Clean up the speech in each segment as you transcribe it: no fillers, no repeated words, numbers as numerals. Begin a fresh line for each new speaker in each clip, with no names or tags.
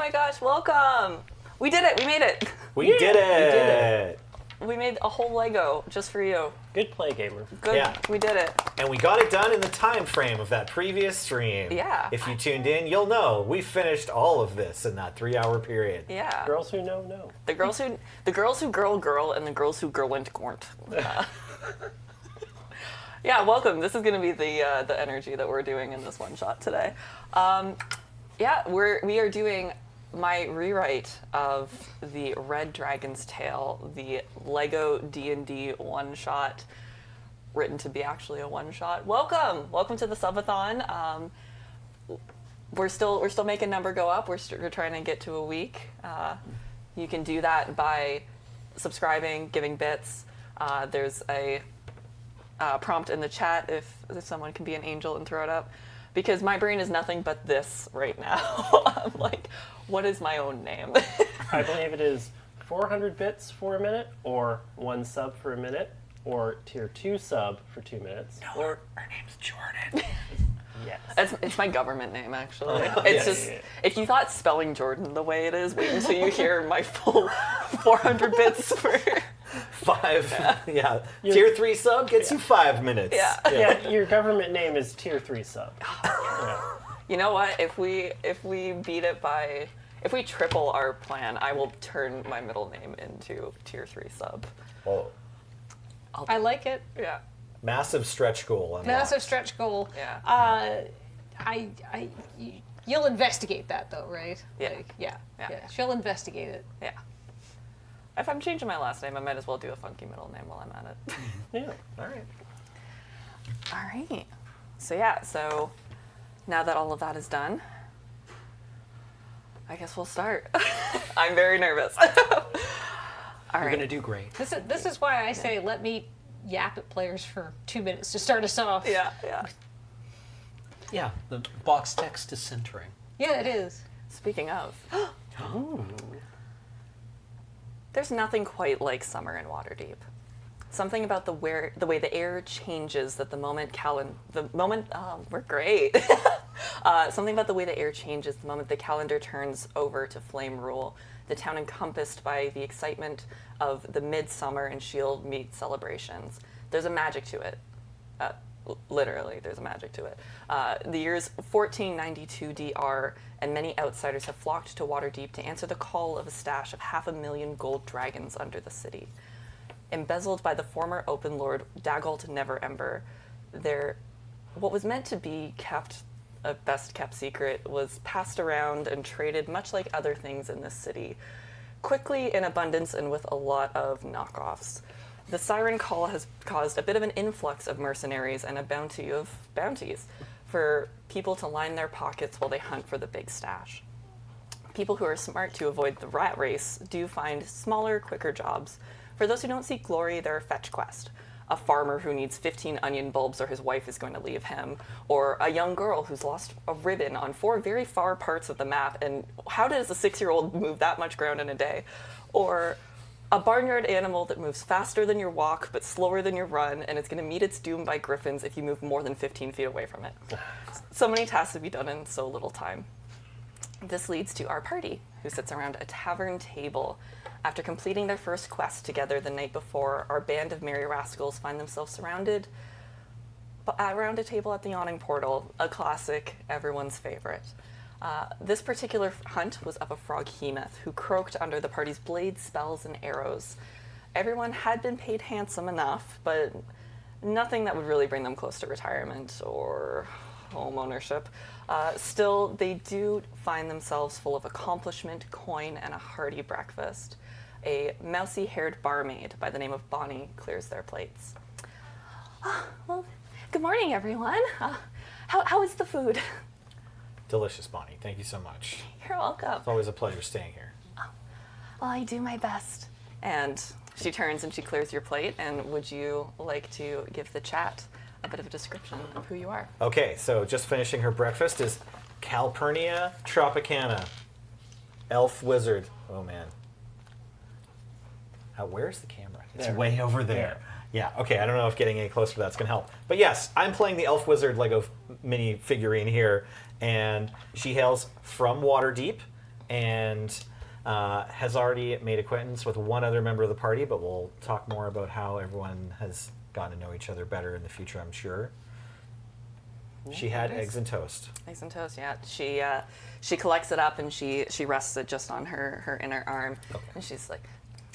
my gosh, welcome! We did it, we made it!
We did it!
We made a whole Lego just for you.
Good play, gamer.
Good,
Yeah.
we did it.
And we got it done in the time frame of that previous stream.
Yeah.
If you tuned in, you'll know we finished all of this in that 3-hour period.
Yeah.
Girls who know.
The girls who girl, and the girls who girlent gornt. Yeah, welcome. This is going to be the energy that we're doing in this one shot today. Yeah, we are doing my rewrite of the Red Dragon's Tale, the Lego D&D one-shot, written to be actually a one-shot. Welcome to the Sub-A-Thon. We're still making number go up. We're trying to get to a week. You can do that by subscribing, giving bits. There's a prompt in the chat if someone can be an angel and throw it up, because my brain is nothing but this right now. I'm like, what is my own name?
I believe it is 400 bits for a minute, or 1 sub for a minute, or tier 2 sub for 2 minutes.
No, her name's Jordynne.
Yes.
It's my government name, actually.
Oh,
It's
yeah,
just,
yeah.
if you thought spelling Jordan the way it is, wait until you hear my full 400 bits for...
5, yeah. Tier 3 sub gets you 5 minutes.
Yeah.
Yeah, your government name is tier 3 sub. Yeah.
You know what? If we beat it by... If we triple our plan, I will turn my middle name into tier 3 sub.
Oh,
I like it.
Yeah.
massive stretch goal. Unlocked.
Massive stretch goal.
Yeah.
You'll investigate that though, right?
Yeah.
Like, yeah.
Yeah.
She'll investigate it.
Yeah. If I'm changing my last name, I might as well do a funky middle name while I'm at it.
Yeah.
All right.
All right. So now that all of that is done, I guess we'll start. I'm very nervous. All
You're
right.
gonna do great.
This is why I say let me yap at players for 2 minutes to start us off.
Yeah.
Yeah, the box text is centering.
Yeah, it is.
Speaking of, there's nothing quite like summer in Waterdeep. Something about the way the air changes that we're great. Something about the way the air changes the moment the calendar turns over to flame rule. The town encompassed by the excitement of the midsummer and shield meet celebrations. There's a magic to it. Literally, there's a magic to it. The year's 1492 DR, and many outsiders have flocked to Waterdeep to answer the call of a stash of 500,000 gold dragons under the city. Embezzled by the former open lord Daggalt Neverember, what was meant to be a best-kept secret was passed around and traded much like other things in this city, quickly, in abundance, and with a lot of knockoffs. The siren call has caused a bit of an influx of mercenaries and a bounty of bounties for people to line their pockets while they hunt for the big stash. People who are smart to avoid the rat race do find smaller, quicker jobs. For those who don't seek glory, there are fetch quests. A farmer who needs 15 onion bulbs or his wife is going to leave him, or a young girl who's lost a ribbon on 4 very far parts of the map, and how does a 6-year-old move that much ground in a day? Or a barnyard animal that moves faster than your walk but slower than your run, and it's going to meet its doom by griffins if you move more than 15 feet away from it. So many tasks to be done in so little time. This leads to our party, who sits around a tavern table. After completing their first quest together the night before, our band of merry rascals find themselves surrounded around a table at the Yawning Portal, a classic, everyone's favorite. This particular hunt was of a froghemoth who croaked under the party's blades, spells, and arrows. Everyone had been paid handsome enough, but nothing that would really bring them close to retirement or home ownership. Still, they do find themselves full of accomplishment, coin, and a hearty breakfast. A mousy-haired barmaid by the name of Bonnie clears their plates. Well, good morning, everyone. How is the food?
Delicious, Bonnie. Thank you so much.
You're welcome.
It's always a pleasure staying here.
Well, I do my best. And she turns and she clears your plate, and would you like to give the chat a bit of a description of who you are?
Okay, so just finishing her breakfast is Calpurnia Tropicana, elf wizard. Oh, man. Where's the camera? It's
There.
way over there. Yeah, okay, I don't know if getting any closer to that's going to help. But yes, I'm playing the elf wizard Lego mini figurine here, and she hails from Waterdeep, and has already made acquaintance with one other member of the party, but we'll talk more about how everyone has gotten to know each other better in the future, I'm sure. She had eggs and toast.
Eggs and toast, yeah. She collects it up and she rests it just on her inner arm.
Okay.
And she's like,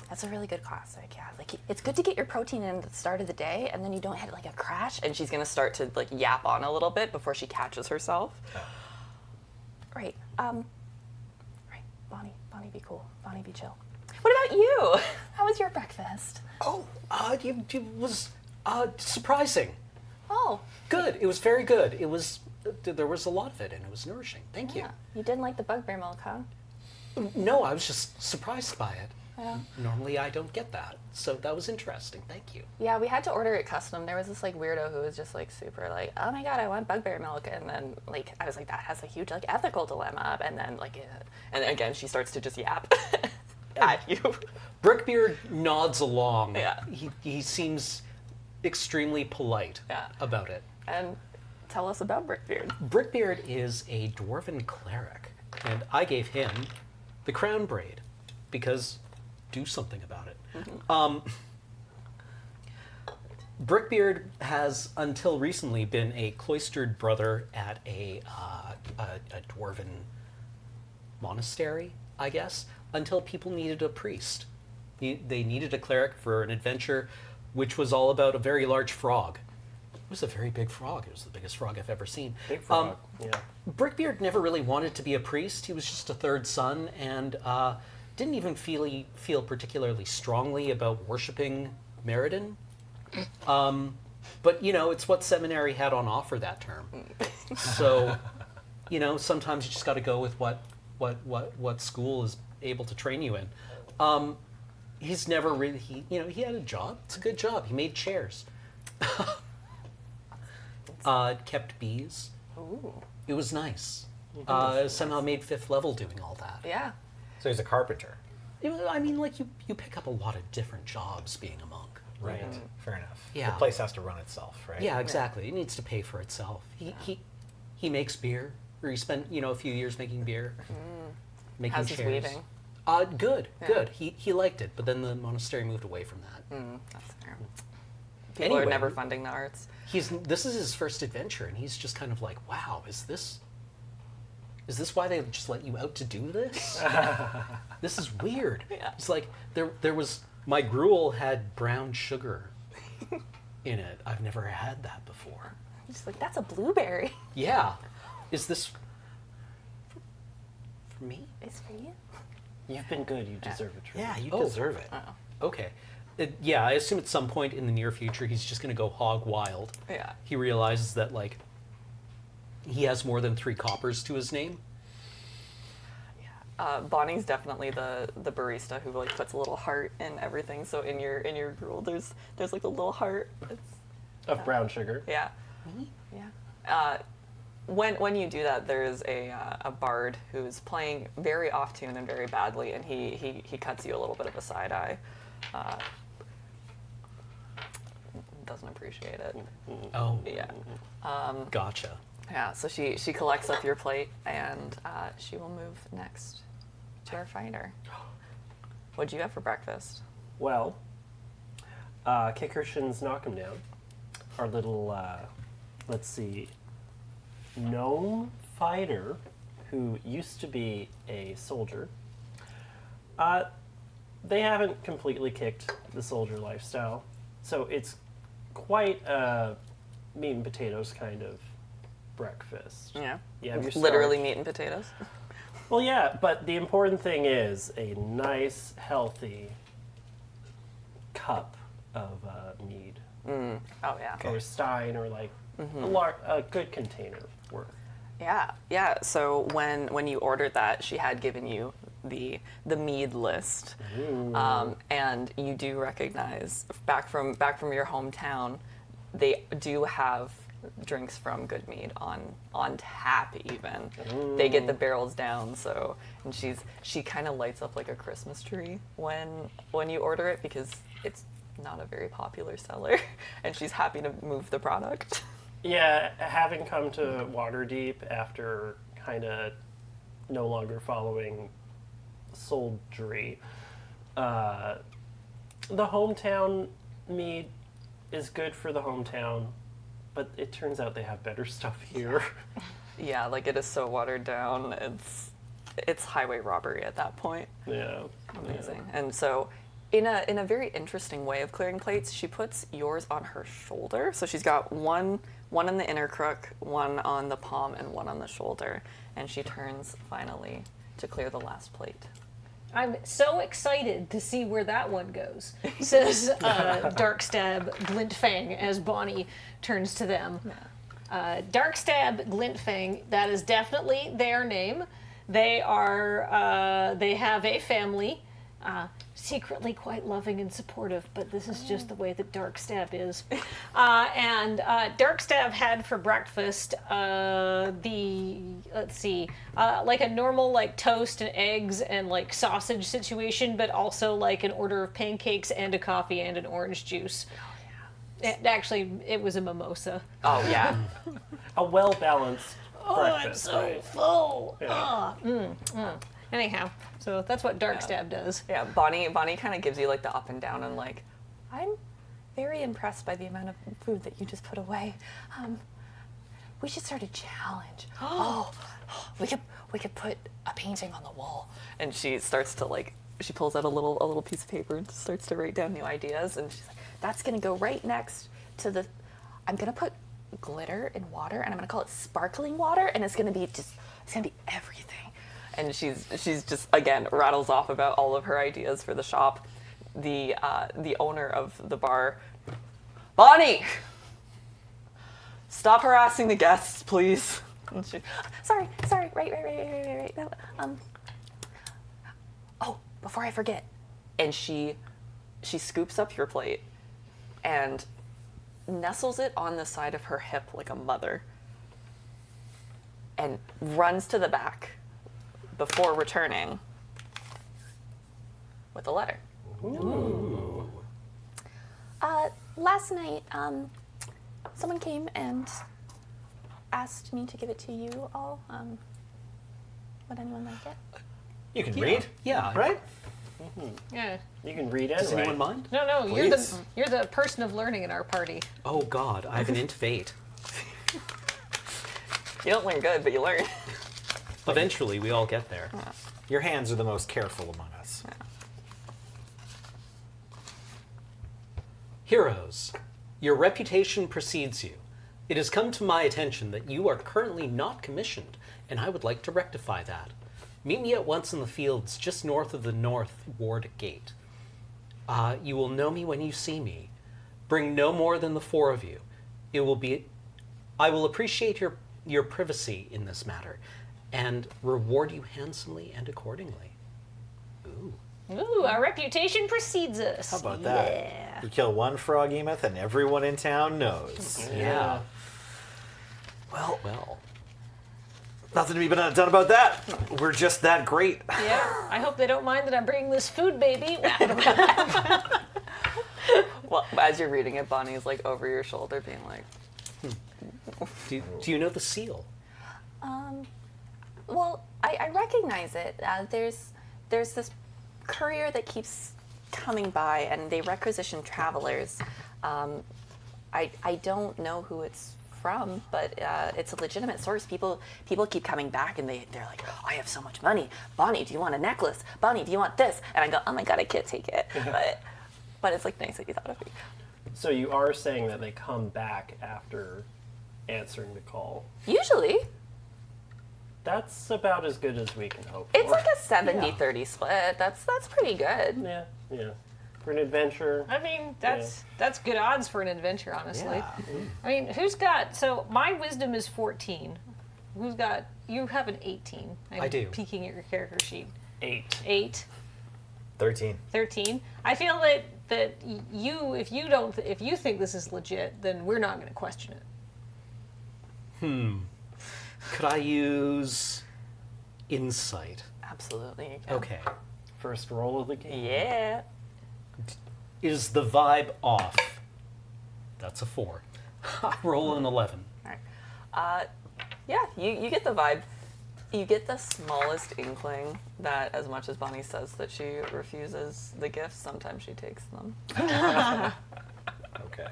that's a really good classic, yeah. Like, it's good to get your protein in at the start of the day and then you don't hit like a crash. And she's gonna start to like yap on a little bit before she catches herself.
Oh.
Right, right, Bonnie be cool, Bonnie be chill. What about you? How was your breakfast?
Oh, it was surprising.
Oh,
Good. It was very good. It was. There was a lot of it, and it was nourishing. Thank
yeah. You didn't like the bugbear milk, huh?
you. No, I was just surprised by it.
Yeah.
Normally, I don't get that, so that was interesting. Thank you.
Yeah, we had to order it custom. There was this like weirdo who was just like super like, oh my god, I want bugbear milk, and then like I was like, that has a huge like ethical dilemma, and then like, and then again she starts to just yap at you.
Brickbeard nods along.
Yeah.
He seems extremely polite
Yeah.
about it.
And tell us about Brickbeard.
Brickbeard is a dwarven cleric, and I gave him the crown braid because do something about it. Brickbeard has until recently been a cloistered brother at a dwarven monastery, I guess, until people needed a priest. They needed a cleric for an adventure which was all about a very large frog. It was a very big frog. It was the biggest frog I've ever seen.
Big frog. Yeah.
Brickbeard never really wanted to be a priest. He was just a third son and didn't even feel particularly strongly about worshiping Meriden. But, you know, it's what seminary had on offer that term. So, you know, sometimes you just got to go with what school is able to train you in. He's never really, he had a job. It's a good job. He made chairs. Kept bees.
Ooh.
It was nice. Somehow made 5th level doing all that.
Yeah.
So he's a carpenter.
I mean, like, you pick up a lot of different jobs being a monk.
Right. Fair enough.
Yeah.
The place has to run itself, right?
Yeah, exactly. It needs to pay for itself. He makes beer, or he spent, a few years making beer. Making
How's his
chairs.
weaving?
Good,
Yeah.
good. He liked it, but then the monastery moved away from that.
That's fair. People are
Anyway.
never funding the arts.
This is his first adventure, and he's just kind of like, wow, is this why they just let you out to do this? This is weird.
Yeah.
It's like there was my gruel had brown sugar in it. I've never had that before.
Just like, that's a blueberry.
Yeah. Is this for me?
It's for you.
You've been good. You deserve a treat.
Yeah, you
Oh.
deserve it.
Okay. Yeah, I assume at some point in the near future he's just going to go hog wild.
Yeah.
He realizes that, like, he has more than 3 coppers to his name.
Bonnie's definitely the barista who like puts a little heart in everything. So in your gruel, there's like a little heart. It's,
Of brown sugar.
yeah, yeah. When you do that, there's a bard who's playing very off tune and very badly, and he cuts you a little bit of a side eye. Doesn't appreciate it.
Oh.
Yeah.
Gotcha.
Yeah, so she collects up your plate and she will move next to our fighter. What'd you have for breakfast?
Well, kick her shins, knock him down. Our little, let's see, gnome fighter who used to be a soldier. They haven't completely kicked the soldier lifestyle, so it's quite a meat and potatoes kind of breakfast.
Yeah.
You have your
Literally
starch.
meat and potatoes.
Well, yeah, but the important thing is a nice, healthy cup of mead.
Oh yeah.
Or stein, or like a good container worth.
Yeah. So when you ordered that, she had given you the mead list, and you do recognize back from your hometown, they do have drinks from Good Mead on tap even. They get the barrels down, so and she kind of lights up like a Christmas tree when you order it because it's not a very popular seller, and she's happy to move the product.
Yeah, having come to Waterdeep after kind of no longer following soldiery. The hometown mead is good for the hometown, but it turns out they have better stuff here.
Yeah, like it is so watered down. It's highway robbery at that point.
Yeah.
Amazing. And so in a very interesting way of clearing plates, she puts yours on her shoulder. So she's got one in the inner crook, one on the palm, and one on the shoulder. And she turns finally to clear the last plate.
I'm so excited to see where that one goes, says Darkstab Glintfang as Bonnie turns to them. Darkstab Glintfang, that is definitely their name. They have a family, secretly quite loving and supportive, but this is just the way that Darkstab is. And Darkstab had for breakfast like a normal like toast and eggs and like sausage situation, but also like an order of pancakes and a coffee and an orange juice. It was a mimosa.
Oh, yeah.
A well-balanced breakfast.
I'm so
right?
full.
Yeah.
Anyhow, so that's what Darkstab does.
Yeah, Bonnie kind of gives you like the up and down and like, I'm very impressed by the amount of food that you just put away. We should start a challenge. We could put a painting on the wall. And she starts to like, she pulls out a little piece of paper and starts to write down new ideas. And she's like, that's gonna go right next to I'm gonna put glitter in water and I'm gonna call it sparkling water, and it's gonna be everything. And she's just again rattles off about all of her ideas for the shop. The owner of the bar, Bonnie, stop harassing the guests, please. And she, sorry, right. Oh, before I forget. And she scoops up your plate and nestles it on the side of her hip like a mother and runs to the back before returning with a letter.
Ooh.
Last night, someone came and asked me to give it to you all. Would anyone like it?
You can read?
Yeah.
Right?
Yeah.
You can read it.
Does anyone mind?
No,
Please.
you're the person of learning in our party.
Oh God, I have an int of 8.
You don't learn good, but you learn.
Eventually, we all get there.
Your hands are the most careful among us.
Heroes, your reputation precedes you. It has come to my attention that you are currently not commissioned, and I would like to rectify that. Meet me at once in the fields just north of the North Ward Gate. You will know me when you see me. Bring no more than the 4 of you. I will appreciate your privacy in this matter, and reward you handsomely and accordingly.
Ooh, our reputation precedes us.
How about that?
Yeah.
You kill one froghemoth and everyone in town knows.
Yeah.
Well,
Well.
nothing to be done about that. We're just that great.
Yeah. I hope they don't mind that I'm bringing this food, baby.
Well, as you're reading it, Bonnie's like over your shoulder being like,
Do you know the seal?
well, I recognize it. There's this courier that keeps coming by, and they requisition travelers. I don't know who it's from, but it's a legitimate source. People keep coming back, and they're like, I have so much money. Bonnie, do you want a necklace? Bonnie, do you want this? And I go, oh my God, I can't take it. But it's like nice that you thought of me.
So you are saying that they come back after answering the call.
Usually,
That's about as good as we can hope
it's
for.
like a 70-30 split. That's pretty good.
Yeah. For an adventure.
I mean, that's good odds for an adventure, honestly.
Yeah.
I mean, so my wisdom is 14. You have an 18.
I do.
Peeking at your character sheet.
8.
8,
13.
13. I feel that you, if you think this is legit, then we're not going to question it.
Could I use insight?
Absolutely. You can.
Okay.
First roll of the game.
Yeah.
Is the vibe off? That's a 4. I roll an 11.
All right. Yeah, you get the vibe. You get the smallest inkling that as much as Bonnie says that she refuses the gifts, sometimes she takes them.
Okay.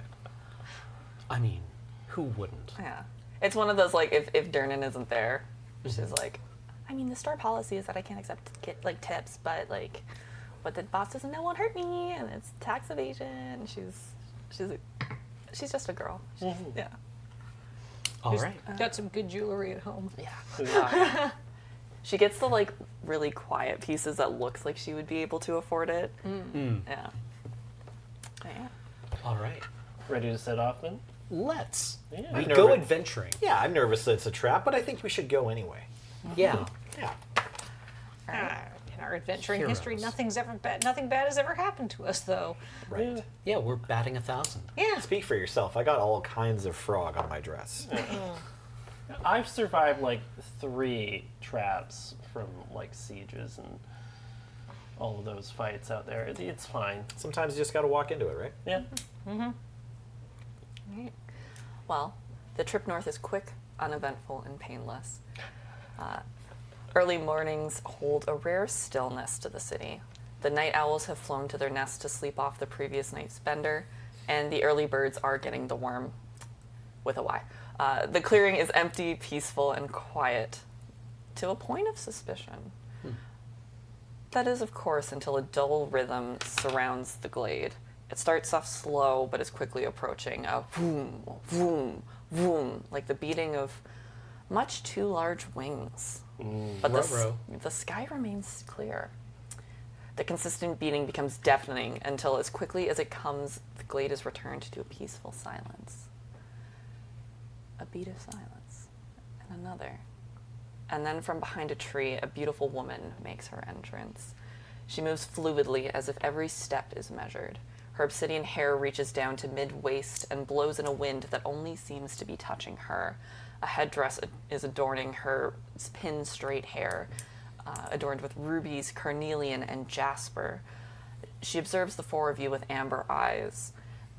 I mean, who wouldn't?
Yeah. It's one of those, like, if Jordynne isn't there, she's like, I mean, the store policy is that I can't accept, tips, but, like, what the boss doesn't know won't hurt me, and it's tax evasion. She's just a girl. Yeah.
All right.
Got some good jewelry at home.
Yeah. She gets the, like, really quiet pieces that looks like she would be able to afford it. Yeah. Yeah.
All right.
Ready to set off then?
Let's.
Yeah.
We
I'm
go
nervous.
adventuring.
Yeah, I'm nervous that it's a trap, but I think we should go anyway.
Yeah.
Yeah.
In our adventuring history,
Heroes.
nothing bad has ever happened to us, though.
Right.
Yeah, we're batting 1,000.
Yeah.
Speak for yourself. I got all kinds of frog on my dress.
I've survived like 3 traps from like sieges and all of those fights out there. It's fine.
Sometimes you just got to walk into it, right?
Yeah.
Right. Well, the trip north is quick, uneventful, and painless. Early mornings hold a rare stillness to the city. The night owls have flown to their nests to sleep off the previous night's bender, and the early birds are getting the worm with a Y. The clearing is empty, peaceful, and quiet, to a point of suspicion. That is, of course, until a dull rhythm surrounds the glade. It starts off slow, but is quickly approaching, a vroom, vroom, vroom, like the beating of much too large wings. But
Ruh-roh.
the sky remains clear. The consistent beating becomes deafening until, as quickly as it comes, the glade is returned to a peaceful silence. A beat of silence, and another. And then from behind a tree, a beautiful woman makes her entrance. She moves fluidly, as if every step is measured. Her obsidian hair reaches down to mid-waist and blows in a wind that only seems to be touching her. A headdress is adorning her pin-straight hair, adorned with rubies, carnelian, and jasper. She observes the 4 of you with amber eyes,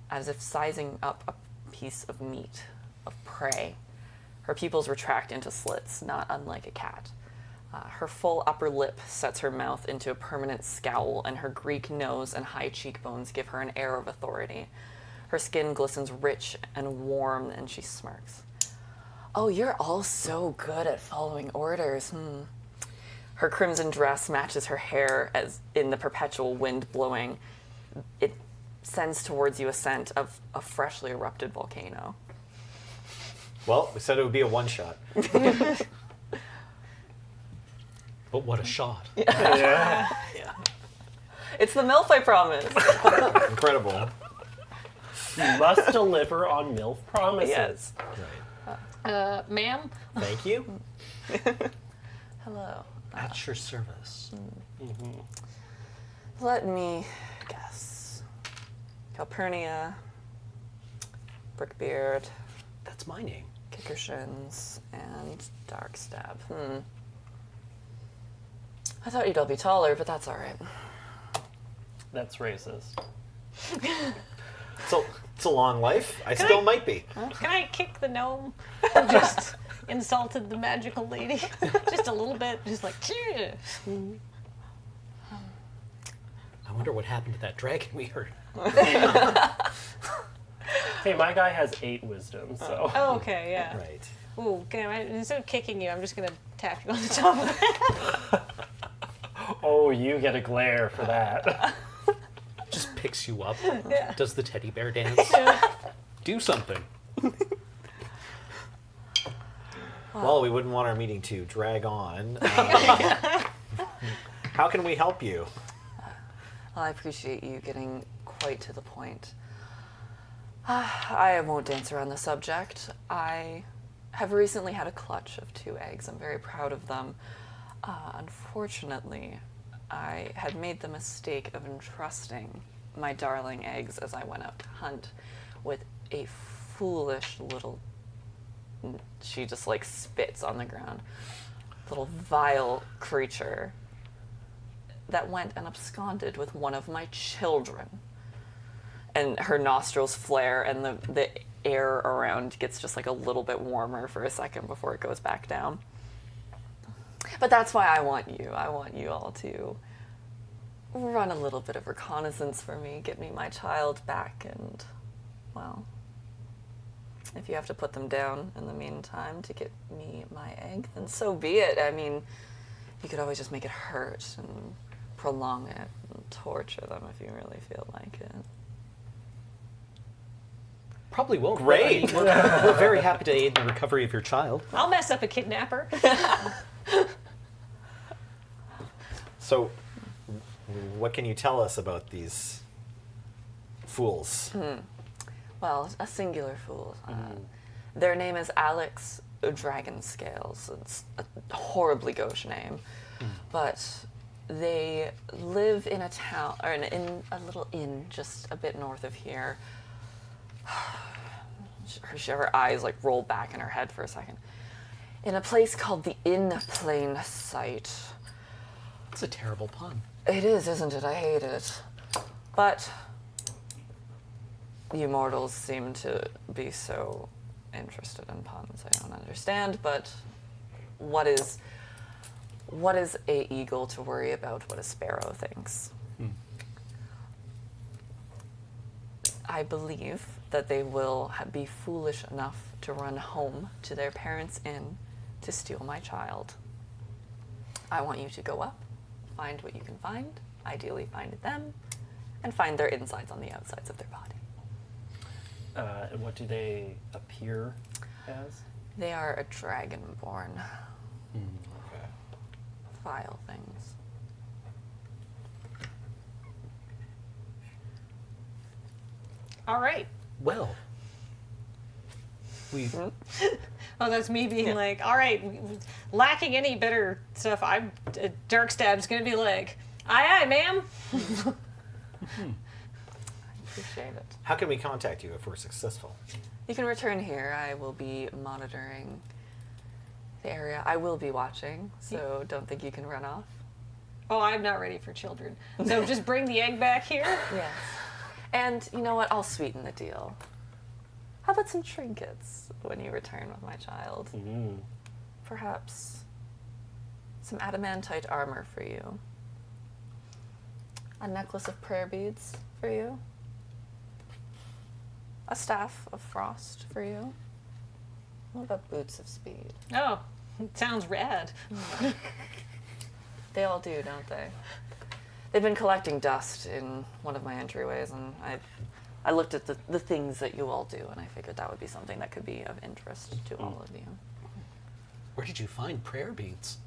as if sizing up a piece of meat, of prey. Her pupils retract into slits, not unlike a cat. Her full upper lip sets her mouth into a permanent scowl, and her Greek nose and high cheekbones give her an air of authority. Her skin glistens rich and warm, and she smirks. Oh, you're all so good at following orders. Her crimson dress matches her hair as in the perpetual wind blowing. It sends towards you a scent of a freshly erupted volcano.
Well, we said it would be a one-shot.
But what a shot.
Yeah.
Yeah.
It's the MILF, I promise.
Incredible.
You must deliver on MILF promises.
Yes.
Right.
Ma'am?
Thank you.
Hello.
At your service.
Let me guess. Calpurnia, Brickbeard,
That's my name.
Kickershins, and Darkstab. I thought you'd all be taller, but that's all right.
That's racist.
It's a long life. I still might be.
Can I kick the gnome who just insulted the magical lady? Just a little bit, just like, cheer.
I wonder what happened to that dragon we heard.
Hey, my guy has 8 wisdom, so.
Oh, okay, yeah.
Right.
Ooh, instead of kicking you, I'm just gonna tap you on the top of the head.
Oh, you get a glare for that.
Just picks you up.
Yeah.
Does the teddy bear dance? Do something.
Well, we wouldn't want our meeting to drag on. How can we help you?
Well, I appreciate you getting quite to the point. I won't dance around the subject. I have recently had a clutch of 2 eggs. I'm very proud of them. Unfortunately, I had made the mistake of entrusting my darling eggs as I went out to hunt with a foolish little, she just like spits on the ground, little vile creature that went and absconded with one of my children. And her nostrils flare and the air around gets just like a little bit warmer for a second before it goes back down. But that's why I want you. I want you all to run a little bit of reconnaissance for me, get me my child back, and, well, if you have to put them down in the meantime to get me my egg, then so be it. I mean, you could always just make it hurt and prolong it and torture them if you really feel like it.
Probably won't.
Great.
But, I mean, we're very happy to aid in the recovery of your child.
I'll mess up a kidnapper.
So, what can you tell us about these fools?
Well, a singular fool. Their name is Alex Dragonscales. It's a horribly gauche name. But they live in a town, or in a little inn just a bit north of here. Her eyes like roll back in her head for a second. In a place called the In Plain Sight.
It's a terrible pun.
It is, isn't it? I hate it. But you mortals seem to be so interested in puns. I don't understand, but what is a eagle to worry about what a sparrow thinks? I believe that they will be foolish enough to run home to their parents' inn to steal my child. I want you to go up, find what you can find, ideally find them, and find their insides on the outsides of their body.
And what do they appear as?
They are a dragonborn.
Okay.
Vile things.
All right.
Well, we
Oh, that's me being like, all right, lacking any better stuff. Darkstab's gonna be like, aye, aye, ma'am.
Appreciate it.
How can we contact you if we're successful?
You can return here. I will be monitoring the area. I will be watching, so don't think you can run off.
Oh, I'm not ready for children. So just bring the egg back here.
Yes. And you know what? I'll sweeten the deal. How about some trinkets when you return with my child? Perhaps some adamantite armor for you. A necklace of prayer beads for you. A staff of frost for you. What about boots of speed?
Oh, sounds rad.
They all do, don't they? They've been collecting dust in one of my entryways, and I looked at the things that you all do, and I figured that would be something that could be of interest to all of you.
Where did you find prayer beads?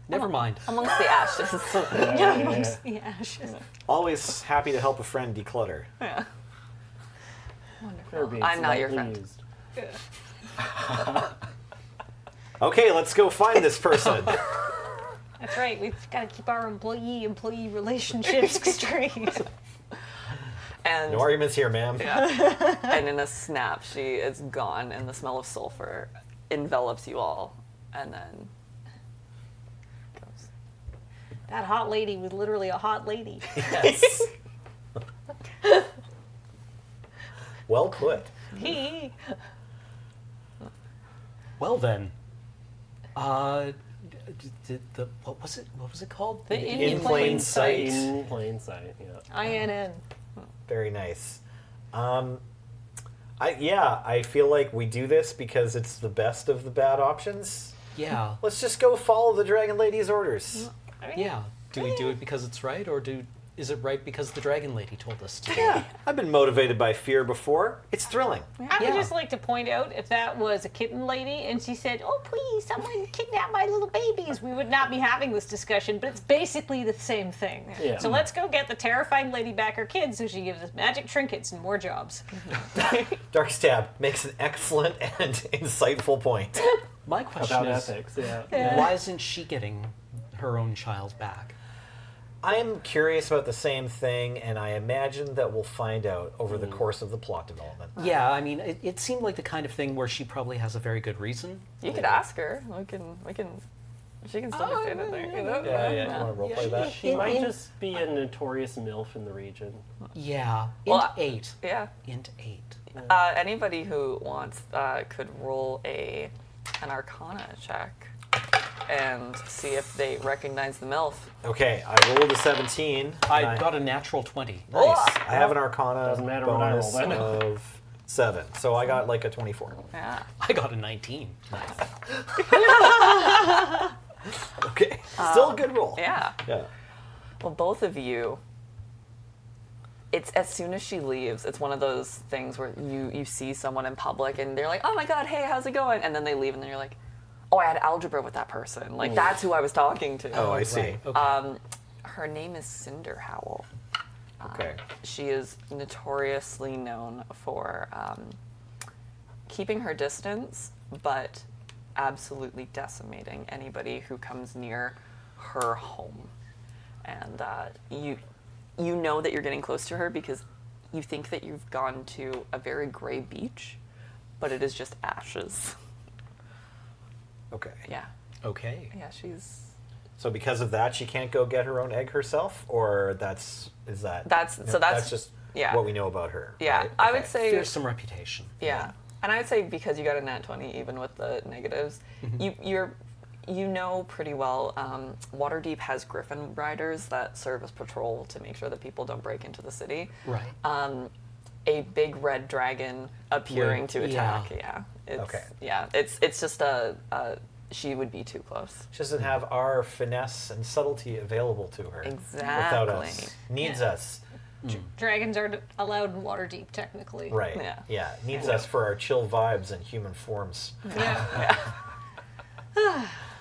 Never mind.
Amongst the ashes.
Amongst the ashes.
Always happy to help a friend declutter.
Yeah.
Prayer beads
I'm not your
lightly
friend.
used.
Okay, let's go find this person.
That's right. We've got to keep our employee relationships straight.
And
No arguments here, ma'am.
and in a snap, she is gone, and the smell of sulfur envelops you all, and then goes.
That hot lady was literally a hot lady.
Yes. Well put.
He.
Well then, what was it called?
The
In plain sight.
In plain sight, yeah.
INN.
Very nice. I feel like we do this because it's the best of the bad options.
Yeah,
Let's just go follow the Dragon Lady's orders.
I mean,
yeah. Do we do it because it's right, or is it right because the Dragon Lady told us to?
Yeah, I've been motivated by fear before. It's thrilling.
I would
Yeah.
just like to point out if that was a kitten lady and she said, "Oh please, someone kidnap my little babies," we would not be having this discussion. But it's basically the same thing.
Yeah.
So let's go get the terrifying lady back her kids, so she gives us magic trinkets and more jobs.
Dark Stab makes an excellent and insightful point.
My question
About
is,
ethics, yeah.
why isn't she getting her own child back?
I'm curious about the same thing, and I imagine that we'll find out over the course of the plot development.
Yeah, I mean, it seemed like the kind of thing where she probably has a very good reason.
You could ask her. We can. She can still say anything. You know?
You want to roleplay that?
She might just be a notorious MILF in the region.
Yeah,
Well,
int 8.
Yeah.
Int 8.
Anybody who wants could roll an Arcana check. and see if they recognize the MILF.
Okay, I rolled a 17.
I got a natural 20.
Nice. I have an Arcana
Doesn't matter what I
bonus
roll then.
of 7, so I got like a 24.
Yeah.
I got a 19.
Okay, still a good roll.
Yeah.
Yeah.
Well, both of you, it's as soon as she leaves, it's one of those things where you see someone in public and they're like, oh my god, hey, how's it going? And then they leave and then you're like, oh, I had algebra with that person. Like, that's who I was talking to.
Oh, I see.
Right. Okay.
Her name is Cinder Howl.
Okay.
She is notoriously known for keeping her distance, but absolutely decimating anybody who comes near her home. And you know that you're getting close to her because you think that you've gone to a very gray beach, but it is just ashes.
Okay.
Yeah.
Okay.
Yeah, she's...
So because of that, she can't go get her own egg herself, or that's just
yeah.
what we know about her.
Yeah,
right?
I would
Okay.
say...
Fearsome reputation.
Yeah. And I would say because you got a nat 20, even with the negatives, you know pretty well Waterdeep has griffin riders that serve as patrol to make sure that people don't break into the city.
Right.
A big red dragon appearing to attack. Yeah. It's,
Okay.
Yeah. It's just she would be too close.
She doesn't have our finesse and subtlety available to her.
Exactly.
Without us. Needs us.
Dragons are allowed in Waterdeep, technically.
Right.
Yeah.
Yeah. Needs us for our chill vibes and human forms.
Yeah.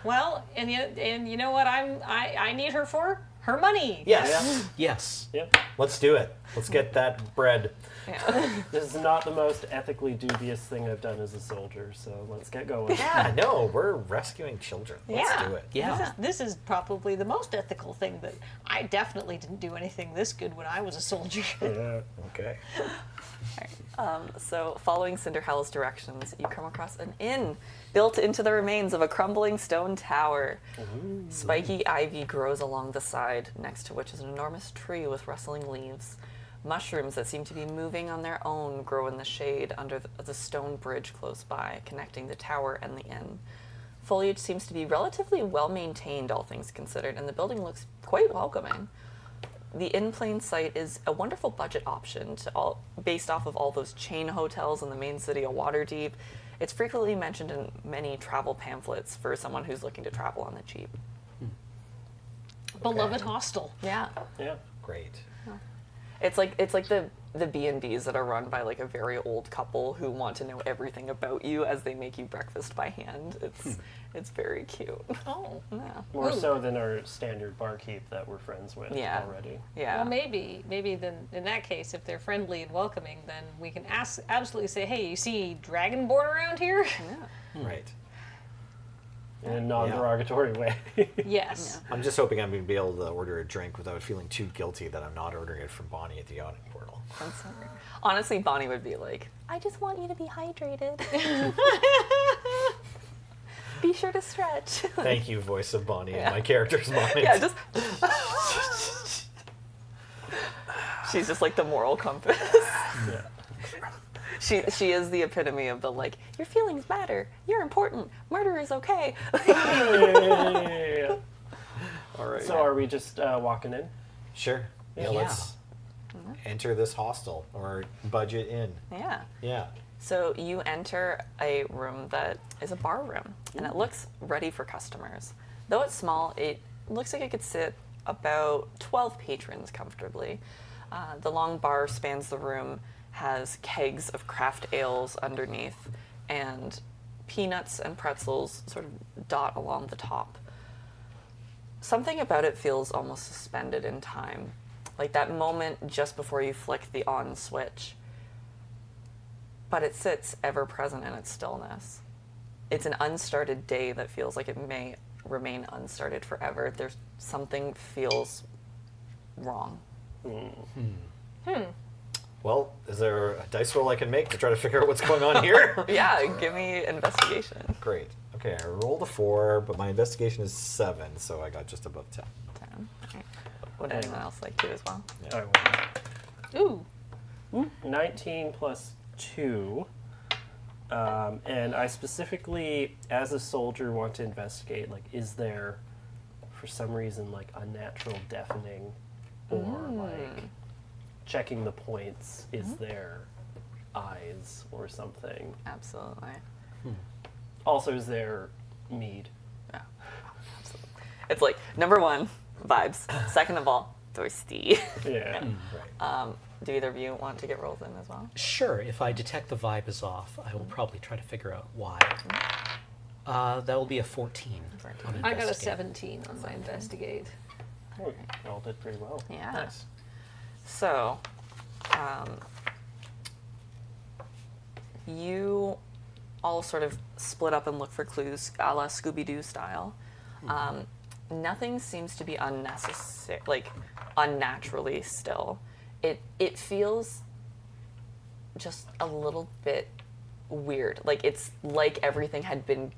Well, and you know what I need her for? Her money.
Yes.
Yes.
Yep.
Let's do it. Let's get that bread.
Yeah.
This is not the most ethically dubious thing I've done as a soldier, so let's get going.
Yeah, no, we're rescuing children. Let's
Yeah.
do it.
Yeah.
This is probably the most ethical thing, but I definitely didn't do anything this good when I was a soldier.
Yeah.
Okay.
So, following Cinder Howl's directions, you come across an inn built into the remains of a crumbling stone tower.
Ooh.
Spiky ivy grows along the side, next to which is an enormous tree with rustling leaves. Mushrooms that seem to be moving on their own grow in the shade under the stone bridge close by, connecting the tower and the inn. Foliage seems to be relatively well maintained, all things considered, and the building looks quite welcoming. The in plain sight is a wonderful budget option based off of all those chain hotels in the main city of Waterdeep. It's frequently mentioned in many travel pamphlets for someone who's looking to travel on the cheap.
Beloved hostel.
Yeah.
Yeah.
Great.
It's like the B&Bs that are run by like a very old couple who want to know everything about you as they make you breakfast by hand. It's very cute.
Oh.
Yeah.
More
Ooh.
so than our standard barkeep that we're friends with
Yeah.
already.
Yeah.
Well, maybe then in that case, if they're friendly and welcoming, then we can absolutely say, hey, you see Dragonborn around here?
Right.
In a non-derogatory way.
Yes.
I'm just hoping I'm going to be able to order a drink without feeling too guilty that I'm not ordering it from Bonnie at the yachting portal.
That's so great. Honestly, Bonnie would be like, I just want you to be hydrated. Be sure to stretch.
Thank you, voice of Bonnie,
Yeah.
in my character's mind.
Yeah, just. She's just like the moral compass.
Yeah.
She is the epitome of the like, your feelings matter, you're important, murder is okay.
Yeah.
All right.
So are we just walking in?
Sure. Yeah,
Yeah.
let's enter this hostel or budget inn.
Yeah.
Yeah.
So you enter a room that is a bar room, and it looks ready for customers. Though it's small, it looks like it could sit about 12 patrons comfortably. The long bar spans the room, has kegs of craft ales underneath, and peanuts and pretzels sort of dot along the top. Something about it feels almost suspended in time, like that moment just before you flick the on switch. But it sits ever present in its stillness. It's an unstarted day that feels like it may remain unstarted forever. There's something feels wrong.
Well, is there a dice roll I can make to try to figure out what's going on here?
Yeah, give me investigation.
Great. Okay, I rolled a 4, but my investigation is 7, so I got just above 10.
10. Okay. Would anyone else like to as well?
I will.
Ooh.
19 plus 2. And I specifically, as a soldier, want to investigate, like, is there, for some reason, like, unnatural deafening, or, like, checking the points, is there eyes or something?
Absolutely.
Also, is there mead?
Yeah. Absolutely. It's like, number one, vibes. Second of all, thirsty.
Yeah.
Right.
Do either of you want to get rolls in as well?
Sure, if I detect the vibe is off, I will probably try to figure out why. That will be a 14. on
I got a
investigate.
17 on my investigate.
Oh, you all did pretty well.
Yeah.
Nice.
So, you all sort of split up and look for clues, a la Scooby-Doo style. Nothing seems to be unnecessary, like unnaturally still. It feels just a little bit weird. Like it's like everything had been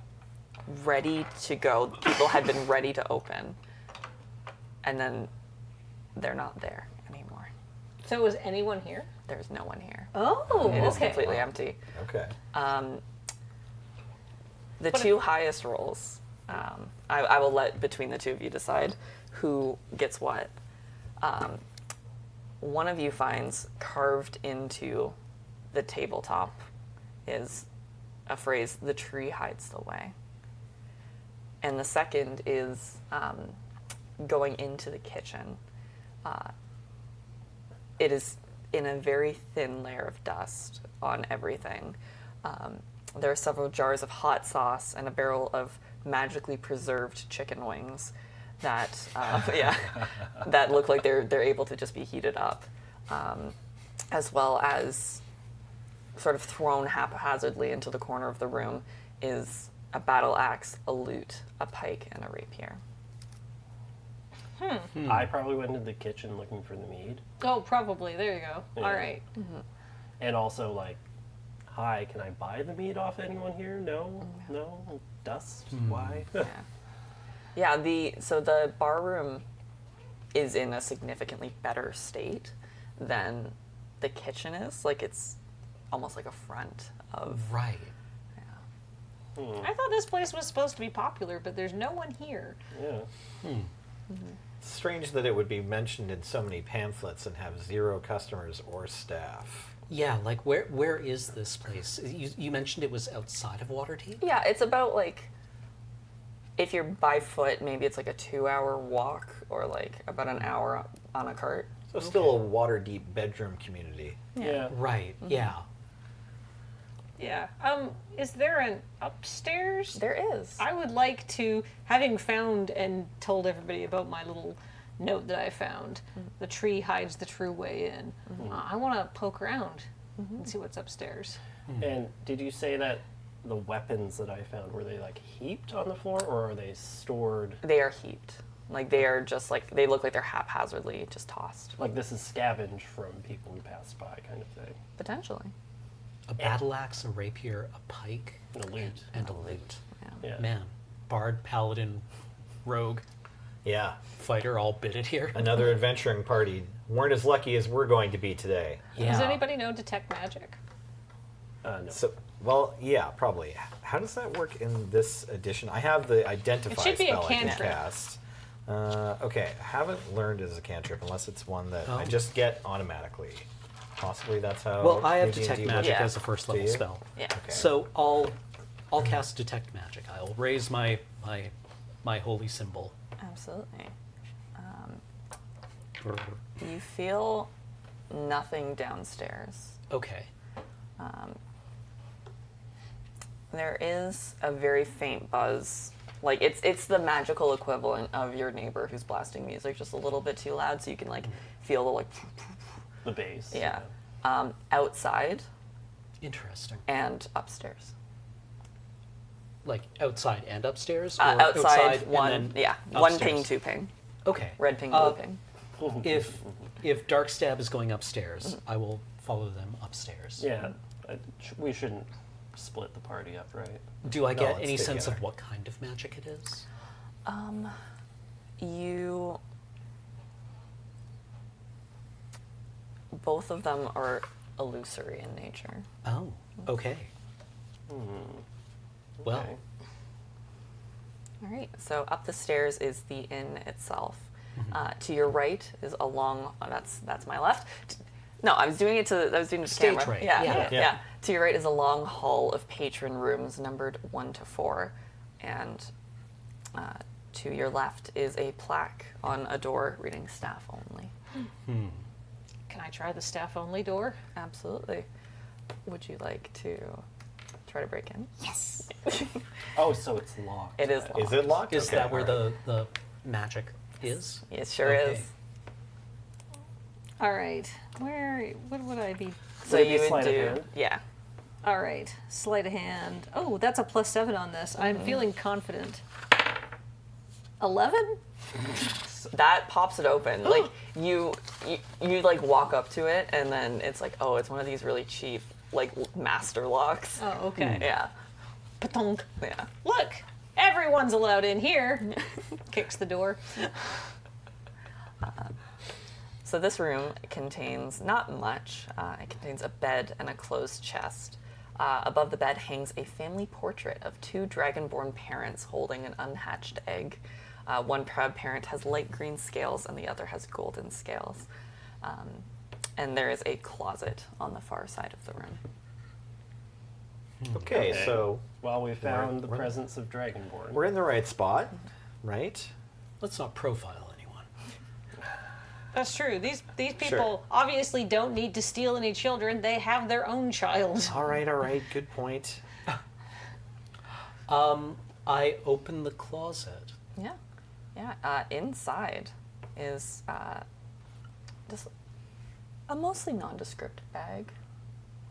ready to go. People had been ready to open, and then they're not there anymore.
So is anyone here?
There's no one here.
Oh,
It is
okay.
completely empty.
Okay.
The two highest rolls, I will let between the two of you decide who gets what. One of you finds carved into the tabletop is a phrase, "The tree hides the way." And the second is going into the kitchen. It is in a very thin layer of dust on everything. There are several jars of hot sauce and a barrel of magically preserved chicken wings that, that look like they're able to just be heated up, as well as sort of thrown haphazardly into the corner of the room is a battle axe, a lute, a pike, and a rapier.
I probably went into the kitchen looking for the mead.
Oh, probably. There you go.
Yeah.
All right.
And also, like, hi, can I buy the mead off anyone here? No? No? Dust? Why?
Yeah, so the bar room is in a significantly better state than the kitchen is. Like it's almost like a front of.
Right.
I thought this place was supposed to be popular, but there's no one here.
Yeah.
Strange that it would be mentioned in so many pamphlets and have 0 customers or staff.
Yeah, like where is this place? You mentioned it was outside of Waterdeep?
Yeah, it's about like. If you're by foot, maybe it's like a 2-hour walk or like about an hour on a cart.
So still a water-deep bedroom community.
Yeah.
Right, yeah.
Yeah. Is there an upstairs?
There is.
I would like to, having found and told everybody about my little note that I found, the tree hides the true way in. I want to poke around and see what's upstairs.
And did you say that the weapons that I found, were they like heaped on the floor or are they stored?
They are heaped. Like they are just like, they look like they're haphazardly just tossed.
Like this is scavenged from people who passed by kind of thing.
Potentially.
A battle axe, a rapier, a pike,
And a loot.
and a lute.
Yeah.
Man, bard, paladin, rogue,
Yeah.
fighter, all bitted here.
Another adventuring party. Weren't as lucky as we're going to be today.
Yeah.
Does anybody know detect magic?
No.
So, well, yeah, probably. How does that work in this edition? I have the identify
It should be a
spell I can
cantrip.
cast. Okay, haven't learned as a cantrip unless it's one that I
Oh.
just get automatically. Possibly that's how.
Well, I have
AD&D
detect
works.
magic
Yeah.
as a first
Do
level
you?
spell.
Yeah.
Okay.
So I'll cast detect magic. I'll raise my holy symbol.
Absolutely. You feel nothing downstairs.
Okay.
There is a very faint buzz. Like it's the magical equivalent of your neighbor who's blasting music just a little bit too loud, so you can like feel the like
The base.
yeah. Outside
Interesting.
and upstairs.
Like outside and upstairs? Or
Outside one,
and then
yeah, one
upstairs?
ping, 2 ping,
Okay.
red ping, blue ping.
If Darkstab is going upstairs, I will follow them upstairs.
Yeah. We shouldn't split the party up, right?
Do I
No,
get
let's
any
stay
sense
together.
of what kind of magic it is?
You both of them are illusory in nature.
Oh, okay. Well,
Okay.
All right. So up the stairs is the inn itself. To your right is a long. Oh, that's my left. No, I was doing it to the
Stage
camera.
right.
Yeah,
Yeah.
yeah. To your right is a long hall of patron rooms numbered 1 to 4, and to your left is a plaque on a door reading "Staff Only."
Can I try the staff only door?
Absolutely. Would you like to try to break in?
Yes.
Oh, so it's locked.
It is locked.
Is it locked?
is
Okay,
that where
all right.
the magic is?
It sure
Okay.
is.
All right. What would I be?
So
Would it be
you would
sleight of
do,
hand?
yeah.
All right. Sleight of hand. Oh, that's a +7 on this. I'm feeling confident. 11?
That pops it open. Like you like walk up to it, and then it's like, oh, it's one of these really cheap like master locks.
Oh, okay.
Yeah,
Patonk.
yeah.
Look, everyone's allowed in here. Kicks the door.
So this room contains not much. It contains a bed and a closed chest. Above the bed hangs a family portrait of 2 dragonborn parents holding an unhatched egg. One proud parent has light green scales and the other has golden scales. And there is a closet on the far side of the room.
Okay, so
Well, we found the
we're-
presence of Dragonborn.
we're in the right spot, right?
Let's not profile anyone.
That's true. These people
Sure.
obviously don't need to steal any children. They have their own child.
All right. Good point.
I open the closet.
Yeah, yeah. Inside is just a mostly nondescript bag.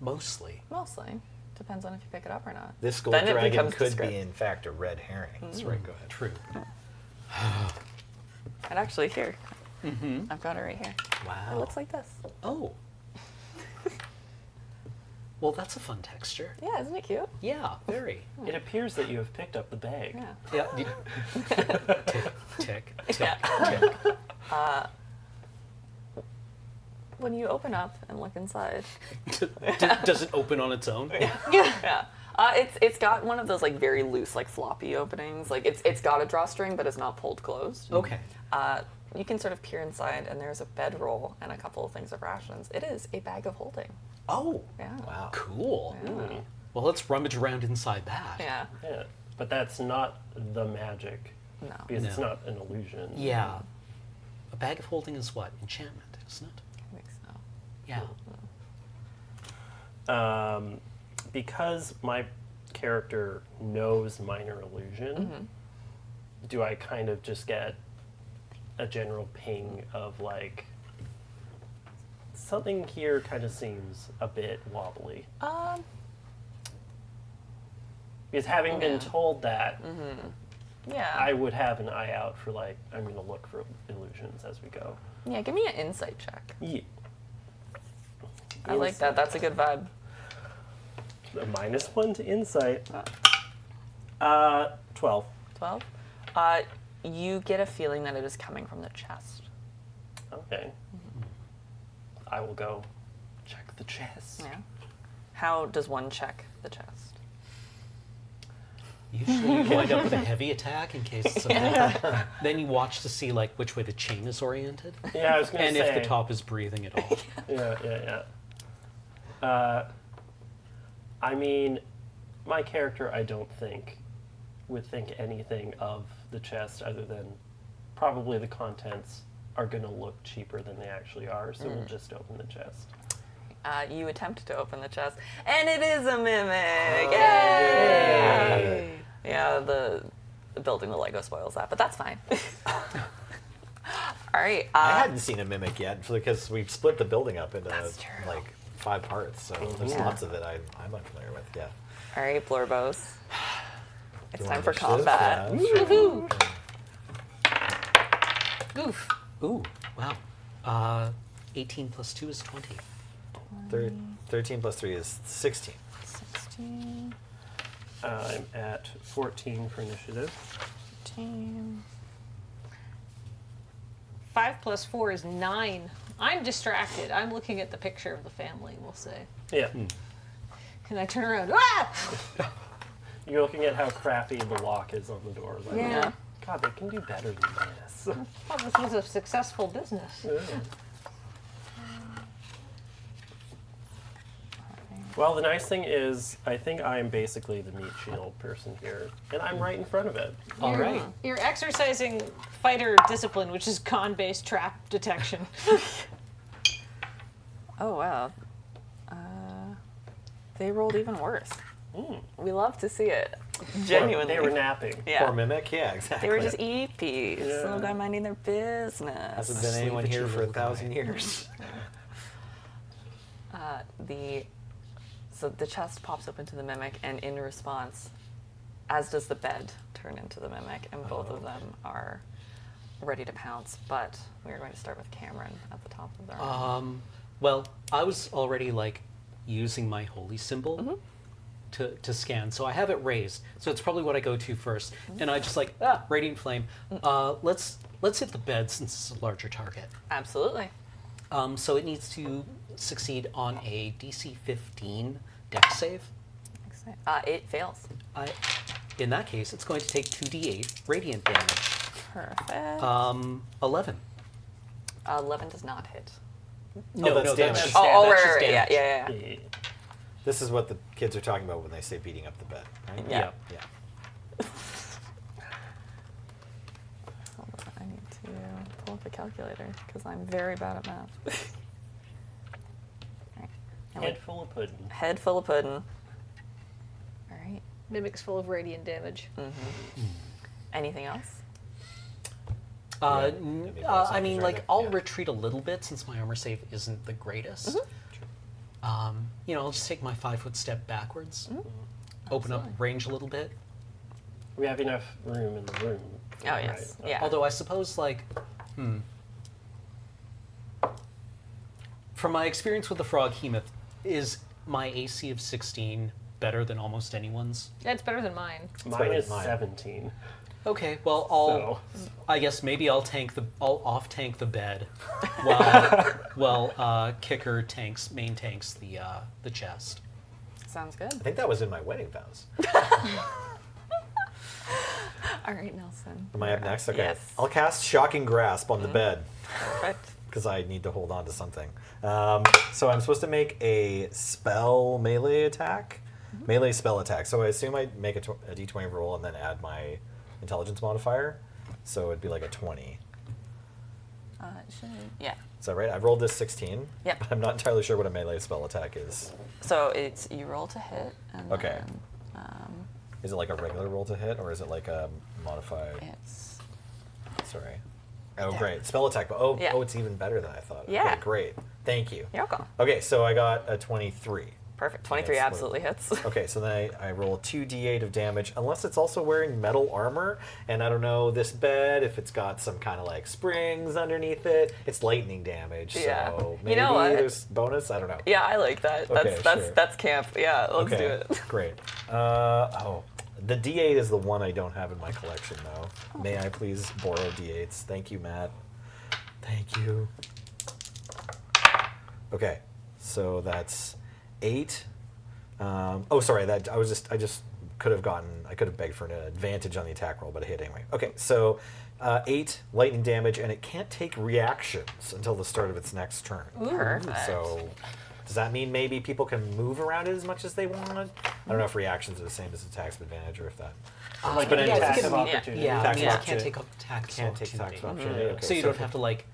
Mostly.
Mostly. Depends on if you pick it up or not.
This gold
Then it
dragon
becomes
could
descript-
be, in fact, a red herring. That's right. Go ahead.
True.
And actually, here. I've got it right here.
Wow.
It looks like this.
Oh. Well, that's a fun texture.
Yeah, isn't it cute?
Yeah, very.
It appears that you have picked up the bag.
Yeah.
Yeah. Tick, tick,
Yeah.
tick.
When you open up and look inside,
Does it open on its own?
yeah, it's got one of those like very loose like floppy openings. Like it's got a drawstring, but it's not pulled closed.
Okay.
You can sort of peer inside, and there's a bedroll and a couple of things of rations. It is a bag of holding.
Oh.
Yeah.
Wow.
Cool.
Yeah.
Well, let's rummage around inside that.
Yeah.
Yeah, but that's not the magic
No.
because it's
No.
not an illusion.
Yeah. A bag of holding is what? Enchantment, isn't it?
I think so.
Yeah.
Because my character knows minor illusion, do I kind of just get a general ping of like something here kind of seems a bit wobbly? Because having been told that,
Yeah.
I would have an eye out for like I'm gonna look for illusions as we go.
Yeah. Give me an insight check.
Yeah.
I like that. That's a good vibe.
A -1 to insight. 12.
12. You get a feeling that it is coming from the chest.
Okay. I will go check the chest.
Yeah. How does one check the chest?
Usually you wind up with a heavy attack in case it's a Then you watch to see like which way the chain is oriented.
Yeah, I was gonna
And
say.
if the top is breathing at all.
Yeah. I mean, my character, I don't think, would think anything of the chest other than probably the contents are going to look cheaper than they actually are, so we'll just open the chest.
You attempt to open the chest, and it is a mimic.
Yay!
Yeah, the building the Lego spoils that, but that's fine. All right.
I hadn't seen a mimic yet because we've split the building up into
That's true.
like 5 parts, so there's lots of it I'm unfamiliar with. Yeah.
All right, Blorbos. It's
You
time
want
for
initiative?
combat.
Yeah, sure.
Woohoo! Goof.
Ooh, wow. 18 plus 2 is 20.
13 plus 3 is 16.
16,
I'm at 14 for initiative.
15.
5 plus 4 is 9. I'm distracted. I'm looking at the picture of the family, we'll say.
Yeah.
And I turn around. Ah!
You're looking at how crappy the lock is on the door. Like,
Yeah.
God, they can do better than this.
Well, this was a successful business.
Well, the nice thing is, I think I'm basically the meat shield person here, and I'm right in front of it.
All right.
You're exercising fighter discipline, which is con-based trap detection.
Oh wow. They rolled even worse. We love to see it. Genuinely.
They were napping.
Yeah.
Poor Mimic, yeah, exactly.
They were just EPs.
Yeah.
Some guy minding their business.
Hasn't been
Sleep
anyone
at
here
you,
for
little
1,000
guy.
years.
So the chest pops open to the mimic, and in response, as does the bed turn into the mimic, and both of them are ready to pounce. But we are going to start with Cameron at the top of their round.
Well, I was already like using my holy symbol to scan, so I have it raised. So it's probably what I go to first, and I just like radiant flame. Let's hit the bed since it's a larger target.
Absolutely.
So it needs to succeed on a DC 15 dex save.
It fails.
In that case, it's going to take 2d8 radiant damage.
Perfect.
11.
11 does not hit.
that's damage.
That's just,
Oh,
that's
right,
just
right, yeah,
damage.
yeah.
This is what the kids are talking about when they say beating up the bed, right?
Yeah.
Yeah.
Hold on, I need to pull up a calculator because I'm very bad at math. Alright. And
Head full of pudding.
head full of pudding. Alright.
Mimic's full of radiant damage.
Anything else?
Yeah, maybe that's
I mean,
something
like,
right
I'll
there.
retreat a little bit since my armor save isn't the greatest. I'll just take my 5-foot step backwards, open up range a little bit.
We have enough room in the room.
Oh, yes.
Right.
Yeah.
Although I suppose, like, from my experience with the frog hemoth, is my AC of 16 better than almost anyone's?
That's better than mine.
Mine
better
is
than mine.
17.
Okay, well,
So,
I guess maybe I'll off tank the bed, while Kicker main tanks the chest.
Sounds good.
I think that was in my wedding vows.
Alright, Nelson.
Am I up next? Okay.
Yes.
I'll cast Shocking Grasp on the bed
Perfect.
because I need to hold on to something. So I'm supposed to make a spell melee attack. Melee spell attack. So I assume I make a d20 roll and then add my intelligence modifier. So it'd be like a 20.
Yeah.
Is that right? I've rolled this 16.
Yep.
But I'm not entirely sure what a melee spell attack is.
So it's you roll to hit, and
Okay.
then
Is it like a regular roll to hit, or is it like a modified?
it's
Sorry. Oh, great. Spell attack. But
Yeah.
it's even better than I thought.
Yeah.
Okay, great. Thank you.
you're welcome.
Okay, so I got a 23.
Perfect. 23
Yes,
absolutely hits.
Okay, so then I roll 2d8 of damage, unless it's also wearing metal armor. And I don't know, this bed, if it's got some kind of like springs underneath it, it's lightning damage.
Yeah.
So
You
maybe
know what?
there's bonus. I don't know.
Yeah, I like that.
Okay,
That's
sure.
that's camp. Yeah, let's do it.
Great. The D8 is the one I don't have in my collection, though. May I please borrow D8s? Thank you, Matt. Thank you. Okay, so that's 8. Sorry. I just could have begged for an advantage on the attack roll, but I hit anyway. Okay, so 8 lightning damage, and it can't take reactions until the start of its next turn.
Perfect.
So does that mean maybe people can move around it as much as they want? I don't know if reactions are the same as attacks of advantage, or if that
like
but
an
anyways,
attack
it
of
can
opportunity.
Yeah,
Tax
it means it
opportunity.
can't take attacks
can't take
opportunity.
tax opportunity. Okay,
So you don't have to like,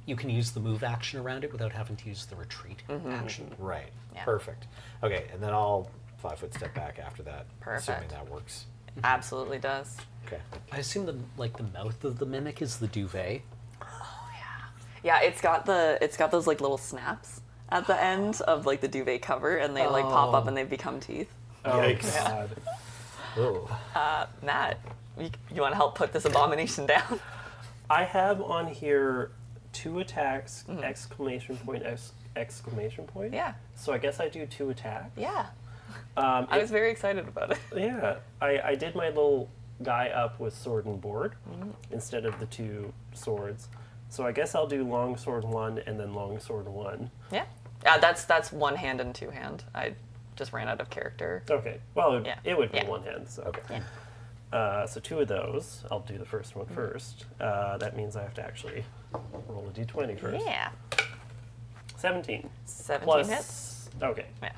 you can use the move action around it without having to use the retreat action.
Right.
Yeah.
Perfect. Okay, and then I'll 5-foot step back after that, assuming
Perfect.
that works.
Absolutely does.
Okay.
I assume the mouth of the mimic is the duvet.
Yeah, it's got those like little snaps at the end of like the duvet cover, and they like pop up and they become teeth.
Oh,
Yikes.
God.
Ooh.
Matt, you want to help put this abomination down?
I have on here 2 attacks, exclamation point, exclamation point.
Yeah.
So I guess I do 2 attacks.
Yeah. I was very excited about it.
Yeah, I did my little guy up with sword and board instead of the 2 swords. So I guess I'll do long sword 1 and then long sword 1.
Yeah. Yeah, that's one hand and 2 hand. just ran out of character.
Okay. Well,
Yeah.
it would be
Yeah.
one hand. So
Okay.
so 2 of those. I'll do the first one first. That means I have to actually roll a d20 first.
Yeah.
17.
17
Plus.
hits.
Okay.
Yeah.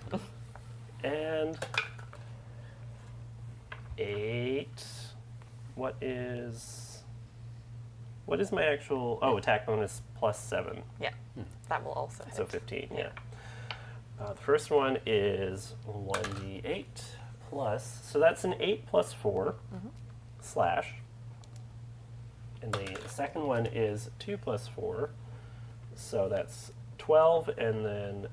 And 8. What is my actual? Oh, attack bonus plus 7.
Yeah. That will also hit.
So 15. Yeah. The first one is 1d8 plus. So that's an 8 plus 4 slash. And the second one is 2 plus 4. So that's 12 and then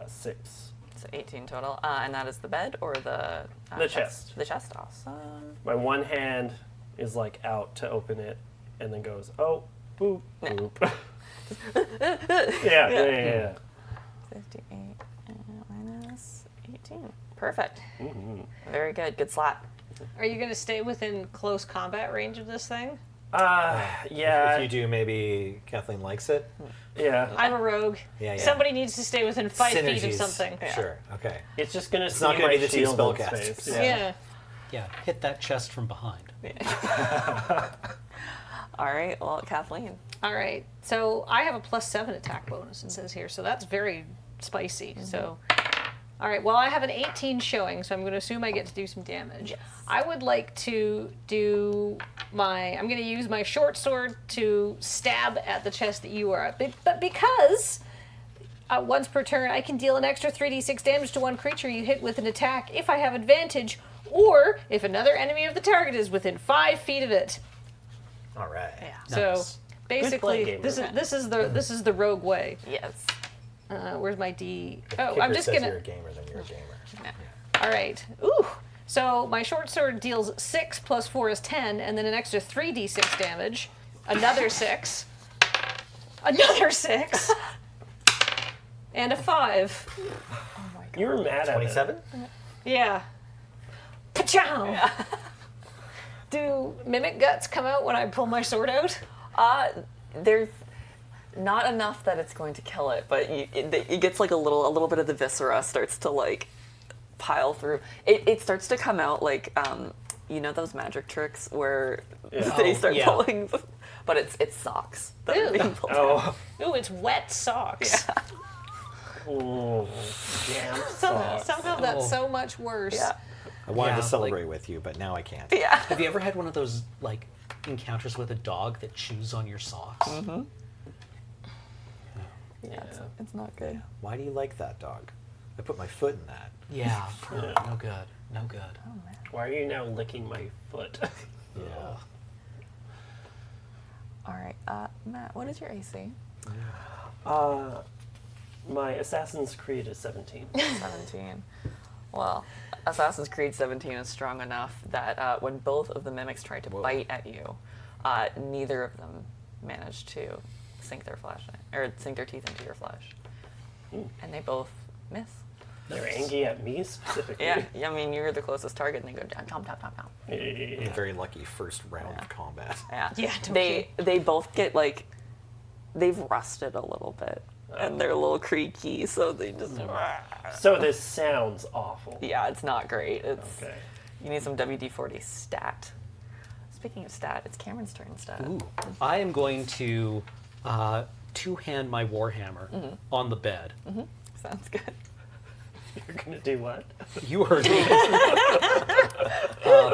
6.
So 18 total. And that is the bed or the
chest.
The chest. Awesome.
My one hand is like out to open it and then goes, oh, boop, boop. yeah.
58 minus 18. Perfect.
Mm-hmm.
Very good. Good slap.
Are you going to stay within close combat range of this thing?
Yeah.
If you do, maybe Kathleen likes it.
Yeah.
I'm a rogue.
Yeah.
Somebody needs to stay within 5 feet of
Synergies.
something.
Sure. Okay.
It's just gonna
It's
see
not gonna
my
be the two
shield in
spellcasters.
space.
Yeah.
Yeah, hit that chest from behind.
All right. Well, Kathleen.
All right. So I have a +7 attack bonus, it says here. So that's very spicy. So, all right. Well, I have an 18 showing, so I'm going to assume I get to do some damage.
Yes.
I would like to do I'm going to use my short sword to stab at the chest that you are at. But because once per turn, I can deal an extra 3d6 damage to one creature you hit with an attack if I have advantage, or if another enemy of the target is within 5 feet of it.
All right.
Yeah.
So
Nice.
basically,
gamer.
this is the rogue way.
Yes.
Where's my D?
If
Oh,
Kicker
I'm just
says
gonna.
you're a gamer, then you're a gamer.
All right. Ooh. So my short sword deals 6 plus 4 is 10, and then an extra 3d6 damage. Another 6. Another 6. And a 5.
You were mad at
27?
Yeah. Pachow! Do mimic guts come out when I pull my sword out?
There's not enough that it's going to kill it, but it gets like a little bit of the viscera starts to like pile through. It starts to come out like you know those magic tricks where they start
yeah.
pulling, but it's socks that are
Ew.
being pulled out.
Oh.
Ooh, it's wet socks.
Oh. Damn.
Somehow that's so much worse.
Yeah.
I wanted
Yeah,
to
like-
celebrate with you, but now I can't.
Yeah.
Have you ever had one of those like encounters with a dog that chews on your socks?
Yeah, it's not good.
Why do you like that dog? I put my foot in that.
Yeah. No good. No good.
Why are you now licking my foot?
Yeah.
All right, Matt, what is your AC?
My Assassin's Creed is 17.
17. Well, Assassin's Creed 17 is strong enough that when both of the mimics tried to bite at you, neither of them managed to sink their teeth into your flesh, and they both miss.
They're angry at me specifically.
Yeah, I mean you're the closest target, and they go down, chomp, chomp, chomp, chomp.
A very lucky first round of combat.
Yeah,
Yeah,
they both get like they've rusted a little bit, and they're a little creaky, so they just.
So this sounds awful.
Yeah, it's not great. It's
Okay.
you need some WD-40 stat. Speaking of stat, it's Cameron's turn instead.
Ooh. I am going to two-hand my warhammer on the bed.
Sounds good.
You're gonna do what?
You heard me.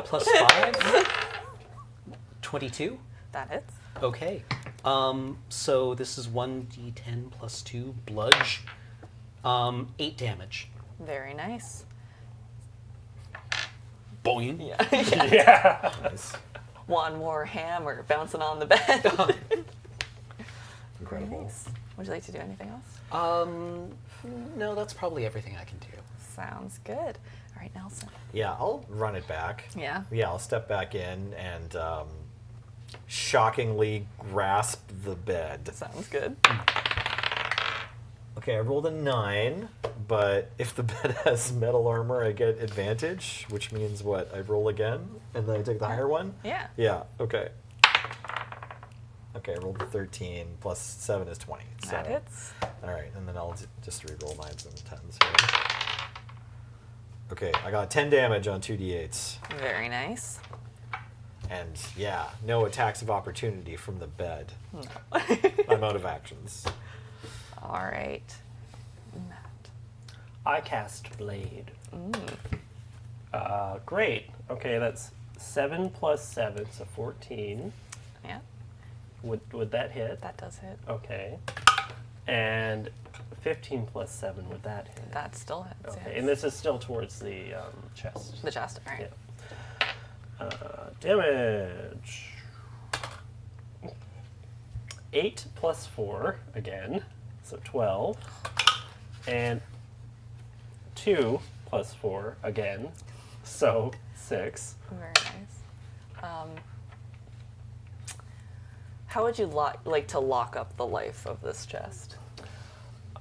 Plus 5. 22.
That hits.
Okay. So this is 1d10 plus 2 bludge. 8 damage.
Very nice.
Boing.
Yeah.
Yeah.
Nice.
One more hammer bouncing on the bed.
Incredible.
Nice. Would you like to do anything else?
No, that's probably everything I can do.
Sounds good. All right, Nelson.
Yeah, I'll run it back.
Yeah.
Yeah, I'll step back in and shockingly grasp the bed.
Sounds good.
Okay, I rolled a 9, but if the bed has metal armor, I get advantage, which means what? I roll again, and then I take the higher one?
Yeah.
Yeah, okay. Okay, I rolled a 13, plus 7 is 20. So.
That hits.
All right, and then I'll just re-roll 9s and 10s here. Okay, I got 10 damage on 2d8s.
Very nice.
And yeah, no attacks of opportunity from the bed.
No.
I'm out of actions.
All right. Matt.
I cast Blade. Great. Okay, that's 7 plus 7, so 14.
Yeah,
Would that hit?
that does hit.
Okay. And 15 plus 7, would that hit?
That still hits.
Okay,
yes.
and this is still towards the chest.
The chest. All right.
Yeah. Damage. 8 plus 4 again, so 12. And 2 plus 4 again, so 6.
Very nice. How would you like to lock up the life of this chest?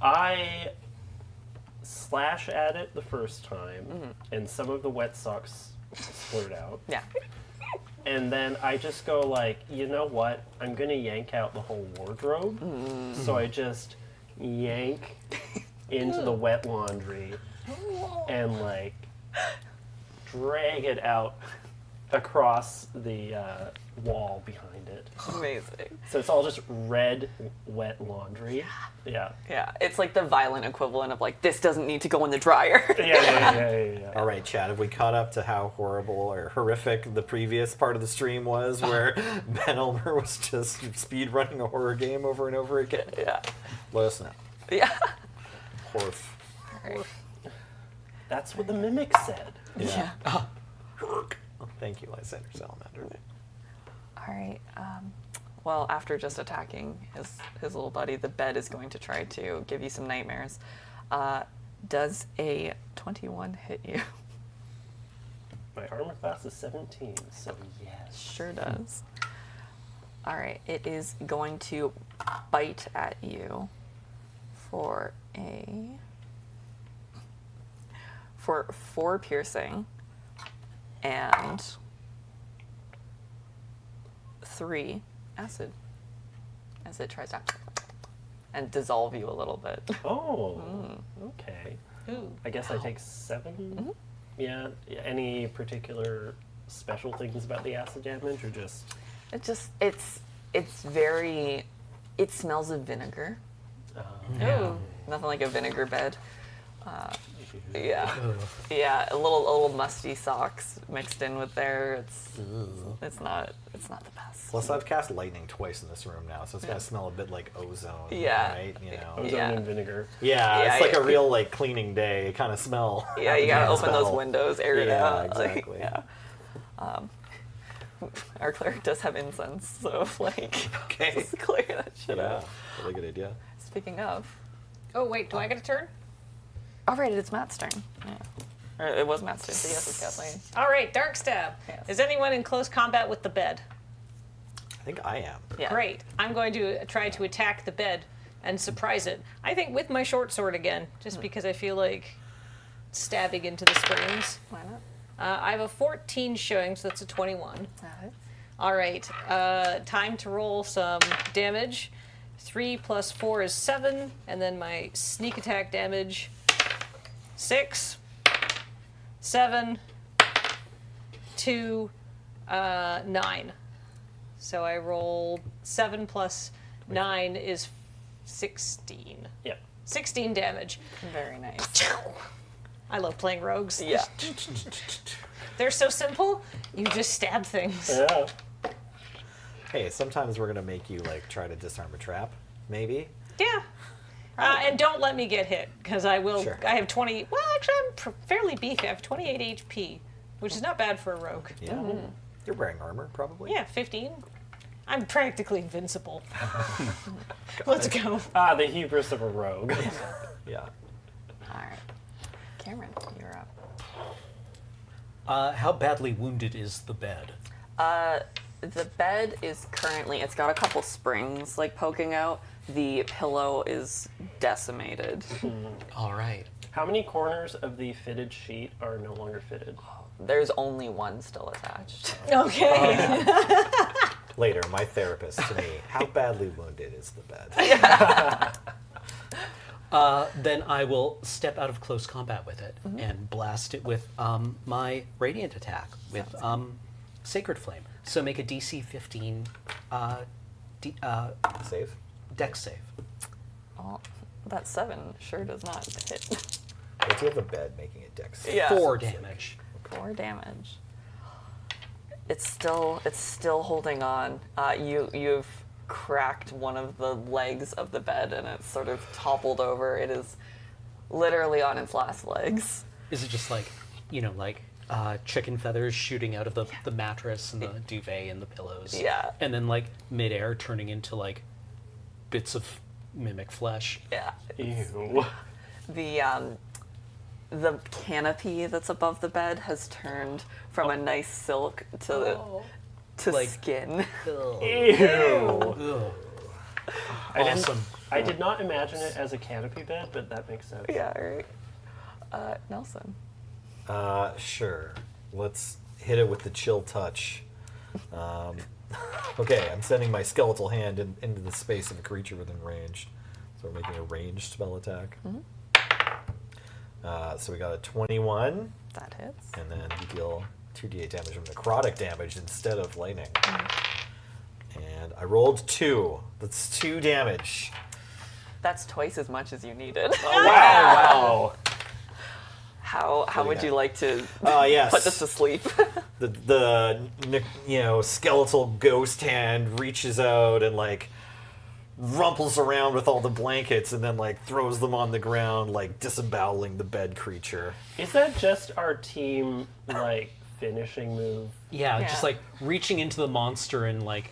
I slash at it the first time, and some of the wet socks splurt out.
Yeah.
And then I just go like, you know what? I'm gonna yank out the whole wardrobe. So I just yank into the wet laundry and like drag it out across the wall behind it.
Amazing.
So it's all just red, wet laundry. Yeah.
Yeah, it's like the violent equivalent of like, this doesn't need to go in the dryer.
Yeah.
All right, Chad, have we caught up to how horrible or horrific the previous part of the stream was where Ben Elmer was just speed running a horror game over and over again?
Yeah.
Let us know.
Yeah.
Horf.
All right.
That's what the mimic said.
Yeah.
Thank you, Lysander Salamander.
All right. Well, after just attacking his little buddy, the bed is going to try to give you some nightmares. Does a 21 hit you?
My armor class is 17, so yes.
Sure does. All right. It is going to bite at you for 4 piercing and 3 acid as it tries to and dissolve you a little bit.
Oh, okay.
Ooh.
I guess I take 7? Yeah. Any particular special things about the acid damage, or just...
It's very, it smells of vinegar.
Ooh.
Nothing like a vinegar bed. Yeah, yeah, a little musty socks mixed in with there. It's not the best.
Plus, I've cast lightning twice in this room now, so it's gonna smell a bit like ozone.
Yeah.
Right? You know.
Ozone
Yeah.
and vinegar.
Yeah,
Yeah,
it's like
yeah.
a real like cleaning day kind of smell.
Yeah, you gotta open those
Smell.
windows, air it
Yeah,
out. like,
exactly.
yeah. Our cleric does have incense, so like,
Okay.
just clear that shit
Yeah,
out.
really good idea.
Speaking of,
Oh, wait, do I get a turn?
all right, it's Matt's turn. Yeah. Or it was Matt's turn, so yes, it's Kathleen.
All right, Dark Stab.
Yes.
Is anyone in close combat with the bed?
I think I am.
Yeah.
Great. I'm going to try to attack the bed and surprise it. I think with my short sword again, just because I feel like stabbing into the springs.
Why not?
I have a 14 showing, so that's a 21. All right, time to roll some damage. 3 plus 4 is 7, and then my sneak attack damage, 6, 7, 2, 9. So I roll 7 plus 9 is 16.
Yep.
16 damage.
Very nice.
I love playing rogues.
Yeah.
They're so simple, you just stab things.
Yeah.
Hey, sometimes we're gonna make you like try to disarm a trap, maybe.
Yeah. And don't let me get hit, because I will.
Sure.
I have 20. Well, actually, I'm fairly beefy. I have 28 HP, which is not bad for a rogue.
Yeah. You're wearing armor, probably.
Yeah, 15. I'm practically invincible. Let's go.
Ah, the hubris of a rogue.
Yeah.
All right. Cameron, you're up.
How badly wounded is the bed?
The bed is currently, it's got a couple springs like poking out. The pillow is decimated.
All right.
How many corners of the fitted sheet are no longer fitted?
There's only one still attached.
Okay.
Later, my therapist to me. How badly wounded is the bed?
Then I will step out of close combat with it and blast it with my radiant attack with Sacred Flame. So make a DC 15
Save.
Dex save.
Oh, that 7 sure does not hit.
But you have a bed making it dex.
Yeah.
4 damage.
4 damage. It's still holding on. You've cracked one of the legs of the bed and it's sort of toppled over. It is literally on its last legs.
Is it just like, chicken feathers shooting out of the mattress and the duvet and the pillows?
Yeah.
And then like midair turning into like bits of mimic flesh.
Yeah.
Ew.
The canopy that's above the bed has turned from a nice silk to
Like-
skin.
Ew.
Ugh.
Awesome.
Awesome.
I did not imagine it as a canopy bed, but that makes sense.
Yeah, right. Nelson.
Sure. Let's hit it with the chill touch. Okay, I'm sending my skeletal hand into the space of a creature within range. So we're making a ranged spell attack. So we got a 21,
That hits.
and then you deal 2d8 damage of necrotic damage instead of lightning. And I rolled 2. That's 2 damage.
That's twice as much as you needed.
Wow.
How would you like to
Yes.
put this to sleep?
The skeletal ghost hand reaches out and like rumples around with all the blankets and then like throws them on the ground, like disemboweling the bed creature.
Is that just our team, like, finishing move?
Yeah,
Yeah.
just like reaching into the monster and like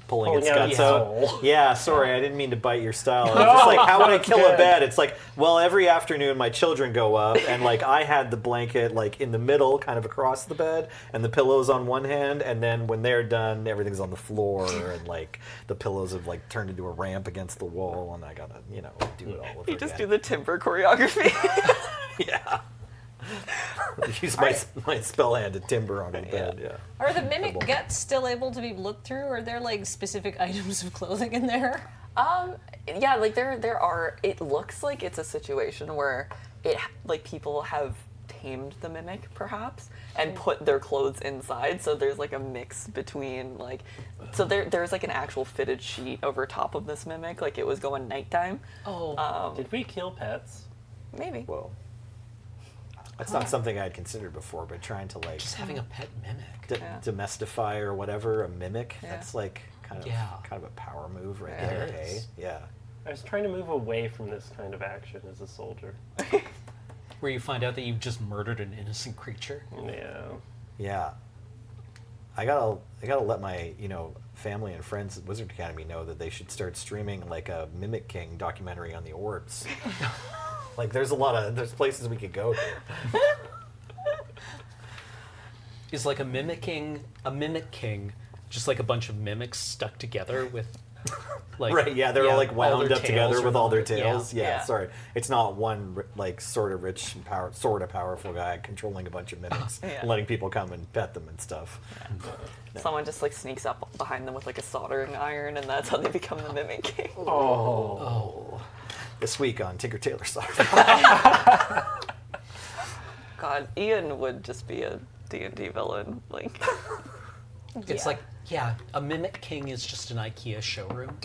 Pulling its
Pulling out
guts
its
out.
soul.
Yeah, sorry, I didn't mean to bite your style. It's just like, how would I kill a
good.
bed? It's like, well, every afternoon my children go up, and like I had the blanket like in the middle, kind of across the bed, and the pillows on one hand, and then when they're done, everything's on the floor, and like the pillows have like turned into a ramp against the wall, and I gotta, do it all over
You just do
again.
the timber choreography.
Yeah. Use my spell hand to timber on the bed, yeah.
Are the mimic guts still able to be looked through? Or are there like specific items of clothing in there?
Yeah, like there are. It looks like it's a situation where people have tamed the mimic perhaps and put their clothes inside. So there's like a mix between there's like an actual fitted sheet over top of this mimic, like it was going nighttime.
Oh.
Did we kill pets?
Maybe.
Whoa. That's not something I'd considered before, but trying to like
just having a pet mimic.
Yeah.
domestify or whatever a mimic.
Yeah.
That's like kind of a power move right
Yeah.
there.
It
Hey,
is.
yeah.
I was trying to move away from this kind of action as a soldier.
Where you find out that you've just murdered an innocent creature.
Yeah.
Yeah. I gotta let my family and friends at Wizard Academy know that they should start streaming like a Mimic King documentary on the orbs. Like there's places we could go to.
Is like a mimic king just like a bunch of mimics stuck together with like
Right, yeah, they're all like
all
wound
their
up together
tails
with
are
all their
not-
tails. Yeah,
Yeah.
sorry. It's not one like sort of rich and sort of powerful guy controlling a bunch of mimics
Yeah.
and letting people come and pet them and stuff.
Someone just like sneaks up behind them with like a soldering iron, and that's how they become the Mimic King.
Oh.
This week on Tinker Tailor Soldier.
God, Ian would just be a D&D villain. Like,
It's like, a mimic king is just an IKEA showroom.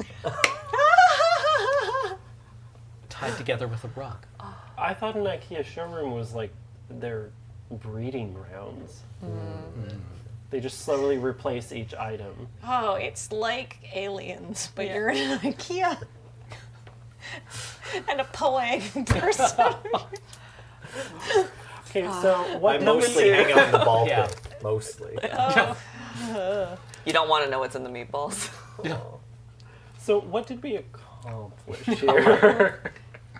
Tied together with a rug.
I thought an IKEA showroom was like their breeding grounds. They just slowly replace each item.
Oh, it's like Aliens, but
Yeah.
you're in an IKEA. And a Poang person.
Okay, so what
I
did
mostly
we
hang out in the ball
Yeah.
pit. Mostly.
you don't want to know what's in the meatballs.
So what did we accomplish here?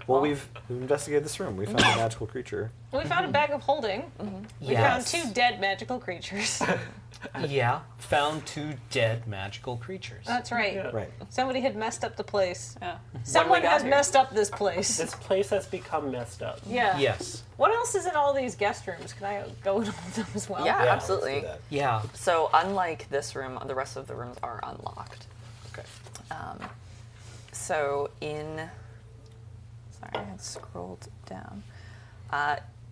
Well, we've investigated this room. We found a magical creature.
We found a bag of holding. We found 2 dead magical creatures.
Yeah, found 2 dead magical creatures.
That's right.
Yeah.
Right.
Somebody had messed up the place.
Yeah.
Someone
got
has
here.
messed up this place.
This place has become messed up.
Yeah.
Yes.
What else is in all these guest rooms? Can I go in all of them as well?
Yeah.
Yeah,
Absolutely.
Let's do that.
Yeah.
So unlike this room, the rest of the rooms are unlocked.
Okay.
So in Sorry, I had scrolled down.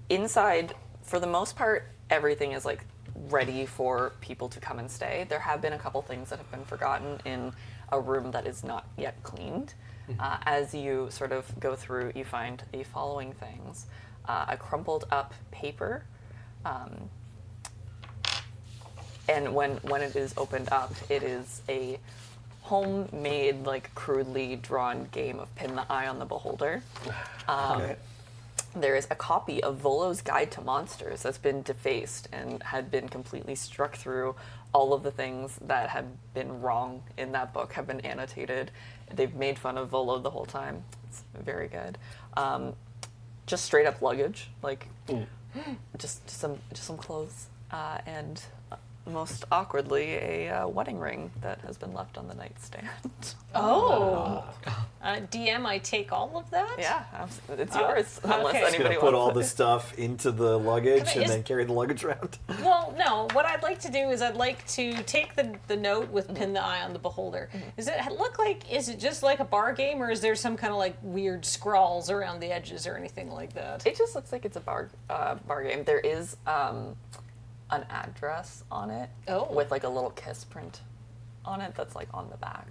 Inside, for the most part, everything is like ready for people to come and stay. There have been a couple things that have been forgotten in a room that is not yet cleaned. As you sort of go through, you find the following things. A crumpled up paper. And when it is opened up, it is a homemade, like crudely drawn game of Pin the Eye on the Beholder.
Okay.
There is a copy of Volo's Guide to Monsters that's been defaced and had been completely struck through. All of the things that had been wrong in that book have been annotated. They've made fun of Volo the whole time. It's very good. Just straight up luggage, like just some clothes, and most awkwardly a wedding ring that has been left on the nightstand.
Oh. DM, I take all of that?
Yeah, it's yours, unless
okay.
Just
anybody
gonna put all
wants
the
it.
stuff into the luggage
Can I-
and
is-
then carry the luggage around.
Well, no. What I'd like to do is I'd like to take the note with Pin the Eye on the Beholder. Does it look like, is it just like a bar game, or is there some kind of like weird scrawls around the edges or anything like that?
It just looks like it's a bar game. There is an address on it with like a little kiss print on it that's like on the back.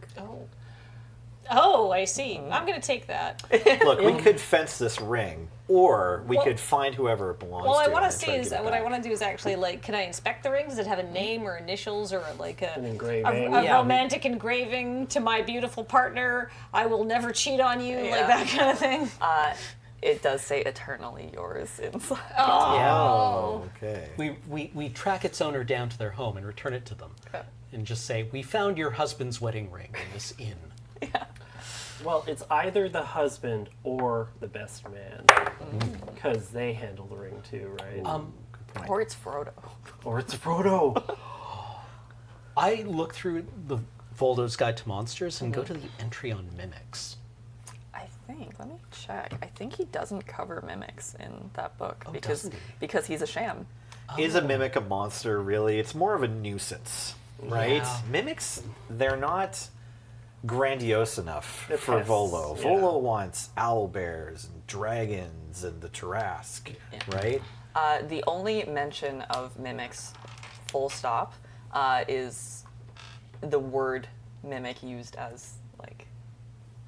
Oh, I see. I'm going to take that.
Look, we could fence this ring, or we
Well-
could find whoever it belongs
Well,
to.
I want
and
to
try
see
to
is
get it
what I
back.
want to do is actually like, can I inspect the ring? Does it have a name or initials or like
An
a
engraving.
Yeah.
romantic engraving to my beautiful partner? I will never cheat on you, like
Yeah.
that kind of thing.
It does say eternally yours inside.
Oh, okay.
We track its owner down to their home and return it to them. And just say, we found your husband's wedding ring in this inn.
Well, it's either the husband or the best man, because they handle the ring too, right?
Or it's Frodo.
Or it's Frodo.
I look through the Voldo's Guide to Monsters and go to the entry on mimics.
I think, let me check. I think he doesn't cover mimics in that book
doesn't he?
because he's a sham.
Is a mimic a monster, really? It's more of a nuisance, right?
Yeah.
Mimics, they're not grandiose enough
They're
for
pests,
Volo.
yeah.
Volo wants owlbears and dragons and the Tarrasque, right?
The only mention of mimics, full stop, is the word mimic used as like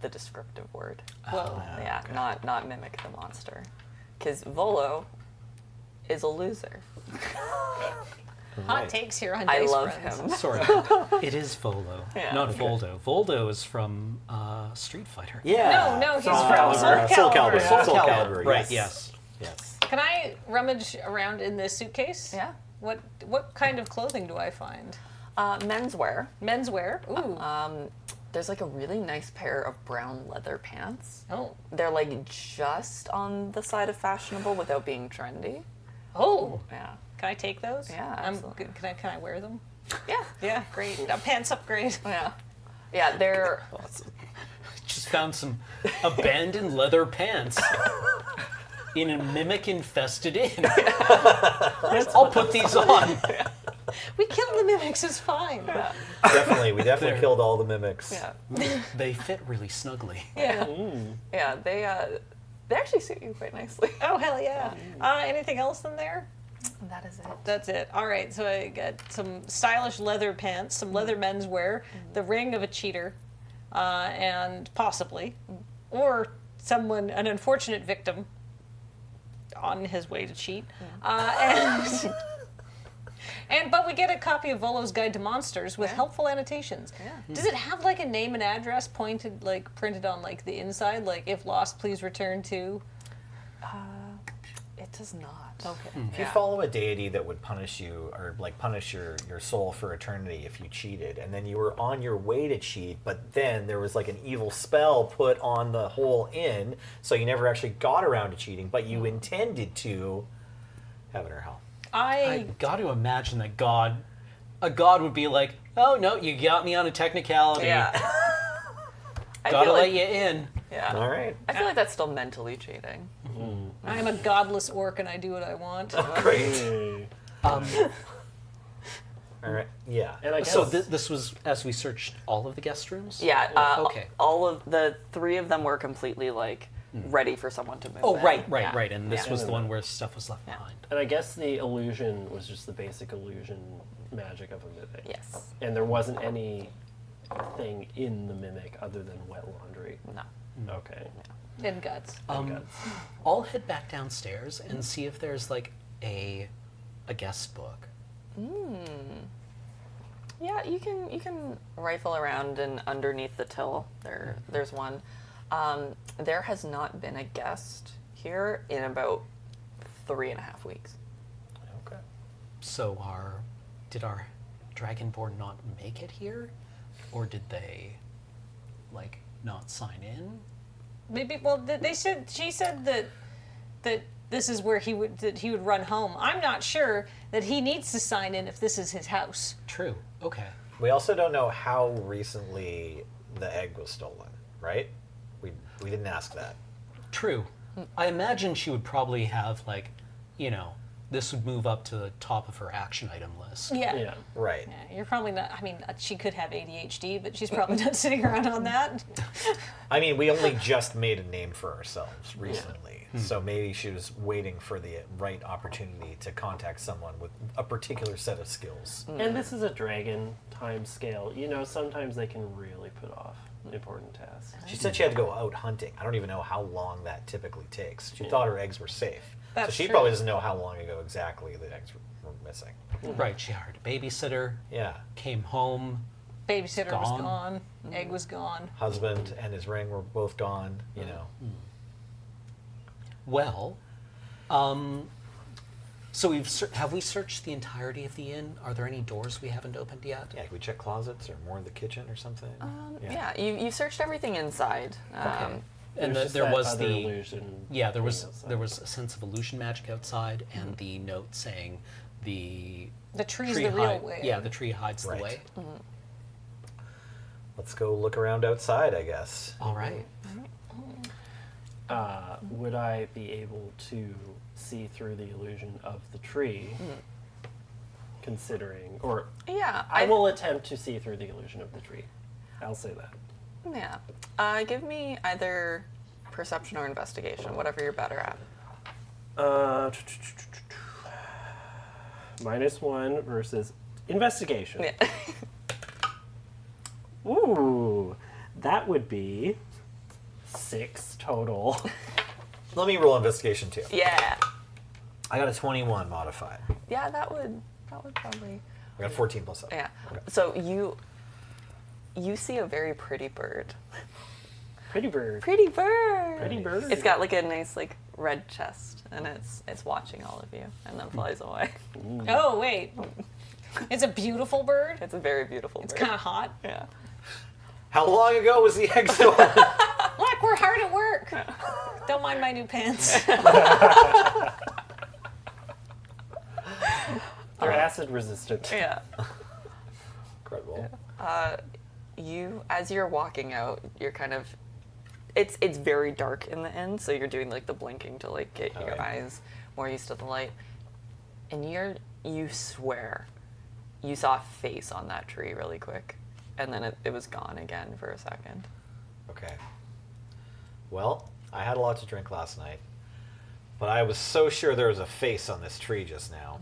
the descriptive word.
Well,
Yeah, not mimic the monster, because Volo is a loser.
hot
Right.
takes here on
I
Dice
love
Friends.
him.
Sorry. It is Volo,
Yeah.
not Voldo. Voldo is from Street Fighter.
Yeah.
No, he's
Soul
from
Calibur.
Soul
Soul
Calibur.
Calibur.
Soul
Calibur,
Right,
yes.
yes.
Yes.
Can I rummage around in this suitcase?
Yeah.
What kind of clothing do I find?
Menswear.
Menswear. Ooh.
There's like a really nice pair of brown leather pants.
Oh.
They're like just on the side of fashionable without being trendy.
Oh.
Yeah.
Can I take those?
Yeah,
I'm
absolutely.
good. Can I wear them?
Yeah.
Yeah, great. A pants upgrade.
Yeah. Yeah, they're
Awesome.
Just found some abandoned leather pants in a mimic-infested inn. I'll put these on.
We killed the mimics. It's fine.
Definitely, we definitely
There.
killed all the mimics.
yeah.
They fit really snugly.
Yeah.
Yeah, they actually suit you quite nicely.
Oh hell yeah. Anything else in there?
That is it.
That's it. All right. So I got some stylish leather pants, some leather menswear, the ring of a cheater, and possibly, or someone, an unfortunate victim, on his way to cheat, but we get a copy of Volo's Guide to Monsters with helpful annotations.
Yeah.
Does it have like a name and address pointed, like printed on like the inside, like if lost, please return to?
It does not.
Okay.
If you follow a deity that would punish you, or like punish your soul for eternity if you cheated, and then you were on your way to cheat, but then there was like an evil spell put on the whole inn, so you never actually got around to cheating, but you intended to, heaven or hell.
I got to imagine that a god would be like, oh no, you got me on a technicality.
Yeah. I
Gotta
feel
let
like,
you in.
yeah.
All right.
I feel like that's still mentally cheating.
I am a godless orc and I do what I want.
Great. All right. Yeah.
And I guess
So this was as we searched all of the guest rooms?
Yeah.
Okay.
All of the three of them were completely like ready for someone to move
Oh,
in.
right.
Yeah.
And this
Yeah.
was the one where stuff was left
Yeah.
behind.
And I guess the illusion was just the basic illusion magic of a mimic.
Yes.
And there wasn't anything in the mimic other than wet laundry.
No.
Okay.
And guts.
Guts.
I'll head back downstairs and see if there's like a guest book.
Yeah, you can rifle around and underneath the till. There's one. There has not been a guest here in about 3.5 weeks.
Okay.
So did our Dragonborn not make it here? Or did they like not sign in?
Maybe. Well, she said that this is where he would run home. I'm not sure that he needs to sign in if this is his house.
True. Okay.
We also don't know how recently the egg was stolen, right? We didn't ask that.
True. I imagine she would probably have like, this would move up to the top of her action item list.
Yeah.
Yeah.
Right.
Yeah, you're probably not. I mean, she could have ADHD, but she's probably not sitting around on that.
I mean, we only just made a name for ourselves recently, so maybe she was waiting for the right opportunity to contact someone with a particular set of skills.
And this is a dragon time scale. Sometimes they can really put off important tasks.
She said she had to go out hunting. I don't even know how long that typically takes. She thought her eggs were safe.
That's
so she
true.
probably doesn't know how long ago exactly the eggs were missing.
Right. She hired a babysitter,
Yeah.
came home.
Babysitter was
Gone.
gone. Egg was gone.
Husband and his ring were both gone,
Well, so have we searched the entirety of the inn? Are there any doors we haven't opened yet?
Yeah, can we check closets or more in the kitchen or something?
Yeah, you searched everything inside.
Okay. And
There's just
there
that
was
other
the
illusion.
yeah there was
thing outside.
there was a sense of illusion magic outside, and the note saying the
The tree's
tree
the real
hide-
way.
Yeah, the tree hides
Right.
the way.
Let's go look around outside, I guess.
All right.
Would I be able to see through the illusion of the tree? Considering, or
Yeah,
I will attempt to see through the illusion of the tree. I'll say that.
Yeah. Give me either perception or investigation, whatever you're better at.
-1 versus investigation.
Yeah.
Ooh, that would be 6 total.
Let me roll investigation too.
Yeah.
I got a 21 modified.
Yeah, that would probably.
I got 14 plus 7.
Yeah.
Okay.
So you see a very pretty bird.
Pretty bird.
Pretty bird.
Pretty bird.
It's got like a nice like red chest, and it's watching all of you, and then flies away.
Oh wait, it's a beautiful bird.
It's a very beautiful
It's
bird.
kind of hot.
Yeah.
How long ago was the egg stolen?
Look, we're hard at work. Don't mind my new pants.
They're acid resistant.
Yeah.
Incredible.
You, as you're walking out, you're kind of, it's very dark in the inn, so you're doing like the blinking to like get your
Alright.
eyes more used to the light, and you swear you saw a face on that tree really quick, and then it was gone again for a second.
Okay. Well, I had a lot to drink last night, but I was so sure there was a face on this tree just now.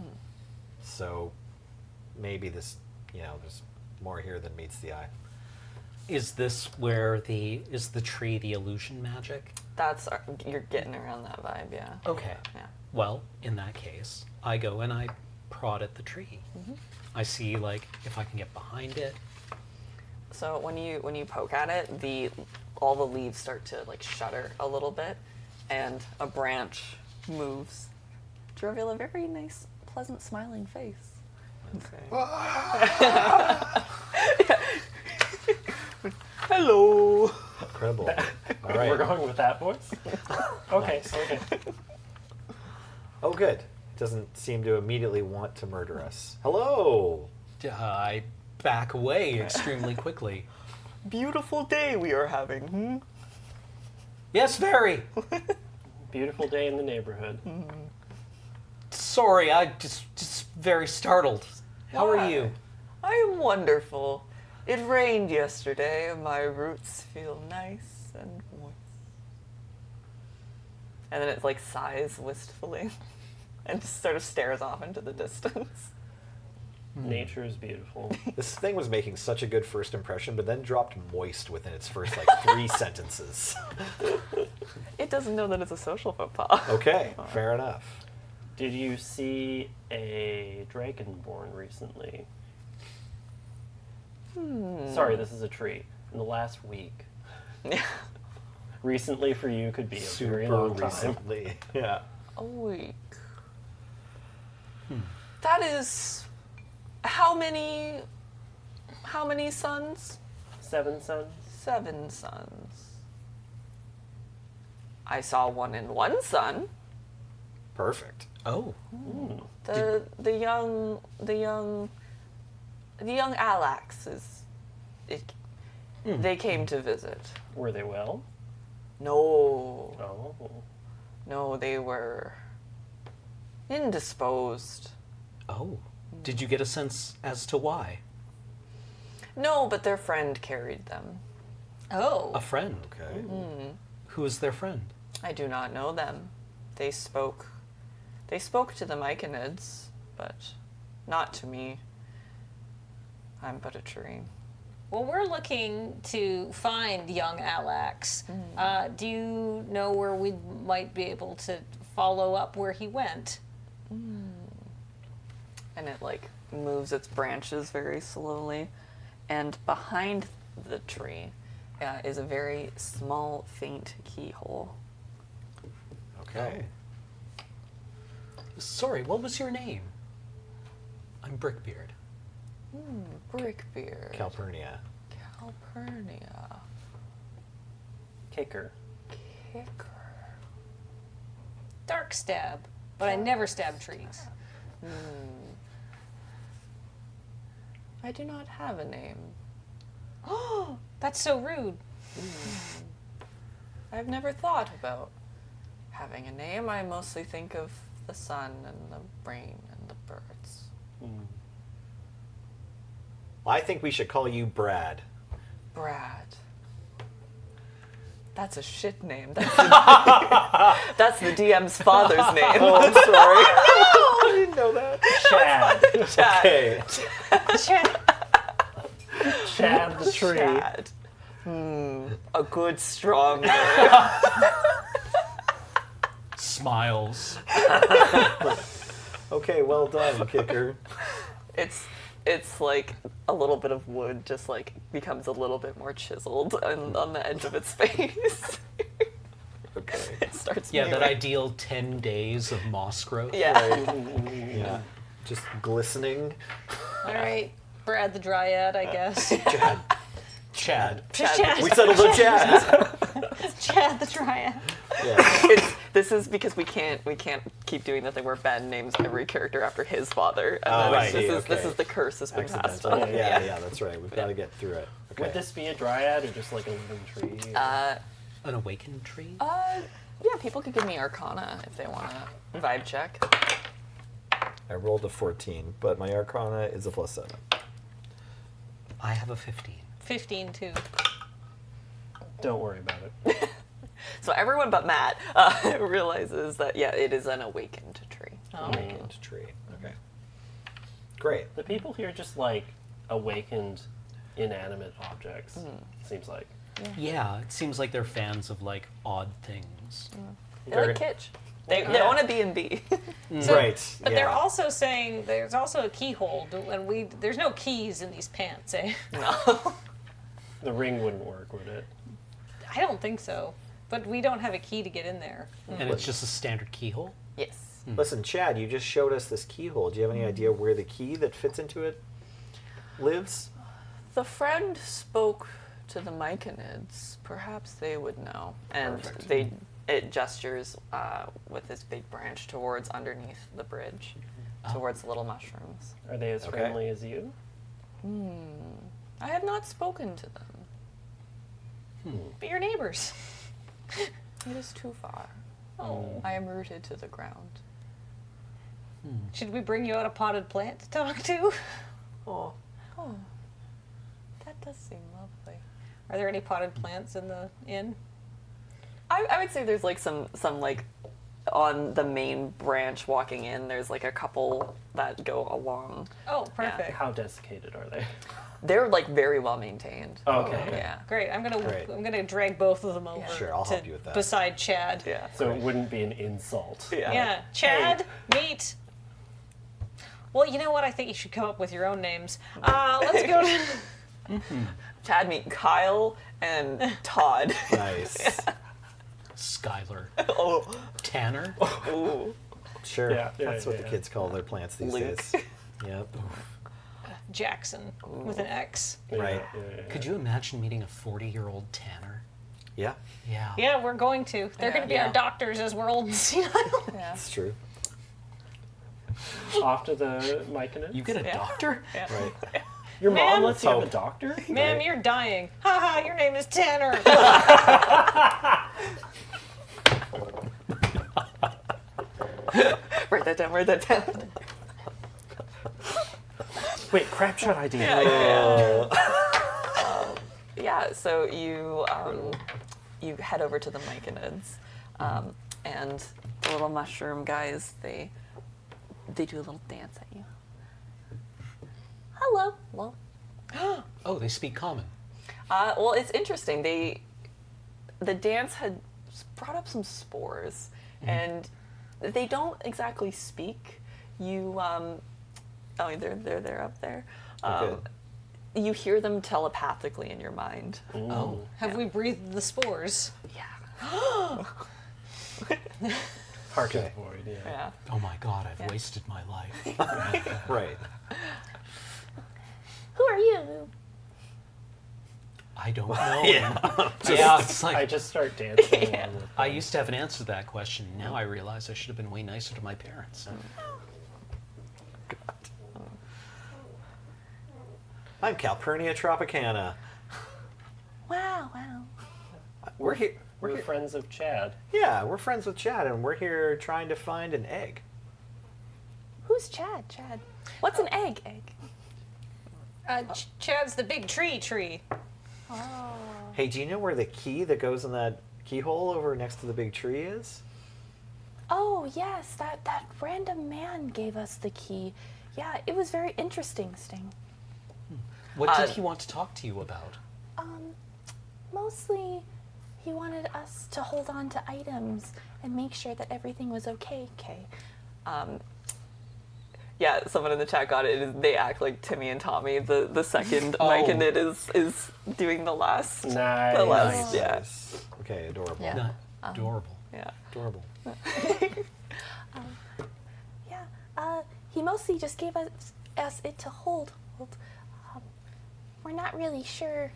So maybe this, there's more here than meets the eye.
Is this where is the tree the illusion magic?
That's you're getting around that vibe, yeah.
Okay.
Yeah.
Well, in that case, I go and I prod at the tree. I see like if I can get behind it.
So when you poke at it, all the leaves start to like shudder a little bit, and a branch moves to reveal a very nice, pleasant, smiling face. Hello.
Incredible. All
We're
right.
going with that voice? Okay, okay.
Oh, good. Doesn't seem to immediately want to murder us. Hello.
I back away extremely quickly.
Beautiful day we are having.
Yes, very.
Beautiful day in the neighborhood.
Sorry, I just very startled. How are you?
I am wonderful. It rained yesterday, and my roots feel nice and moist. And then it like sighs wistfully and just sort of stares off into the distance.
Nature is beautiful.
This thing was making such a good first impression, but then dropped moist within its first like 3 sentences.
It doesn't know that it's a social faux pas.
Okay, fair enough.
Did you see a dragonborn recently? Sorry, this is a tree. In the last week.
Yeah.
Recently for you could be a very
Super
long time.
recently. Yeah.
A week. That is how many sons?
7 sons?
7 sons. I saw 1 and 1 son.
Perfect.
Oh,
The young Alex they came to visit.
Were they well?
No.
Oh.
No, they were indisposed.
oh. Did you get a sense as to why?
No, but their friend carried them.
Oh.
A friend.
Okay.
Who is their friend?
I do not know them. They spoke to the Myconids, but not to me. I'm but a tree.
Well, we're looking to find young Alex. Do you know where we might be able to follow up where he went?
And it like moves its branches very slowly, and behind the tree is a very small, faint keyhole.
Okay.
Sorry, what was your name? I'm Brickbeard.
Brickbeard.
Calpurnia.
Calpurnia.
Kicker.
Kicker.
Dark stab, but I never stab trees.
I do not have a name.
Oh, that's so rude.
I've never thought about having a name. I mostly think of the sun and the rain and the birds.
I think we should call you Brad.
Brad. That's a shit name. That's the DM's father's name.
Oh, I'm sorry. I didn't know that.
Chad.
Chad.
Okay.
Chad the tree.
Chad. A good, strong name.
Smiles.
Okay, well done, Kicker.
It's like a little bit of wood just like becomes a little bit more chiseled on the edge of its face.
Okay.
It starts
Yeah, that
mewing.
ideal 10 days of moss growth.
Yeah.
Yeah. Just glistening.
All right, Brad the Dryad, I guess.
Chad.
Chad.
We settled on Chad.
Chad the Dryad.
Yeah.
This is because we can't keep doing the thing where Ben names every character after his father. And
Oh,
then
I see,
this
okay.
is the curse has been passed
Accidental.
on.
Yeah, that's right. We've got to get through it. Okay.
Would this be a dryad or just like a living tree?
An awakened tree?
Yeah, people could give me Arcana if they want a vibe check.
I rolled a 14, but my Arcana is a +7.
I have a 15.
15 too.
Don't worry about it.
So everyone but Matt realizes that, yeah, it is an awakened tree.
Awakened tree. Okay. Great.
The people here just like awakened inanimate objects. Seems like.
Yeah, it seems like they're fans of like odd things.
They like kitsch. They own a B&B.
Right.
But
yeah.
they're also saying there's also a keyhole, and there's no keys in these pants, eh?
No.
The ring wouldn't work, would it?
I don't think so. But we don't have a key to get in there.
And it's just a standard keyhole?
Yes.
Listen, Chad, you just showed us this keyhole. Do you have any idea where the key that fits into it lives?
The friend spoke to the Myconids. Perhaps they would know. And
Perfect.
it gestures with his big branch towards underneath the bridge, towards the little mushrooms.
Are they as
Okay.
friendly as you?
I have not spoken to them.
But you're neighbors.
It is too far.
Oh.
I am rooted to the ground.
Should we bring you out a potted plant to talk to?
Oh, that does seem lovely.
Are there any potted plants in the inn?
I would say there's like some like on the main branch walking in. There's like a couple that go along.
Oh, perfect.
How desiccated are they?
They're like very well maintained.
Okay.
Yeah.
Great. I'm
Great.
gonna drag both of them over.
Sure, I'll
to
help you with that.
Beside Chad.
Yeah.
So it wouldn't be an insult.
Yeah.
Yeah. Chad, meet. Well, you know what? I think you should come up with your own names. Let's go to.
Chad, meet Kyle and Todd.
Nice.
Skylar.
Oh.
Tanner.
Ooh.
Sure.
Yeah,
That's what
yeah.
the kids call their plants these
Luke.
days. Yep.
Jackson with an X.
Right.
Could you imagine meeting a 40-year-old Tanner?
Yeah,
Yeah.
Yeah, we're going to. They're going to be
Yeah.
our doctors as we're old and senile.
Yeah.
that's true.
Off to the Myconid.
You get a
Yeah.
doctor?
Yeah.
Right.
Your mom
Ma'am?
lets you have a
Hope.
doctor?
Ma'am,
Right.
you're dying. Haha, your name is Tanner.
Write that down. Write that down.
Wait, crap shot idea.
Yeah. So you head over to the Myconids, and the little mushroom guys they do a little dance at you. Hello. Well,
Oh, they speak common.
well, it's interesting. The dance had brought up some spores, and they don't exactly speak. You, oh, they're up there.
Okay.
You hear them telepathically in your mind.
Oh.
Have we breathed the spores?
Yeah.
Heart
Okay.
of the void, yeah.
Yeah.
Oh my God, I've
Yeah.
wasted my life.
Right.
Who are you?
I don't know.
Yeah.
Yeah, it's like
I just start dancing
Yeah.
along with
I
them.
used to have an answer to that question. Now I realize I should have been way nicer to my parents.
I'm Calpurnia tropicana.
Wow. Wow.
We're here.
We're friends of Chad.
Yeah, we're friends with Chad, and we're here trying to find an egg.
Who's Chad? Chad. What's an egg? Egg.
Chad's the big tree.
Hey, do you know where the key that goes in that keyhole over next to the big tree is?
Oh, yes, that random man gave us the key. Yeah, it was very interesting, Sting.
What did he want to talk to you about?
Mostly, he wanted us to hold on to items and make sure that everything was okay.
Yeah, someone in the chat got it. They act like Timmy and Tommy. The second
Oh.
Myconid is doing the last.
Nice.
The last. Yeah.
Nice. Okay, adorable.
Yeah.
Not adorable.
Yeah.
Adorable.
Yeah, he mostly just gave us it to hold. We're not really sure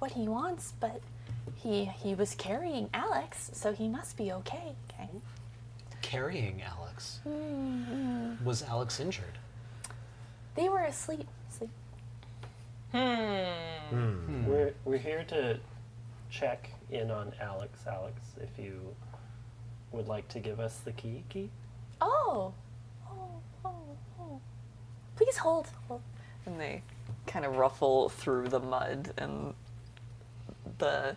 what he wants, but he was carrying Alex, so he must be okay.
Carrying Alex. Was Alex injured?
They were asleep.
We're here to check in on Alex. Alex, if you would like to give us the key.
Oh. Please hold.
And they kind of ruffle through the mud and the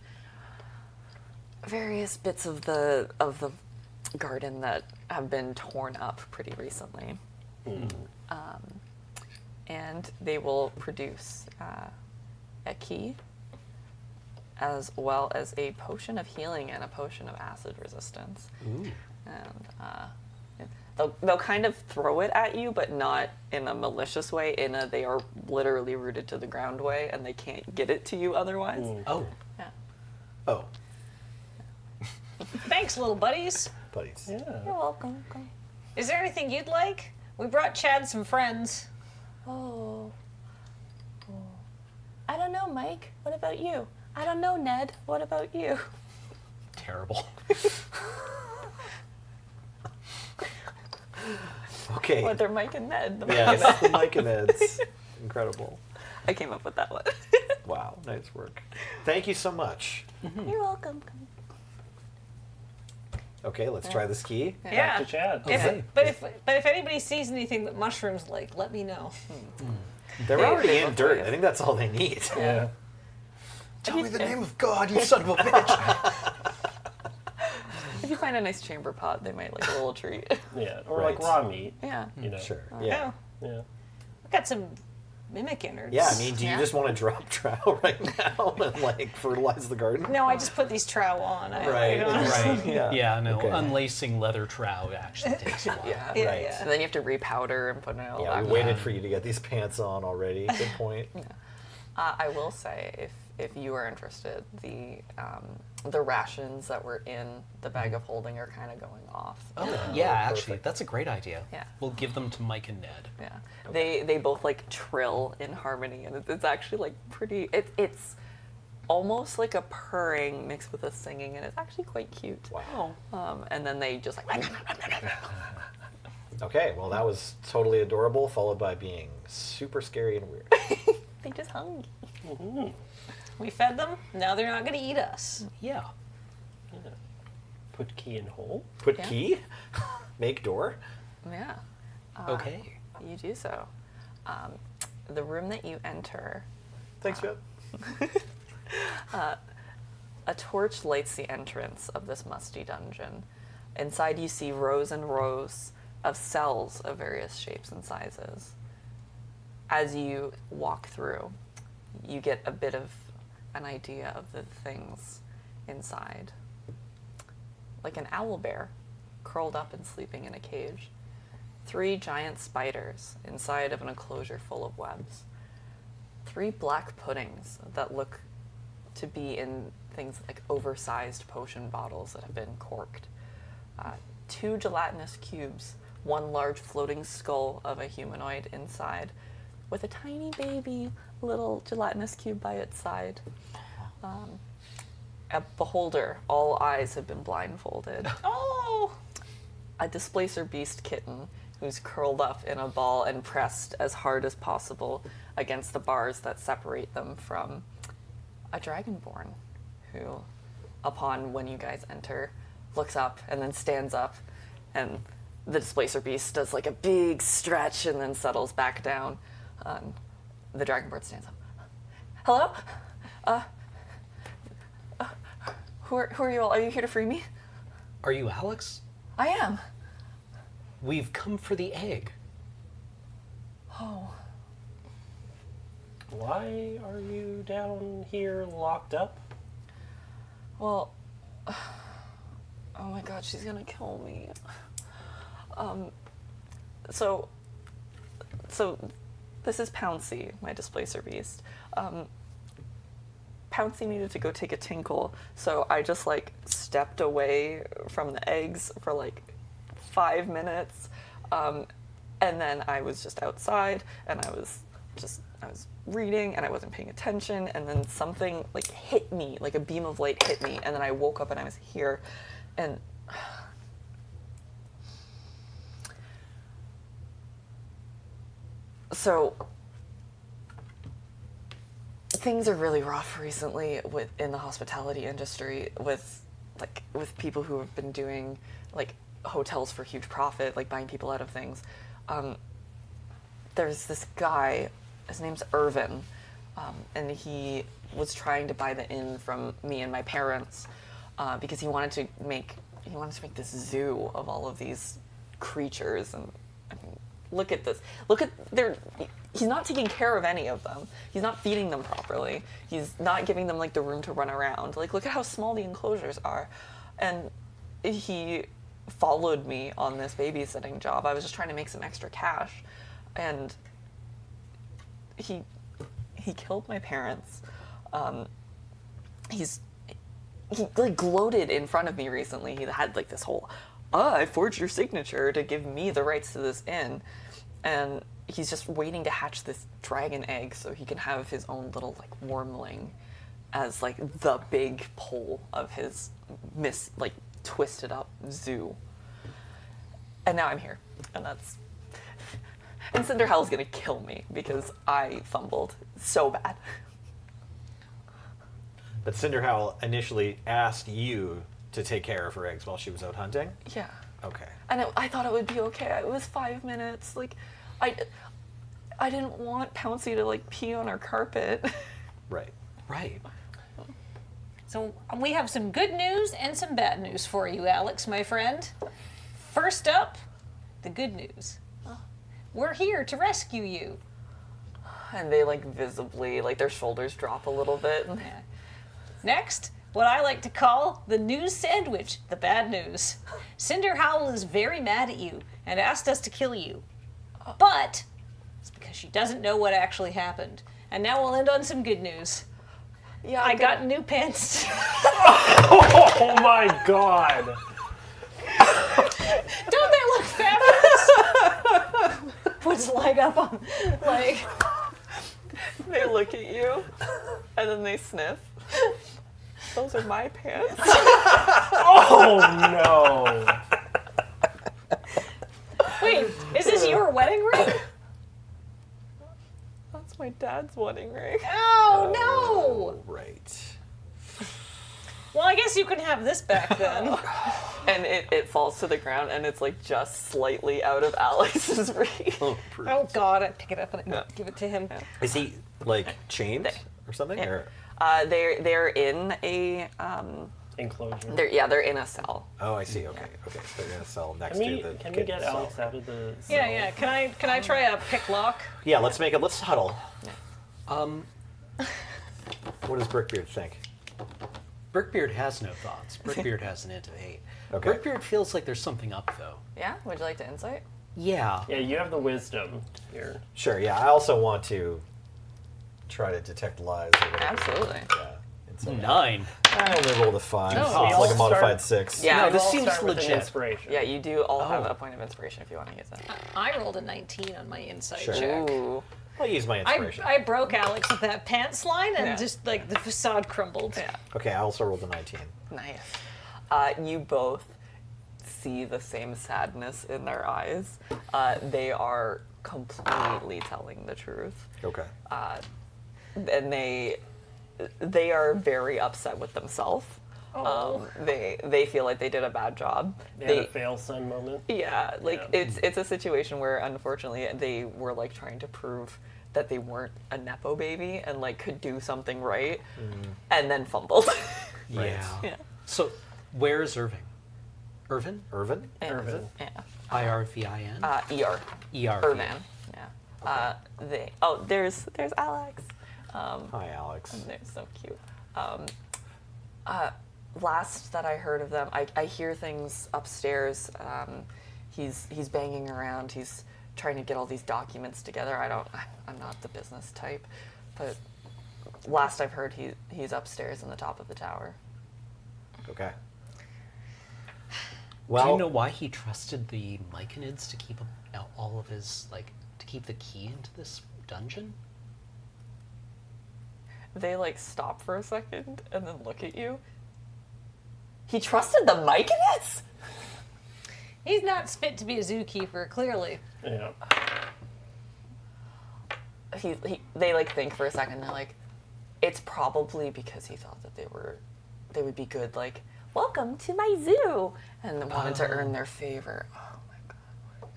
various bits of the garden that have been torn up pretty recently. And they will produce a key as well as a potion of healing and a potion of acid resistance.
Ooh.
And they'll kind of throw it at you, but not in a malicious way. They are literally rooted to the ground way, and they can't get it to you otherwise.
Oh.
Yeah.
Oh,
Thanks, little buddies.
buddies.
Yeah.
You're welcome.
Is there anything you'd like? We brought Chad some friends.
Oh. I don't know, Mike. What about you? I don't know, Ned. What about you?
Terrible.
Okay.
Oh, they're Mike and Ned.
Yes, the Mike and Ed's. Incredible.
I came up with that one.
Wow, nice work. Thank you so much.
You're welcome.
Okay, let's try this key.
Back to Chad.
Okay.
But if anybody sees anything that mushrooms like, let me know.
They're
Hey,
already
they
in
look
dirt.
nice.
I think that's all they need.
Yeah.
Tell me the name of God, you son of a bitch.
If you find a nice chamber pot, they might like a little treat.
Yeah, or like raw meat.
Yeah.
You know.
Sure.
Oh.
Yeah.
Yeah.
I've got some mimic innards.
Yeah, I mean, do you
Yeah.
just want to drop trow right now and like fertilize the garden?
No, I just put these trow on.
Right, right. Yeah.
Yeah, no,
Okay.
unlacing leather trow actually takes a while.
Yeah.
Yeah,
Right.
yeah.
And then you have to repowder and put in all
Yeah,
that.
we waited for you to get these pants on already. Good point.
I will say, if you are interested, the rations that were in the bag of holding are kind of going off.
Oh, yeah, actually,
perfect.
that's a great idea.
Yeah.
We'll give them to Mike and Ned.
Yeah, they both like trill in harmony, and it's actually like pretty. It's almost like a purring mixed with a singing, and it's actually quite cute.
Wow.
And then they just like.
Okay, well, that was totally adorable, followed by being super scary and weird.
They just hungry.
We fed them. Now they're not going to eat us.
Yeah.
Yeah. Put key in hole.
Put
Yeah.
key, make door.
Yeah.
Okay.
You do so. The room that you enter,
Thanks, Jeff.
a torch lights the entrance of this musty dungeon. Inside, you see rows and rows of cells of various shapes and sizes. As you walk through, you get a bit of an idea of the things inside. Like an owl bear, curled up and sleeping in a cage. 3 giant spiders inside of an enclosure full of webs. 3 black puddings that look to be in things like oversized potion bottles that have been corked. 2 gelatinous cubes, 1 large floating skull of a humanoid inside, with a tiny baby little gelatinous cube by its side. A beholder, all eyes have been blindfolded.
Oh!
A displacer beast kitten who's curled up in a ball and pressed as hard as possible against the bars that separate them from a dragonborn who, upon when you guys enter, looks up and then stands up, and the displacer beast does like a big stretch and then settles back down. The dragonborn stands up. Hello? Who are you all? Are you here to free me?
Are you Alex?
I am.
We've come for the egg.
Oh.
Why are you down here locked up?
Well, oh my god, she's gonna kill me. So this is Pouncy, my displacer beast. Pouncy needed to go take a tinkle, so I just like stepped away from the eggs for like 5 minutes, and then I was just outside, and I was reading, and I wasn't paying attention, and then something like hit me, like a beam of light hit me, and then I woke up and I was here, and so things are really rough recently in the hospitality industry with people who have been doing like hotels for huge profit, like buying people out of things. There's this guy, his name's Irvin, and he was trying to buy the inn from me and my parents because he wanted to make this zoo of all of these creatures. And I mean, look at this. He's not taking care of any of them. He's not feeding them properly. He's not giving them like the room to run around. Like, look at how small the enclosures are. And he followed me on this babysitting job. I was just trying to make some extra cash, and he killed my parents. He like gloated in front of me recently. He had like this whole, I forged your signature to give me the rights to this inn, and he's just waiting to hatch this dragon egg so he can have his own little like wormling as like the big pole of his twisted up zoo. And now I'm here, and Cinderhella's gonna kill me because I fumbled so bad.
But Cinderhowl initially asked you to take care of her eggs while she was out hunting?
Yeah.
Okay.
And I thought it would be okay. It was 5 minutes. Like, I didn't want Pouncy to like pee on our carpet.
Right.
Right.
So we have some good news and some bad news for you, Alex, my friend. First up, the good news. We're here to rescue you.
And they like visibly, like their shoulders drop a little bit.
Yeah. Next, what I like to call the news sandwich, the bad news. Cinder Howl is very mad at you and asked us to kill you. But it's because she doesn't know what actually happened. And now we'll end on some good news.
Yeah,
I got new pants.
Oh my god!
Don't they look fabulous? Puts leg up on, like...
They look at you, and then they sniff. Those are my pants.
Oh no!
Wait, is this your wedding ring?
That's my dad's wedding ring.
Oh, no!
Right.
Well, I guess you can have this back then.
And it falls to the ground, and it's like just slightly out of Alex's reach.
Oh,
Oh, God, I pick it up and I
Yeah.
give it to him.
Is he like chained or something?
Yeah.
Or?
They're in a
Enclosure.
they're in a cell.
Oh, I see. Okay, okay. They're gonna sell next
Can we,
to the.
can we
kid
get
cell.
Alex out of the cell?
Yeah, yeah. Can I try a pick lock?
Yeah, let's make it. Let's huddle. What does Brickbeard think?
Brickbeard has no thoughts. Brickbeard has an int of 8.
Okay.
Brickbeard feels like there's something up, though.
Yeah. Would you like to insight?
Yeah.
Yeah, you have the wisdom here.
Sure. Yeah, I also want to try to detect lies. Or whatever.
Absolutely.
Yeah. Insight.
9.
I only rolled a 5,
Oh,
so
we
it's
all
like a modified
start-
6.
Yeah.
No, this
We'll
seems
start with an
legit.
Inspiration.
Yeah, you do all have
Oh.
a point of inspiration if you want to use it.
I rolled a 19 on my insight
Sure.
check.
Ooh.
I'll use my inspiration.
I broke Alex with that pants line and
Yeah.
just like the facade crumbled.
Yeah.
Okay, I also rolled a 19.
Nice. You both see the same sadness in their eyes. They are completely telling the truth.
Okay.
And they are very upset with themselves.
Oh.
They feel like they did a bad job.
They had a fail son moment.
Yeah, like
Yeah.
it's a situation where unfortunately they were like trying to prove that they weren't a nepo baby and like could do something right, and then fumbled.
Yeah.
Yeah.
So, where is Irving? Irvin?
Irvin?
Irvin.
Yeah.
IRVIN?
ER.
ERV.
Irvan. Yeah. There's Alex.
Hi, Alex.
And they're so cute. Last that I heard of them, I hear things upstairs. He's banging around. He's trying to get all these documents together. I'm not the business type, but last I've heard he's upstairs in the top of the tower.
Okay.
Do
Well,
you know why he trusted the Myconids to keep all of his, to keep the key into this dungeon?
They like stop for a second and then look at you. He trusted the Myconids?
He's not fit to be a zookeeper, clearly.
Yeah.
They like think for a second. They're like, it's probably because he thought that they would be good. Like, welcome to my zoo, and wanted to earn their favor. Oh my god!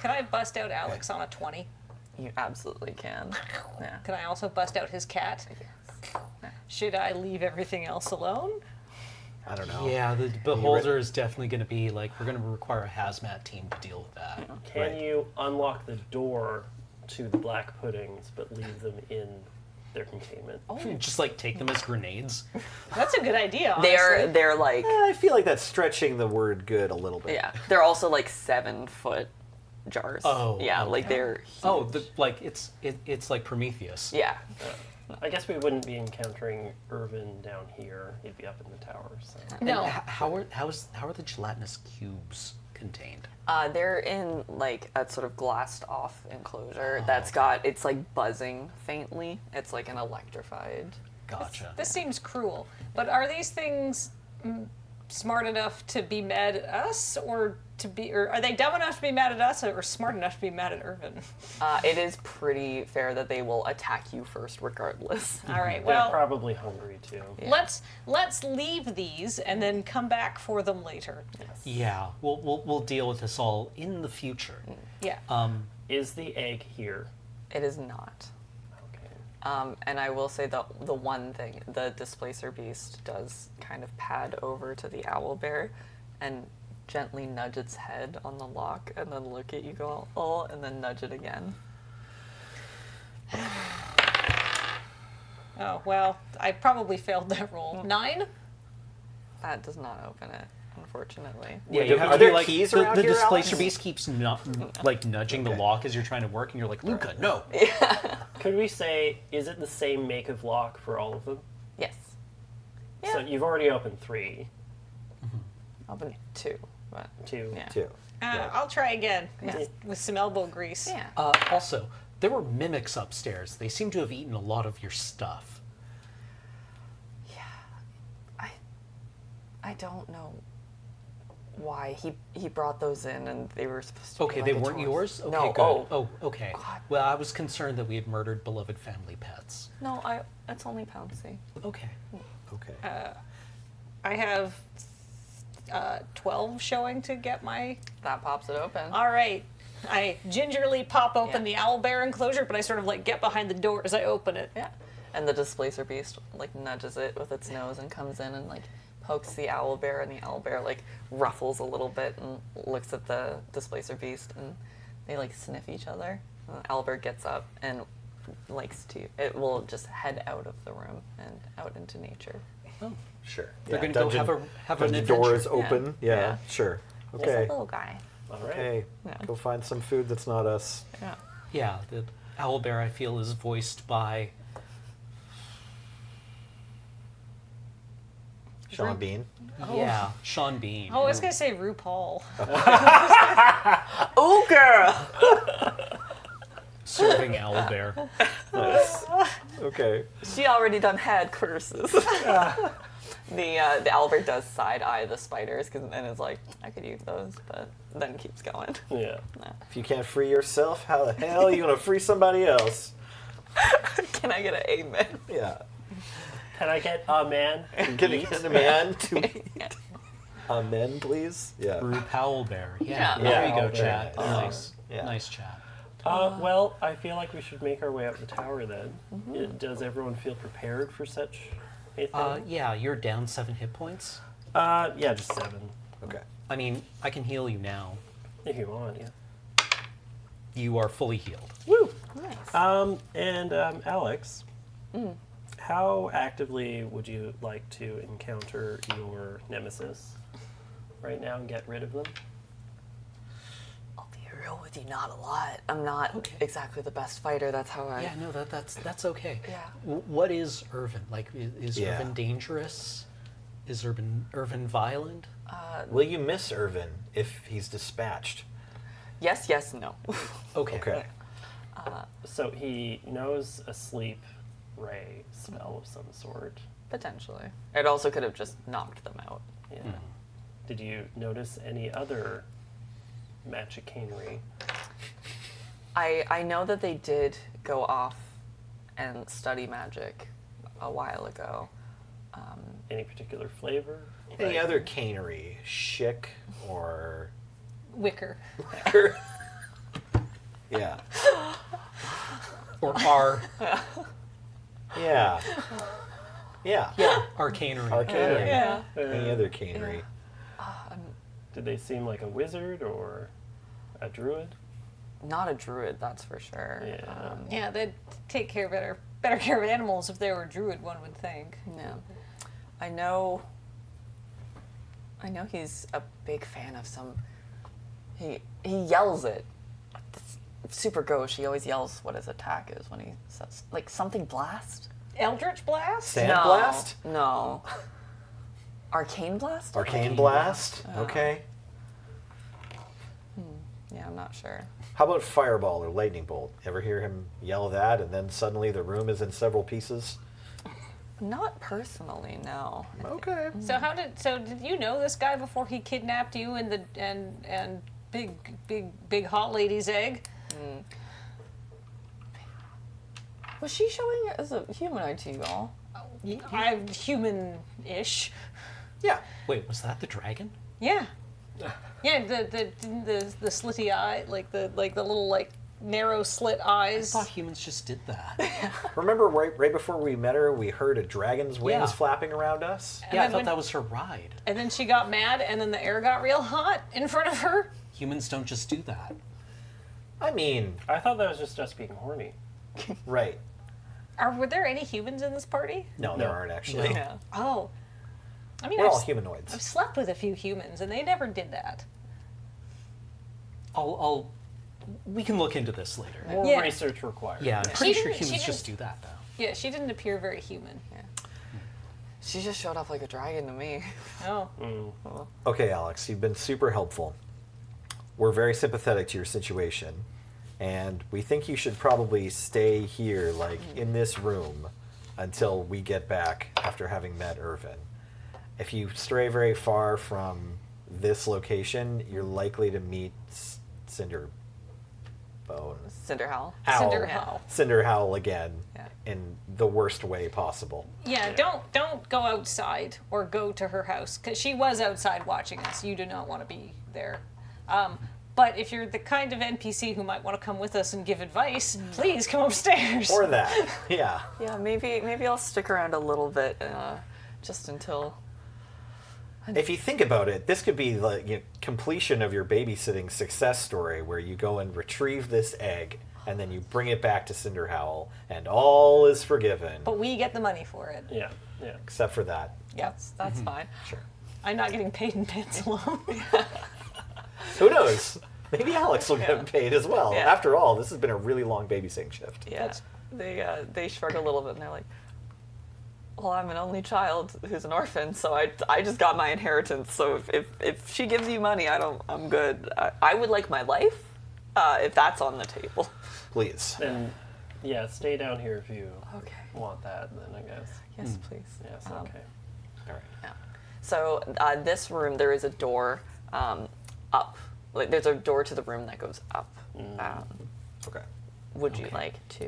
Can I bust out Alex on a 20?
You absolutely can. Yeah.
Can I also bust out his cat? Should I leave everything else alone?
I don't know.
Yeah, the Beholder is definitely going to be we're going to require a hazmat team to deal with that.
Can
Right.
you unlock the door to the black puddings, but leave them in their containment?
Just take them as grenades.
That's a good idea, honestly.
They're like
I feel like that's stretching the word good a little bit.
yeah. They're also like 7-foot jars.
Oh,
yeah.
okay.
Like they're
Oh, it's like Prometheus.
yeah.
I guess we wouldn't be encountering Irvin down here. He'd be up in the tower. So.
No.
How are the gelatinous cubes contained?
They're in like a sort of glassed off enclosure that's got it's like buzzing faintly. It's like an electrified.
Gotcha.
This seems cruel. But are these things smart enough to be mad at us, or are they dumb enough to be mad at us, or smart enough to be mad at Irvin?
It is pretty fair that they will attack you first, regardless.
All right.
They're
Well,
probably hungry too.
Yeah.
let's leave these and then come back for them later.
Yeah, we'll deal with this all in the future.
Yeah.
Is the egg here?
It is not.
Okay.
And I will say the one thing, the displacer beast does kind of pad over to the owlbear and gently nudge its head on the lock and then look at you go, oh, and then nudge it again.
Oh, well, I probably failed that roll. 9?
That does not open it, unfortunately.
Yeah, you have
Are
to
there
be like
keys
the,
around
the
here,
displacer
Alex?
beast keeps like nudging the
Okay.
lock as you're trying to work, and you're like, Luca, no.
Could we say, is it the same make of lock for all of them?
Yes.
So
Yeah.
you've already opened 3.
Open 2, but
2.
yeah.
2. Yeah.
I'll try again
Yeah.
with some elbow grease.
Yeah.
Also, there were mimics upstairs. They seem to have eaten a lot of your stuff.
I don't know why he brought those in and they were supposed to be
Okay,
like
they
a
weren't
toy.
yours? Okay,
No,
good. Oh, okay.
God.
Well, I was concerned that we had murdered beloved family pets.
No, it's only Pouncy.
Okay.
Okay.
I have 12 showing to get my...
That pops it open.
All right. I gingerly pop open
Yeah.
the owlbear enclosure, but I sort of like get behind the door as I open it.
Yeah. And the displacer beast like nudges it with its nose and comes in and like pokes the owlbear, and the owlbear like ruffles a little bit and looks at the displacer beast, and they like sniff each other. And the owlbear gets up and it will just head out of the room and out into nature.
Oh,
Sure.
They're
Yeah,
going to go have an
dungeon
adventure.
doors open. Yeah.
Yeah.
Sure.
Just
Okay.
a little guy.
All right.
Okay.
Yeah.
Go find some food that's not us.
Yeah.
Yeah, the owlbear, I feel, is voiced by...
Sean Bean.
Yeah, Sean Bean.
Oh, I was going to say RuPaul.
Oh, girl!
Serving owlbear.
Nice. Okay.
She already done had curses. The owlbear does side eye the spiders and is like, I could use those, but then keeps going.
Yeah.
If you can't free yourself, how the hell are you gonna free somebody else?
Can I get an amen?
Yeah.
Can I get a man?
Can you get a man to amen, please? Yeah.
RuPaulbear.
Yeah.
Yeah, there you
Yeah,
go,
very
chat.
nice.
Nice.
Yeah.
Nice chat.
Well, I feel like we should make our way up the tower then. Does everyone feel prepared for such a thing?
Yeah, you're down 7 hit points.
Yeah, just 7.
Okay.
I mean, I can heal you now.
If you want, yeah.
You are fully healed.
Woo!
Nice.
And Alex, how actively would you like to encounter your nemesis right now and get rid of them?
I'll be real with you, not a lot. I'm not
Okay.
exactly the best fighter. That's how I.
Yeah, no, that's okay.
Yeah.
What is Irvin? Like, is
Yeah.
Irvin dangerous? Is Irvin violent?
Will you miss Irvin if he's dispatched?
Yes, yes, no.
Okay.
Okay.
So he knows a sleep ray spell of some sort.
Potentially. It also could have just knocked them out.
Yeah. Did you notice any other magicanery?
I know that they did go off and study magic a while ago.
Any particular flavor?
Any other canery? Chic or...
Wicker.
Yeah.
Or R.
Yeah. Yeah.
Arcanery.
Our canery.
Yeah.
Any other canery?
Did they seem like a wizard or a druid?
Not a druid, that's for sure.
Yeah.
Yeah, they'd take better care of animals if they were a druid, one would think.
Yeah. I know he's a big fan of some. He yells it. It's super gauche. He always yells what his attack is when he says like something blast.
Eldritch Blast?
Sandblast?
No. Arcane blast.
Arcane blast? Okay.
Yeah, I'm not sure.
How about fireball or lightning bolt? Ever hear him yell that and then suddenly the room is in several pieces?
Not personally, no.
Okay.
So did you know this guy before he kidnapped you and big hot lady's egg?
Was she showing as a humanoid to you all?
I'm human-ish.
Yeah.
Wait, was that the dragon?
Yeah. Yeah, the slitty eye, like the little like narrow slit
I
eyes.
thought humans just did that.
Remember right before we met her, we heard a dragon's wings
Yeah.
flapping around us?
Yeah, I
then
thought
when-
that was her ride.
And then she got mad, and then the air got real hot in front of her.
Humans don't just do that.
I mean,
I thought that was just us being horny.
right.
Were there any humans in this party?
No, there aren't actually.
No.
Yeah.
Oh. I mean,
We're
I've,
all humanoids.
I've slept with a few humans, and they never did that.
We can look into this later.
More
Yeah.
research required.
Yeah, I'm pretty
She
sure
didn't- she
humans just do
didn't-
that, though.
Yeah, she didn't appear very human.
She just showed up like a dragon to me.
Oh.
Okay, Alex, you've been super helpful. We're very sympathetic to your situation, and we think you should probably stay here, like in this room, until we get back after having met Irvin. If you stray very far from this location, you're likely to meet Cinder Bone.
Cinder Howl.
Howl.
Cinder Howl.
Cinder Howl again,
Yeah.
in the worst way possible.
Yeah, don't go outside or go to her house, because she was outside watching us. You do not want to be there. But if you're the kind of NPC who might want to come with us and give advice, please come upstairs.
Or that, yeah.
Yeah, maybe I'll stick around a little bit, just until.
If you think about it, this could be the completion of your babysitting success story, where you go and retrieve this egg, and then you bring it back to Cinder Howl, and all is forgiven,
But we get the money for it.
Yeah. Yeah.
except for that.
Yep.
That's fine.
Sure.
I'm not getting paid in pants alone.
Who knows? Maybe Alex will get paid as well.
Yeah.
After all, this has been a really long babysitting shift.
Yeah. They shrug a little bit and they're like, "Well, I'm an only child who's an orphan, so I just got my inheritance. So if she gives you money, I'm good. I would like my life, if that's on the table."
Please.
Then, yeah, stay down here if you
Okay.
want that, then I guess.
Yes, please.
Yes,
Um,
okay.
All right.
Yeah. So this room, there is a door up. Like there's a door to the room that goes up.
Okay.
Would you like to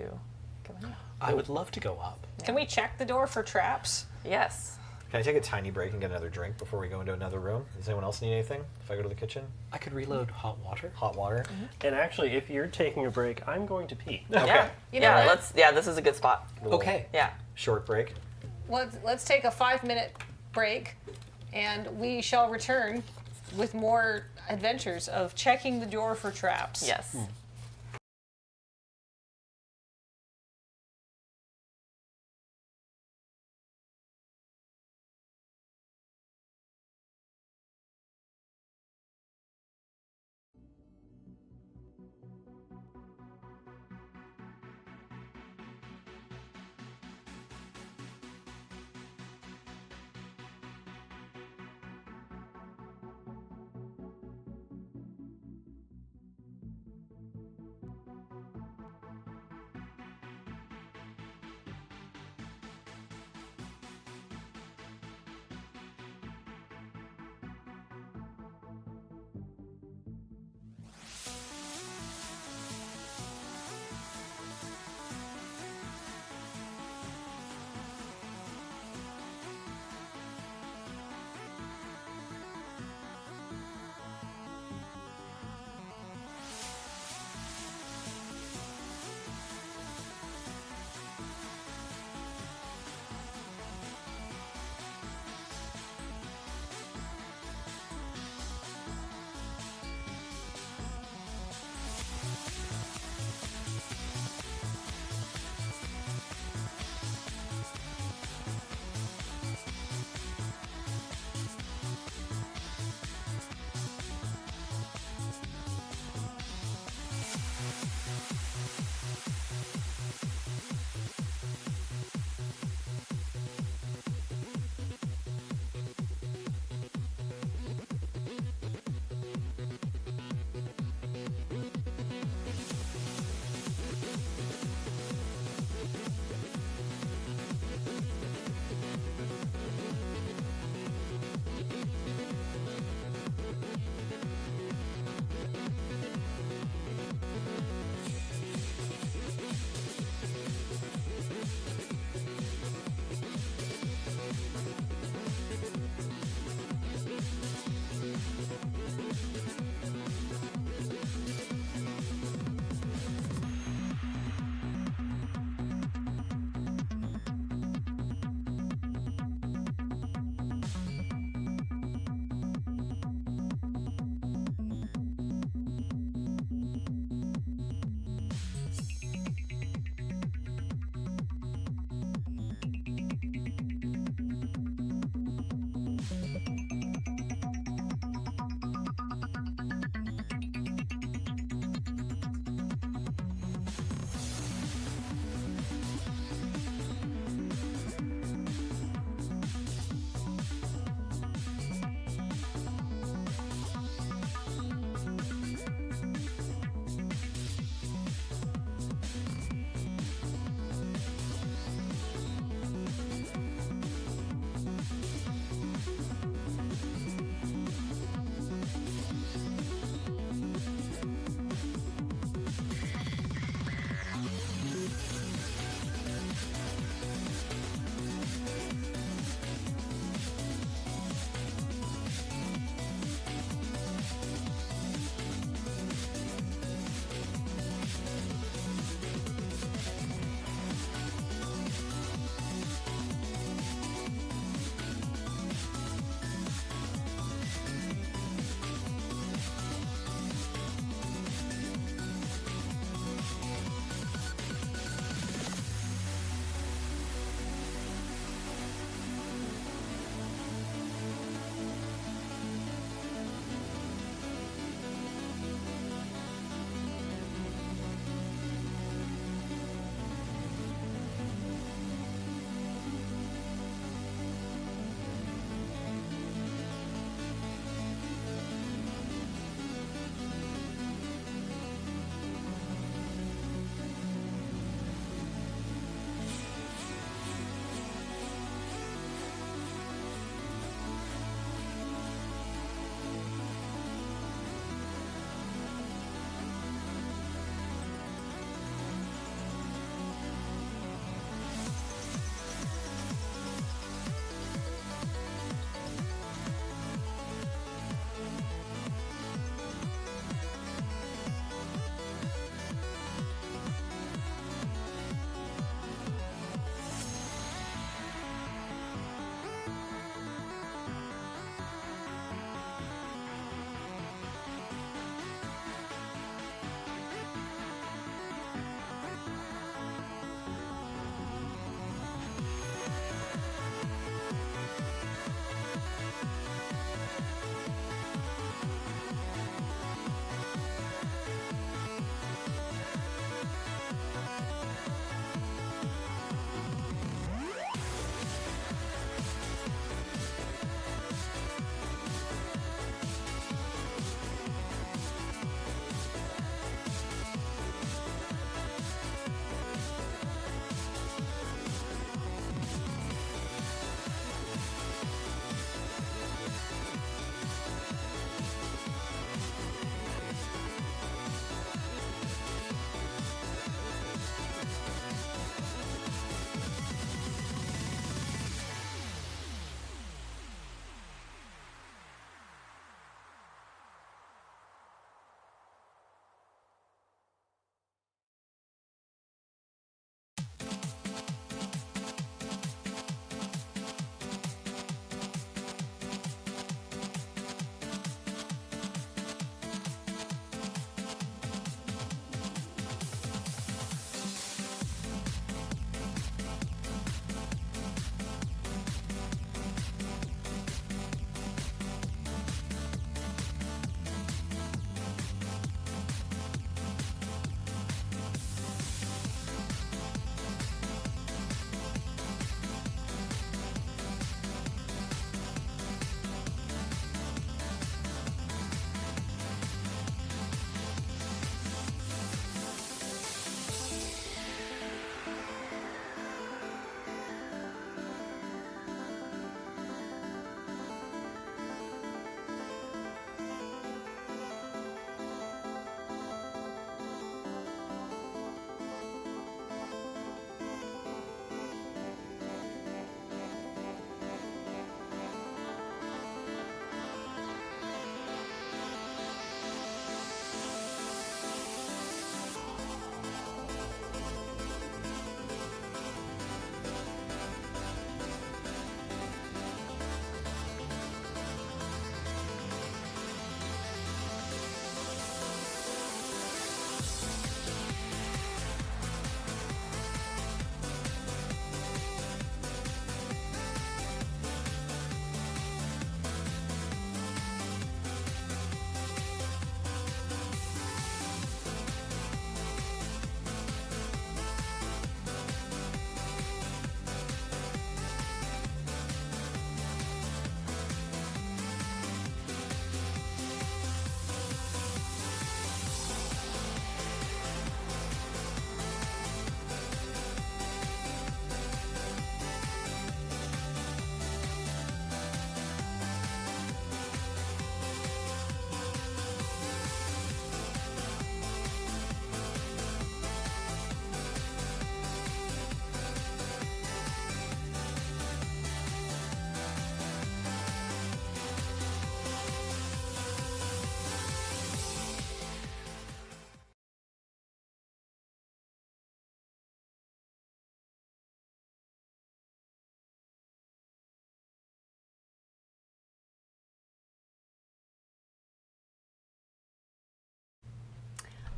go in?
I would love to go up.
Can we check the door for traps?
Yes.
Can I take a tiny break and get another drink before we go into another room? Does anyone else need anything if I go to the kitchen?
I could reload hot water.
Hot water?
And actually, if you're taking a break, I'm going to pee.
Okay.
Yeah.
You know what?
This is a good spot.
Little
Okay.
Yeah.
Short break.
Let's take a 5-minute break, and we shall return with more adventures of checking the door for traps.
Yes.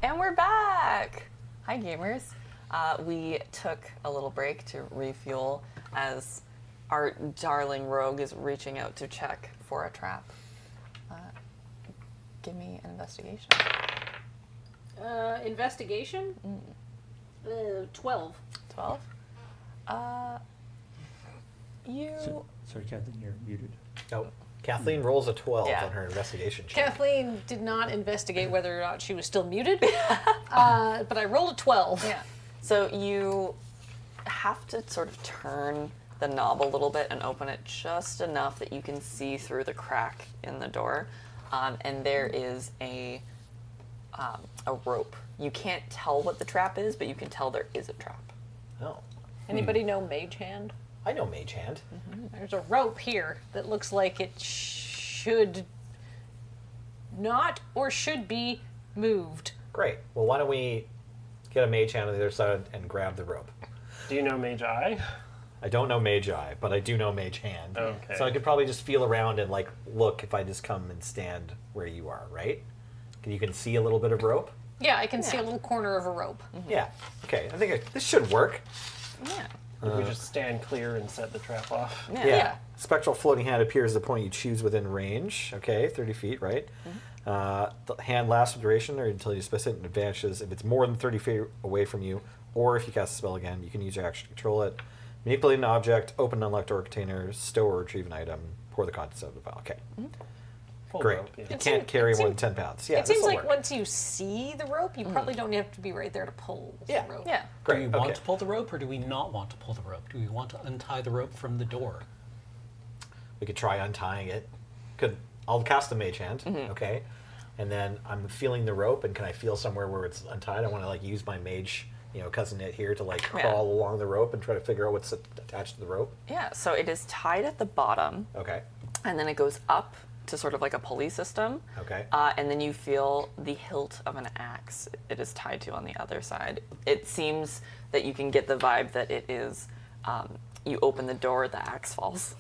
And we're back! Hi, gamers. We took a little break to refuel as our darling rogue is reaching out to check for a trap. Give me an investigation.
Investigation? 12.
12? You...
Sorry, Kathleen, you're muted.
Oh, Kathleen rolls a 12
Yeah.
on her investigation check.
Kathleen did not investigate whether or not she was still muted, but I rolled a 12.
Yeah. So you have to sort of turn the knob a little bit and open it just enough that you can see through the crack in the door. And there is a rope. You can't tell what the trap is, but you can tell there is a trap.
Oh,
Anybody know Mage Hand?
I know Mage Hand.
There's a rope here that looks like it should not or should be moved.
Great. Well, why don't we get a Mage Hand on the other side and grab the rope?
Do you know Mage Eye?
I don't know Mage Eye, but I do know Mage Hand.
Okay.
So I could probably just feel around and like look if I just come and stand where you are, right? You can see a little bit of rope.
Yeah, I can see a little corner of a rope.
Yeah. Okay. I think this should work.
Yeah.
If we just stand clear and set the trap off.
Yeah.
Spectral floating hand appears at the point you choose within range. Okay, 30 feet, right? The hand lasts for duration or until you specific advantages. If it's more than 30 feet away from you, or if you cast a spell again, you can use your action to control it. Manipulate an object, open an unlocked door container, stow or retrieve an item, pour the contents out of the vial. Okay,
Full
great.
rope, yeah.
You
It
can't
seem-
carry
it
more
seem-
than 10 pounds. Yeah,
It seems
this'll
like
work.
once you see the rope, you probably don't have to be right there to pull
Yeah.
the rope.
Yeah.
Do
Great.
we want
Okay.
to pull the rope or do we not want to pull the rope? Do we want to untie the rope from the door?
We could try untying it. I'll cast the Mage Hand, okay? And then I'm feeling the rope, and can I feel somewhere where it's untied? I want to like use my mage, cousin Knit here to like
Yeah.
crawl along the rope and try to figure out what's attached to the rope.
Yeah, so it is tied at the bottom,
Okay.
and then it goes up to sort of like a pulley system.
Okay.
And then you feel the hilt of an axe it is tied to on the other side. It seems that you can get the vibe that it is, you open the door, the axe falls.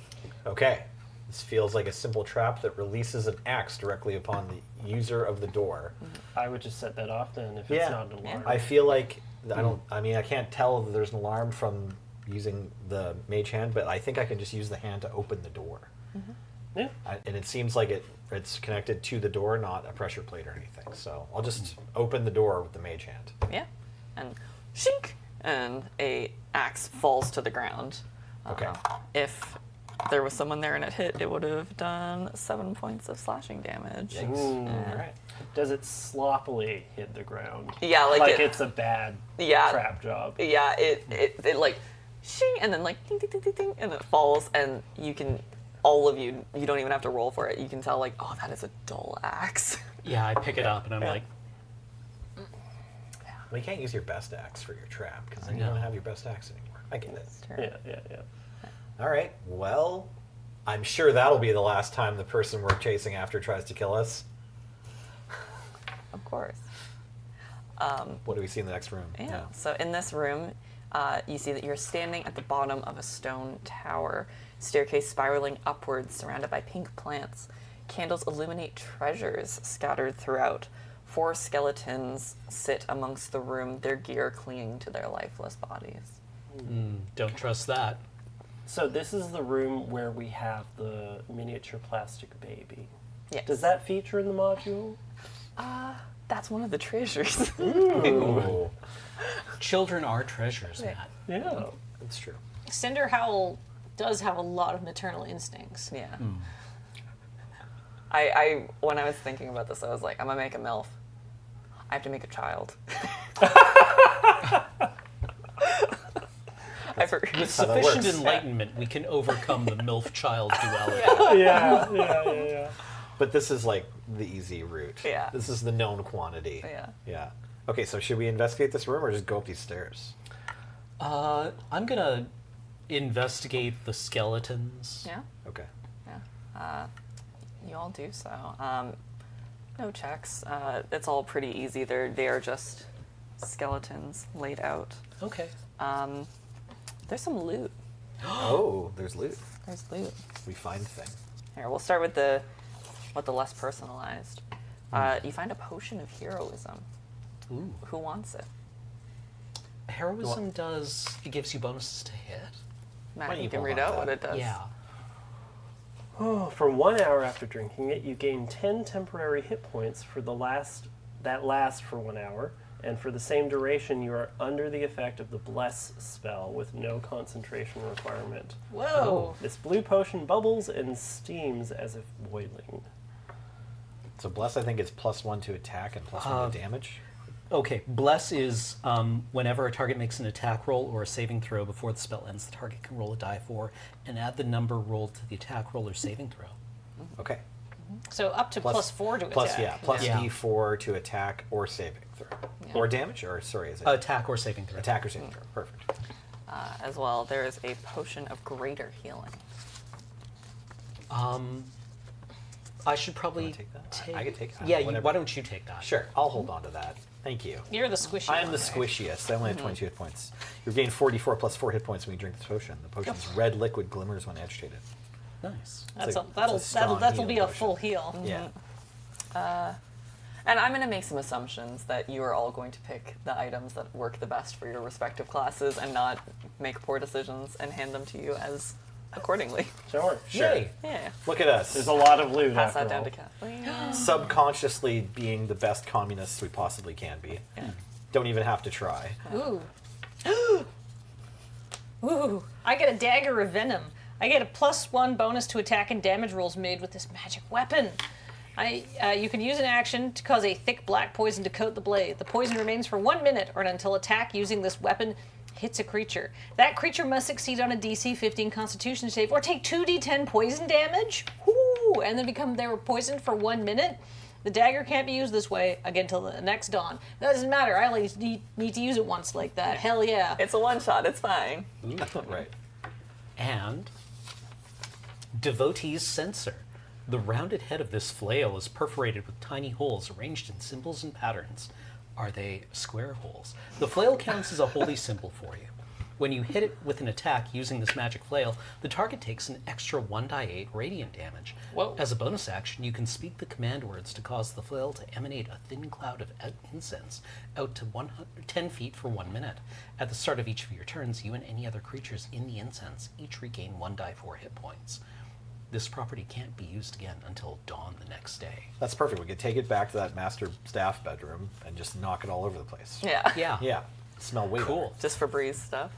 Okay. This feels like a simple trap that releases an axe directly upon the user of the door.
I would just set that off then if
Yeah.
it's not an alarm.
I feel like I can't tell if there's an alarm from using the Mage Hand, but I think I can just use the hand to open the door.
Yeah.
And it seems like it's connected to the door, not a pressure plate or anything. So I'll just open the door with the Mage Hand.
Yeah. And shink! And a axe falls to the ground.
Okay.
If there was someone there and it hit, it would have done 7 points of slashing damage.
Yikes.
Ooh.
All right.
Does it sloppily hit the ground?
Yeah, like
it's a bad
Yeah.
trap job.
Yeah, it like shing, and then like ding, ding, ding, ding, ding, and it falls, and you can, all of you don't even have to roll for it. You can tell like, oh, that is a dull axe.
Yeah, I pick it up and I'm like,
Well, you can't use your best axe for your trap because then you
know.
don't have your best axe anymore. I get it.
Yeah.
All right. Well, I'm sure that'll be the last time the person we're chasing after tries to kill us.
Of course.
What do we see in the next room?
Yeah. So in this room, you see that you're standing at the bottom of a stone tower, staircase spiraling upwards, surrounded by pink plants. Candles illuminate treasures scattered throughout. 4 skeletons sit amongst the room, their gear clinging to their lifeless bodies.
don't trust that.
So this is the room where we have the miniature plastic baby.
Yes.
Does that feature in the module?
That's one of the treasures.
Ooh,
Children are treasures,
Right.
Matt.
Yeah.
that's true.
Cinder Howl does have a lot of maternal instincts.
Yeah. I when I was thinking about this, I was like, I'm gonna make a MILF. I have to make a child.
With
how that
sufficient
works.
enlightenment, we can overcome the MILF-child duality.
Yeah.
But this is like the easy route.
Yeah.
This is the known quantity.
Yeah.
Yeah. Okay, so should we investigate this room or just go up these stairs?
I'm gonna investigate the skeletons.
Yeah.
Okay.
Yeah. You all do so. No checks. It's all pretty easy. They are just skeletons laid out.
Okay.
There's some loot.
Oh, there's loot.
There's loot.
We find things.
Here, we'll start with the less personalized. You find a potion of heroism.
Ooh.
Who wants it?
Heroism it gives you bonuses to hit.
Matt,
don't
you
you
can
hold
read
on to
out what
that?
it does.
Yeah.
For 1 hour after drinking it, you gain 10 temporary hit points that last for 1 hour, and for the same duration, you are under the effect of the Bless spell with no concentration requirement.
Whoa.
This blue potion bubbles and steams as if boiling.
So Bless, I think, is +1 to attack and +1 to damage.
Okay, Bless is whenever a target makes an attack roll or a saving throw before the spell ends, the target can roll a die 4 and add the number rolled to the attack roll or saving throw.
Okay.
So up to +4 to
Plus,
attack.
yeah, plus
Yeah.
D4 to attack or saving throw.
Yeah.
Or damage, or sorry, is it
Attack or saving throw.
attack or saving throw? Perfect.
As well, there is a potion of greater healing.
I should probably
Wanna take that? I could take that.
Yeah,
Whatever.
why don't you take that?
Sure, I'll hold on to that. Thank you.
You're the squishy
I am
one,
the
right?
squishiest. I only have 22 hit points. You gain 44 plus 4 hit points when you drink this potion. The potion's red liquid glimmers when agitated.
Nice.
That's
It's a
that'll
strong
that'll be
healing
a
potion.
full heal.
Yeah.
And I'm going to make some assumptions that you are all going to pick the items that work the best for your respective classes and not make poor decisions and hand them to you as accordingly.
Sure.
Sure.
Yay.
Yeah.
Look at us.
There's a lot of loot
Pass
after
that down
all.
to Kathleen.
Subconsciously being the best communists we possibly can be.
Yeah.
Don't even have to try.
Ooh. Ooh. I get a dagger of venom. I get a +1 bonus to attack and damage rolls made with this magic weapon. You can use an action to cause a thick black poison to coat the blade. The poison remains for 1 minute or until attack using this weapon hits a creature. That creature must succeed on a DC 15 Constitution save or take 2d10 poison damage. Whoo! And then they were poisoned for 1 minute. The dagger can't be used this way again until the next dawn. That doesn't matter. I only need to use it once like that. Hell yeah.
It's a one-shot. It's fine.
Right.
And Devotee's Censer. The rounded head of this flail is perforated with tiny holes arranged in symbols and patterns. Are they square holes? The flail counts as a holy symbol for you. When you hit it with an attack using this magic flail, the target takes an extra 1d8 radiant damage.
Whoa.
As a bonus action, you can speak the command words to cause the flail to emanate a thin cloud of incense out to 10 feet for 1 minute. At the start of each of your turns, you and any other creatures in the incense each regain 1d4 hit points. This property can't be used again until dawn the next day.
That's perfect. We could take it back to that master staff bedroom and just knock it all over the place.
Yeah.
Yeah.
Yeah. Smell way
Cool.
Just Febreze stuff.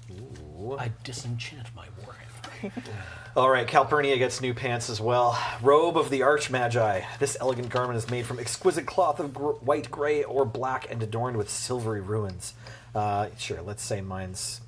better. Ooh.
I disenchant my warhammer.
All right, Calpurnia gets new pants as well. Robe of the Archmagi. This elegant garment is made from exquisite cloth of white, gray, or black and adorned with silvery ruins. Sure, let's say mine's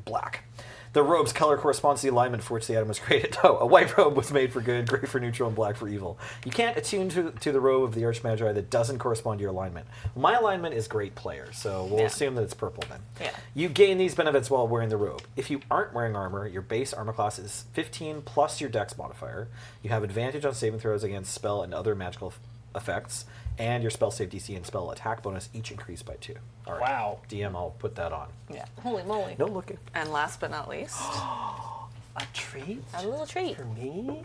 black. The robe's color corresponds to the alignment for which the item was created. Oh, a white robe was made for good, gray for neutral, and black for evil. You can't attune to the robe of the Archmagi that doesn't correspond to your alignment. My alignment is great player, so we'll
Yeah.
assume that it's purple then.
Yeah.
You gain these benefits while wearing the robe. If you aren't wearing armor, your base armor class is 15 plus your dex modifier. You have advantage on saving throws against spell and other magical effects, and your spell save DC and spell attack bonus each increase by 2. All right.
Wow.
DM, I'll put that on.
Yeah.
Holy moly.
No looking.
And last but not least,
A treat
A little treat.
for me?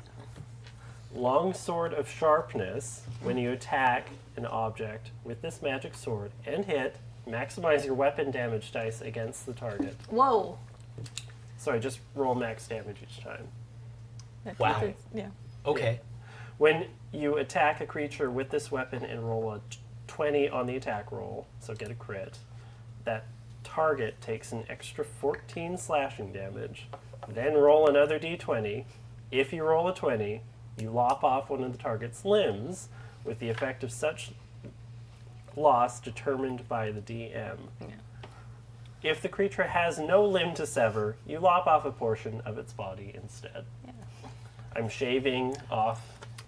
Longsword of Sharpness. When you attack an object with this magic sword and hit, maximize your weapon damage dice against the target.
Whoa.
Sorry, just roll max damage each time.
Wow.
Yeah.
Okay.
When you attack a creature with this weapon and roll a 20 on the attack roll, so get a crit, that target takes an extra 14 slashing damage. Then roll another d20. If you roll a 20, you lop off one of the target's limbs with the effect of such loss determined by the DM.
Yeah.
If the creature has no limb to sever, you lop off a portion of its body instead.
Yeah.
I'm shaving off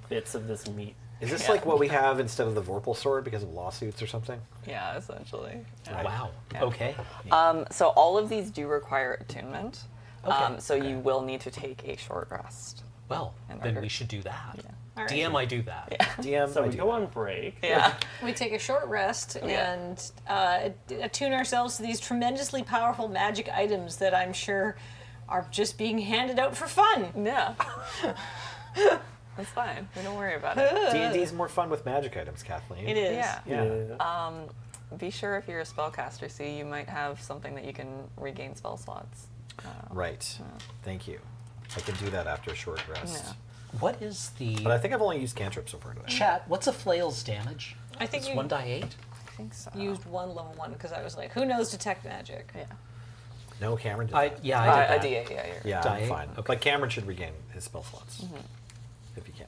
bits of this meat.
Is this
Yeah.
like what we have instead of the Vorpal sword because of lawsuits or something?
Yeah, essentially. Yeah.
Wow.
Yeah.
Okay.
So all of these do require attunement.
Okay.
So you will need to take a short rest.
Well,
In
then
order.
we should do that.
Yeah.
All right.
DM, I do that.
Yeah.
DM,
So
I
we
do
go
that.
on break.
Yeah.
We take a short rest
Yeah.
and attune ourselves to these tremendously powerful magic items that I'm sure are just being handed out for fun.
Yeah. That's fine. We don't worry about it.
D&D's more fun with magic items, Kathleen.
It is.
Yeah.
Yeah.
be sure if you're a spellcaster, see, you might have something that you can regain spell slots.
Right. Thank you. I can do that after a short rest.
Yeah.
What is the
But I think I've only used cantrips so far today.
chat? What's a flail's damage?
I think
It's
you
1d8.
I think so.
used one level 1 because I was like, who knows detect magic?
Yeah.
No, Cameron did
I
that.
yeah, I
A
did that.
D8, yeah.
Yeah,
Die
I'm
eight?
fine.
Okay.
Like Cameron should regain his spell slots. If he can.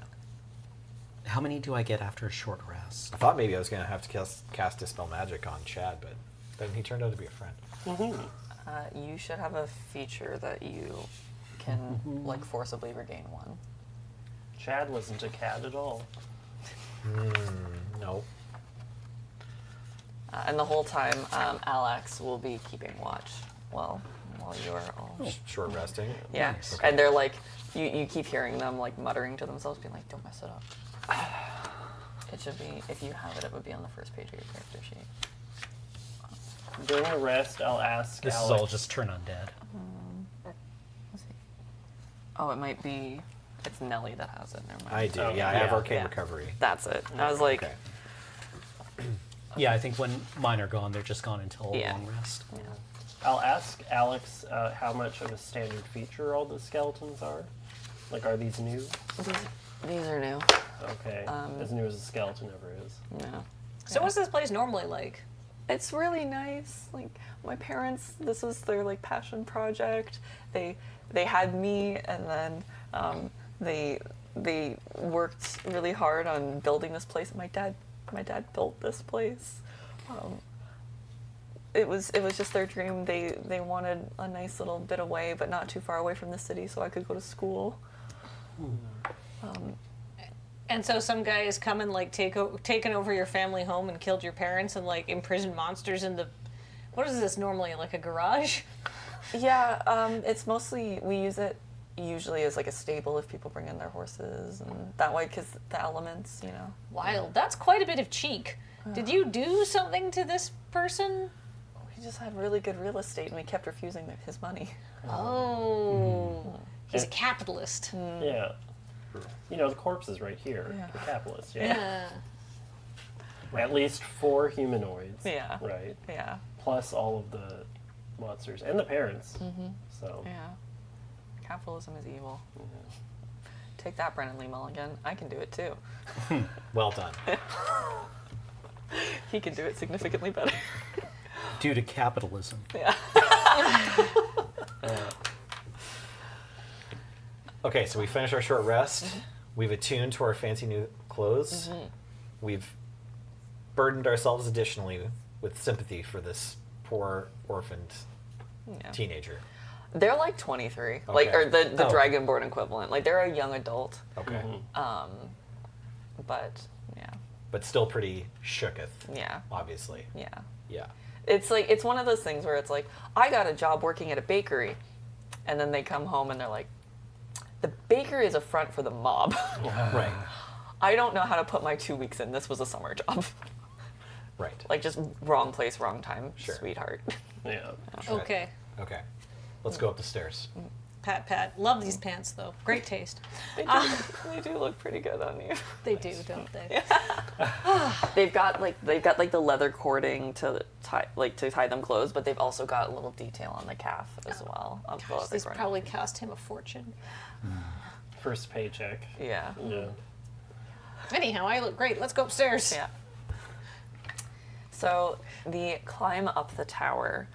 How many do I get after a short rest?
I thought maybe I was going to have to cast Dispel Magic on Chad, but then he turned out to be a friend.
You should have a feature that you can like forcibly regain 1.
Chad wasn't a cat at all.
No.
And the whole time, Alex will be keeping watch while you're all.
Short resting.
Yeah,
Nice.
and they're like, you keep hearing them like muttering to themselves, being like, "Don't mess it up." It should be, if you have it, it would be on the first page of your character sheet.
During the rest, I'll ask
This
Alex.
is all just turn undead.
Let's see. Oh, it might be. It's Nelly that has it. Never mind.
I do.
Oh,
Yeah, I have
yeah.
Arcane
Yeah.
Recovery.
That's it. I was like,
Okay.
Yeah, I think when mine are gone, they're just gone until a
Yeah.
long rest.
I'll ask Alex how much of a standard feature all the skeletons are. Like, are these new?
these are new.
Okay, as new as a skeleton ever is.
No.
So what's this place normally like?
It's really nice. Like my parents, this was their like passion project. They had me, and then they worked really hard on building this place. My dad built this place. It was just their dream. They wanted a nice little bit away, but not too far away from the city, so I could go to school.
And so some guy has come and like taken over your family home and killed your parents and like imprisoned monsters in the. What is this normally, like a garage?
Yeah, it's mostly, we use it usually as like a stable if people bring in their horses, and that way, because the elements, you know.
Wild. That's quite a bit of cheek. Did you do something to this person?
We just had really good real estate, and we kept refusing his money.
Oh. He's a capitalist.
Yeah. You know, the corpse is right here.
Yeah.
The capitalist, yeah.
Yeah.
At least 4 humanoids.
Yeah.
Right.
Yeah,
Plus all of the monsters and the parents. So,
yeah. Capitalism is evil. Take that, Brennan Lee Mulligan. I can do it too.
Well done.
He can do it significantly better.
Due to capitalism.
Yeah.
Okay, so we finished our short rest. We've attuned to our fancy new clothes. We've burdened ourselves additionally with sympathy for this poor orphaned
Yeah.
teenager.
They're like 23, like,
Okay.
or the
Oh.
Dragonborn equivalent. Like they're a young adult,
Okay.
but yeah,
But still pretty shooketh,
yeah,
obviously.
yeah.
Yeah.
It's like, it's one of those things where it's like, I got a job working at a bakery, and then they come home and they're like, the bakery is a front for the mob.
Right.
I don't know how to put my 2 weeks in. This was a summer job.
Right.
Like just wrong place, wrong time,
Sure.
sweetheart.
yeah.
Okay.
Okay. Let's go up the stairs.
Pat. Love these pants though. Great taste.
They do look pretty good on you.
They do, don't they?
They've got like the leather cording to tie them closed, but they've also got a little detail on the calf as well. Of the leather
These
cording.
probably cost him a fortune.
First paycheck.
Yeah.
Yeah.
Anyhow, I look great. Let's go upstairs.
Yeah. So the climb up the tower,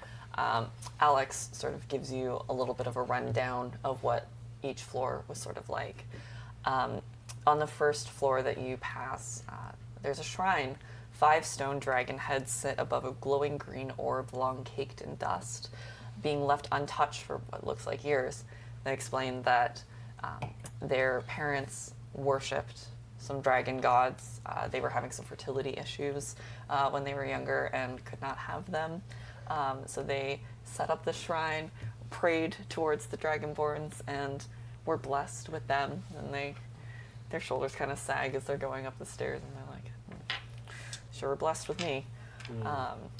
Alex sort of gives you a little bit of a rundown of what each floor was sort of like. On the first floor that you pass, there's a shrine. 5 stone dragon heads sit above a glowing green orb long caked in dust, being left untouched for what looks like years. They explain that their parents worshipped some dragon gods. They were having some fertility issues when they were younger and could not have them. So they set up the shrine, prayed towards the dragonborns, and were blessed with them. And their shoulders kind of sag as they're going up the stairs, and they're like, sure, blessed with me.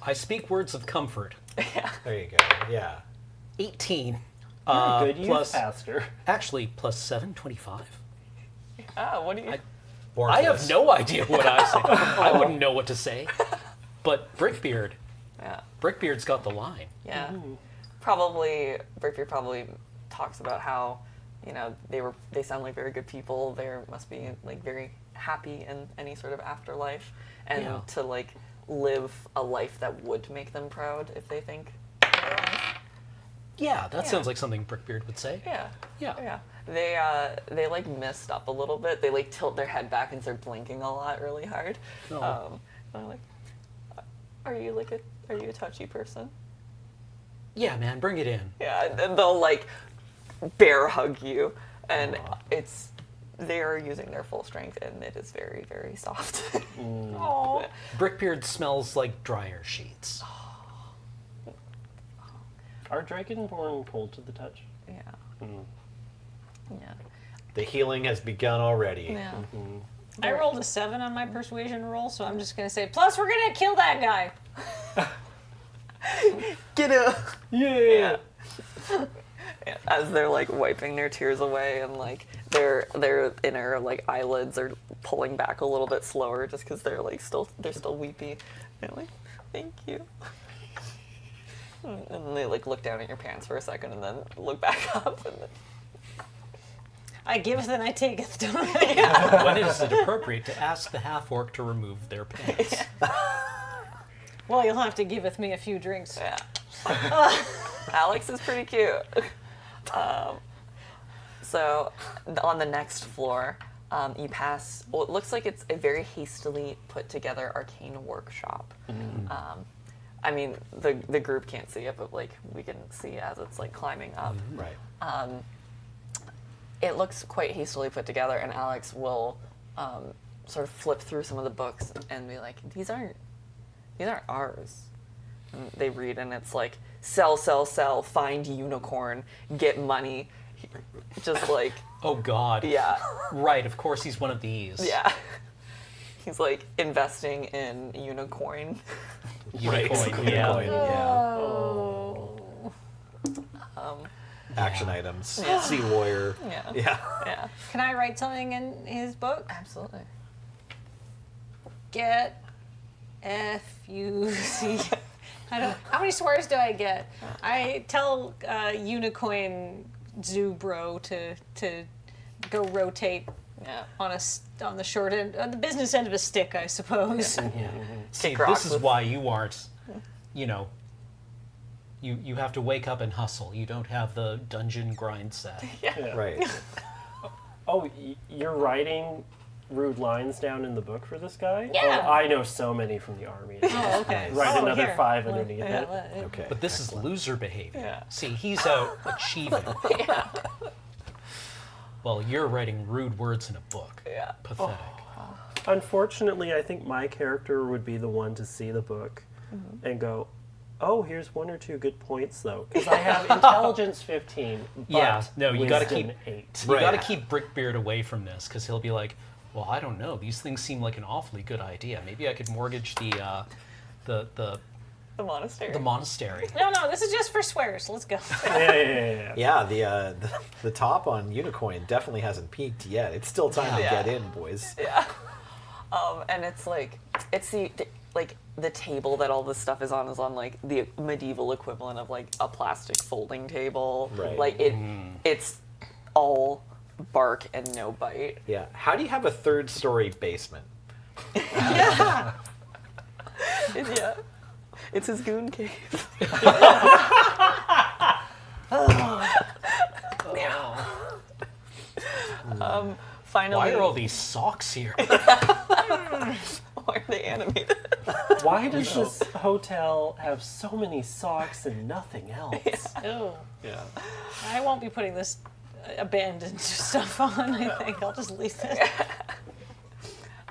I speak words of comfort.
Yeah.
There you go. Yeah.
18.
You're a good youth
plus,
pastor.
actually, plus 7, 25.
Ah, what do you?
Born
I
for
have
this.
no idea what I say. I wouldn't know what to say. But Brickbeard,
Yeah.
Brickbeard's got the line.
Yeah. Probably Brickbeard probably talks about how, they sound like very good people. They must be like very happy in any sort of afterlife, and
Yeah.
to like live a life that would make them proud if they think otherwise.
Yeah, that
Yeah.
sounds like something Brickbeard would say.
Yeah.
Yeah.
Yeah. They like missed up a little bit. They like tilt their head back and start blinking a lot really hard.
Oh.
And I'm like, are you a touchy person?
Yeah, man, bring it in.
Yeah, and then they'll like bear hug you, and
Aw.
they're using their full strength, and it is very, very soft.
Aw.
Brickbeard smells like dryer sheets.
Are Dragonborn cold to the touch?
Yeah. Yeah.
The healing has begun already.
Yeah.
I rolled a 7 on my persuasion roll, so I'm just gonna say, plus we're gonna kill that guy.
Get it.
Yeah.
Yeah. As they're like wiping their tears away, and like their inner like eyelids are pulling back a little bit slower, just because they're still weepy. They're like, thank you. And they like look down at your pants for a second, and then look back up, and then
I giveth and I taketh, don't I?
When is it appropriate to ask the half-orc to remove their pants?
Well, you'll have to giveth me a few drinks.
yeah. Alex is pretty cute. So on the next floor, you pass it looks like it's a very hastily put together arcane workshop. I mean, the group can't see it, but like we can see as it's like climbing up.
Right.
It looks quite hastily put together, and Alex will sort of flip through some of the books and be like, these aren't ours. And they read, and it's like, sell, find unicorn, get money. Just like,
Oh, God.
yeah,
Right, of course he's one of these.
yeah. He's like investing in unicorn.
Unicorn, yeah.
Unicorn, yeah.
Oh.
Action items.
Yeah.
Sea warrior.
Yeah.
Yeah.
Yeah,
Can I write something in his book?
absolutely.
Get F-U-C. I don't know. How many swears do I get? I tell Unicorn Zubro to go rotate
Yeah.
on the short end, on the business end of a stick, I suppose.
See,
Grok
this is
with-
why you aren't, you have to wake up and hustle. You don't have the dungeon grind set.
Yeah.
Right.
Oh, you're writing rude lines down in the book for this guy?
Yeah.
Oh, I know so many from the army.
Oh, okay.
Nice.
Write
Oh,
another
here.
5
Well,
underneath
yeah,
it.
well,
Okay.
But this is loser behavior.
Yeah.
See, he's out achieving.
Yeah.
Oh.
Well, you're writing rude words in a book.
Yeah.
Pathetic.
Unfortunately, I think my character would be the one to see the book and go, oh, here's 1 or 2 good points, though. Because I have intelligence 15, but
Yeah, no, you gotta
wisdom
keep-
8.
You
Right.
got to keep Brickbeard away from this because he'll be like, "Well, I don't know. These things seem like an awfully good idea. Maybe I could mortgage the
The monastery.
monastery."
No, this is just for swears. Let's go.
Yeah.
Yeah, the top on Unicorn definitely hasn't peaked yet. It's still time to
Yeah.
get in, boys.
Yeah. And it's like, it's the table that all this stuff is on like the medieval equivalent of like a plastic folding table.
Right.
Like it's all bark and no bite.
Yeah. How do you have a 3rd-story basement?
Yeah. Yeah. It's his goon cave. Finally.
Why are all these socks here?
Why are they animated?
Why does this hotel have so many socks and nothing else?
Oh,
Yeah.
I won't be putting this abandoned stuff on. I think I'll just leave it.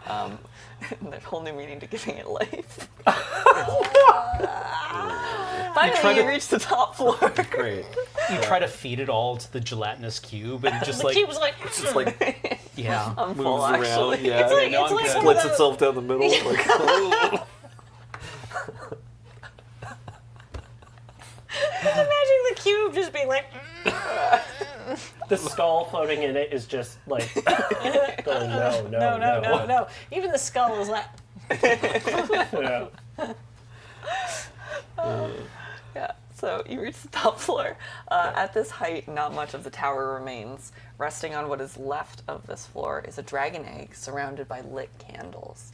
That whole new meaning to giving it life.
try
Finally, you
to-
reached the top floor.
Great.
You try to feed it all to the gelatinous cube and just
The
like,
cube's like,
It's just like
yeah.
I'm
moves
full,
around.
actually.
Yeah.
It's like-
No,
it's
I'm
like
good.
one of
Splits
those-
itself down the middle. Like,
imagine the cube just being like,
The skull floating in it is just like, going, no.
no. Even the skull is like,
Yeah.
Yeah, so you reach the top floor. At this height, not much of the tower remains. Resting on what is left of this floor is a dragon egg surrounded by lit candles.